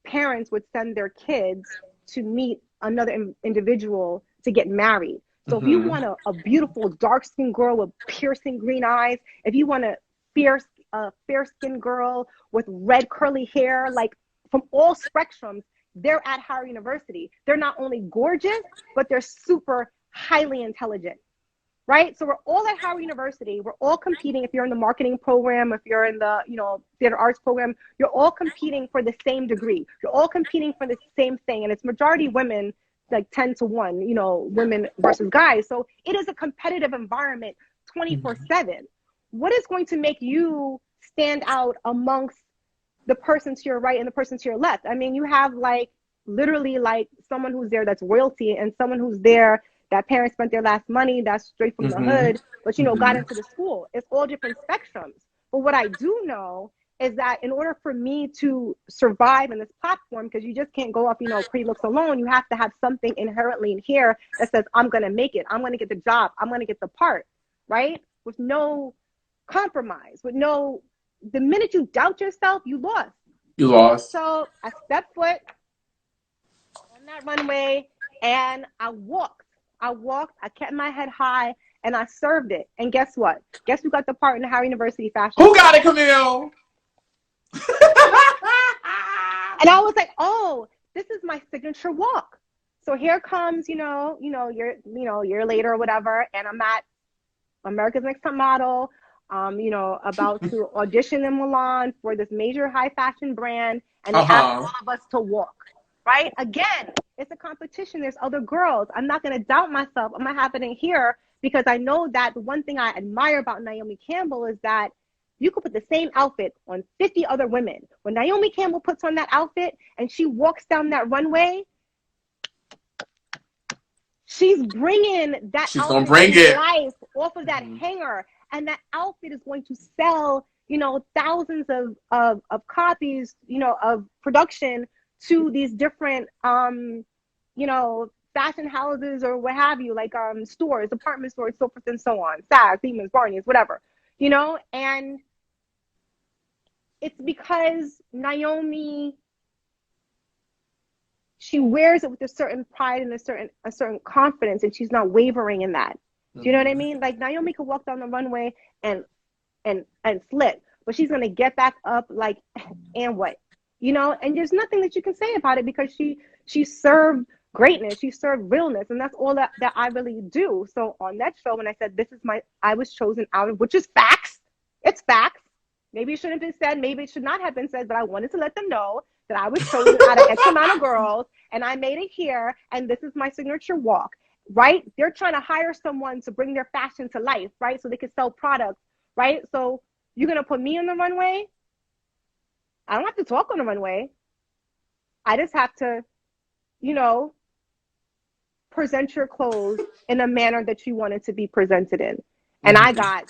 parents would send their kids to meet another individual to get married. So if you want a beautiful dark-skinned girl with piercing green eyes, if you want a fair-skinned girl with red curly hair, like from all spectrums, they're at Howard University. They're not only gorgeous, but they're super highly intelligent, right? So we're all at Howard University. We're all competing. If you're in the marketing program, if you're in the, theater arts program, you're all competing for the same degree. You're all competing for the same thing. And it's majority women, like 10 to 1, women versus guys. So it is a competitive environment 24/7. What is going to make you stand out amongst the person to your right and the person to your left? I mean, you have literally someone who's there that's royalty, and someone who's there that parents spent their last money, that's straight from the hood, but got into the school. It's all different spectrums. But what I do know is that in order for me to survive in this platform, because you just can't go off, pretty looks alone, you have to have something inherently in here that says, I'm going to make it. I'm going to get the job. I'm going to get the part, right? With no compromise, the minute you doubt yourself, you lost. You lost. So I stepped foot on that runway and I walked. I kept my head high and I served it. And guess what? Guess who got the part in the Howard University fashion Who got it, Camille? And I was like, oh, this is my signature walk. So here comes, year later or whatever, and I'm at America's Next Top Model, about to audition in Milan for this major high fashion brand, and they ask all of us to walk, right? Again, it's a competition. There's other girls. I'm not going to doubt myself. I'm not happening here, because I know that the one thing I admire about Naomi Campbell is that You could put the same outfit on 50 other women. When Naomi Campbell puts on that outfit and she walks down that runway, she's bringing that She's outfit gonna bring to it life off of that hanger. And that outfit is going to sell, you know, thousands of copies, you know, of production to these different, you know, fashion houses or what have you, like stores, department stores, so forth and so on, Saks, Siemens, Barney's, whatever, you know. And it's because Naomi, she wears it with a certain pride and a certain confidence, and she's not wavering in that. Do you know what I mean? Like Naomi could walk down the runway and slip, but she's gonna get back up, like, and what, you know? And there's nothing that you can say about it because she served greatness, she served realness, and that's all that I really do. So on that show, when I said I was chosen out of, which is facts, it's facts. Maybe it shouldn't have been said, maybe it should not have been said, but I wanted to let them know that I was chosen out of X amount of girls, and I made it here, and this is my signature walk. Right? They're trying to hire someone to bring their fashion to life, right? So they can sell products, right? So you're going to put me on the runway? I don't have to talk on the runway. I just have to, you know, present your clothes in a manner that you want it to be presented in. And I got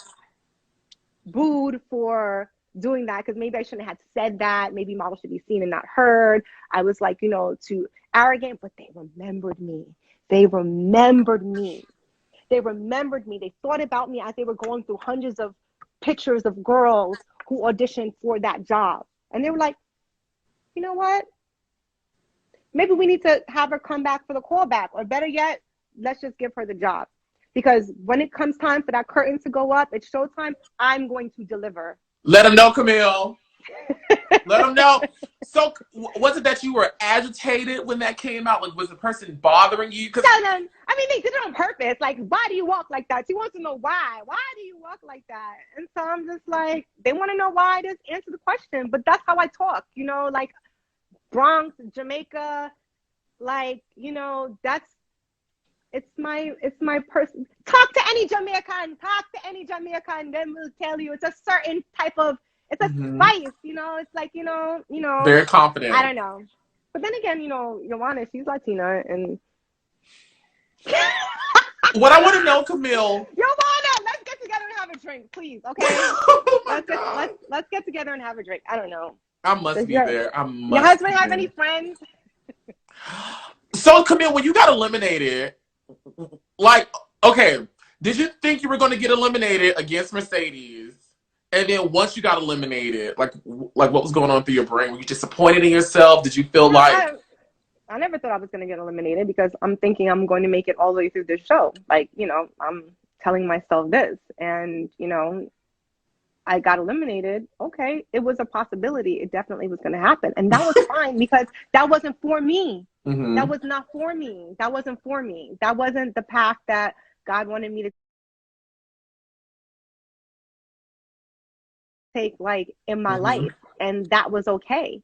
booed for doing that because maybe I shouldn't have said that. Maybe models should be seen and not heard. I was like, you know, too arrogant, but they remembered me. They remembered me. They remembered me. They thought about me as they were going through hundreds of pictures of girls who auditioned for that job. And they were like, you know what? Maybe we need to have her come back for the callback. Or better yet, let's just give her the job. Because when it comes time for that curtain to go up, it's showtime, I'm going to deliver. Let them know, Camille. Let them know. So, was it that you were agitated when that came out? Like, was the person bothering you? No, I mean, they did it on purpose. Like, why do you walk like that? She wants to know why. Why do you walk like that? And so I'm just like, they want to know why. Just answer the question. But that's how I talk. You know, like Bronx, Jamaica, like, you know, it's my person. Talk to any Jamaican. Then we'll tell you it's a certain type of. It's a spice, you know. It's like, you know. Very confident. I don't know, but then again, you know, Yoanna, she's Latina, and what I want to know, Camille. Yoanna, let's get together and have a drink, please. Okay. Let's get together and have a drink. I don't know. I must be there. Your husband have any friends? So, Camille, when you got eliminated, like, okay, did you think you were going to get eliminated against Mercedes? And then once you got eliminated, like what was going on through your brain? Were you disappointed in yourself? Did you feel like... I never thought I was going to get eliminated because I'm thinking I'm going to make it all the way through this show. Like, you know, I'm telling myself this. And, you know, I got eliminated. Okay, it was a possibility. It definitely was going to happen. And that was fine because that wasn't for me. That was not for me. That wasn't for me. That wasn't the path that God wanted me to take, like, in my life. And that was okay,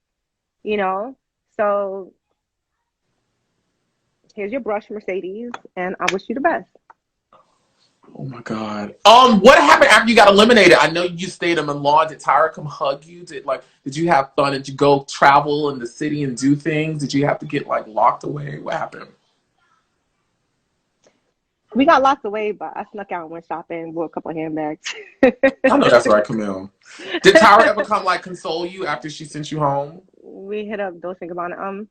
you know? So here's your brush, Mercedes, and I wish you the best. Oh my God. What happened after you got eliminated? I know you stayed in Milan. Did Tyra come hug you? Did you have fun? Did you go travel in the city and do things? Did you have to get like locked away? What happened? We got locked away, but I snuck out and went shopping, bought a couple of handbags. I know that's right, Camille. Did Tyra ever come like console you after she sent you home? We hit up Dolce & Gabbana.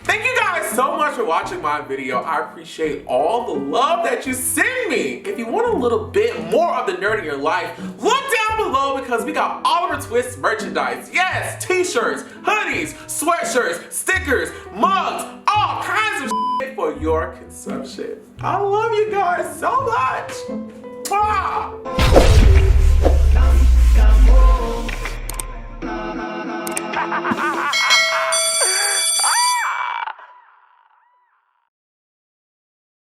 Thank you guys so much for watching my video. I appreciate all the love that you send me. If you want a little bit more of the nerd in your life, look down below because we got Oliver Twixt merchandise. Yes, t-shirts, hoodies, sweatshirts, stickers, mugs, all kinds of shit for your consumption. I love you guys so much. Mwah!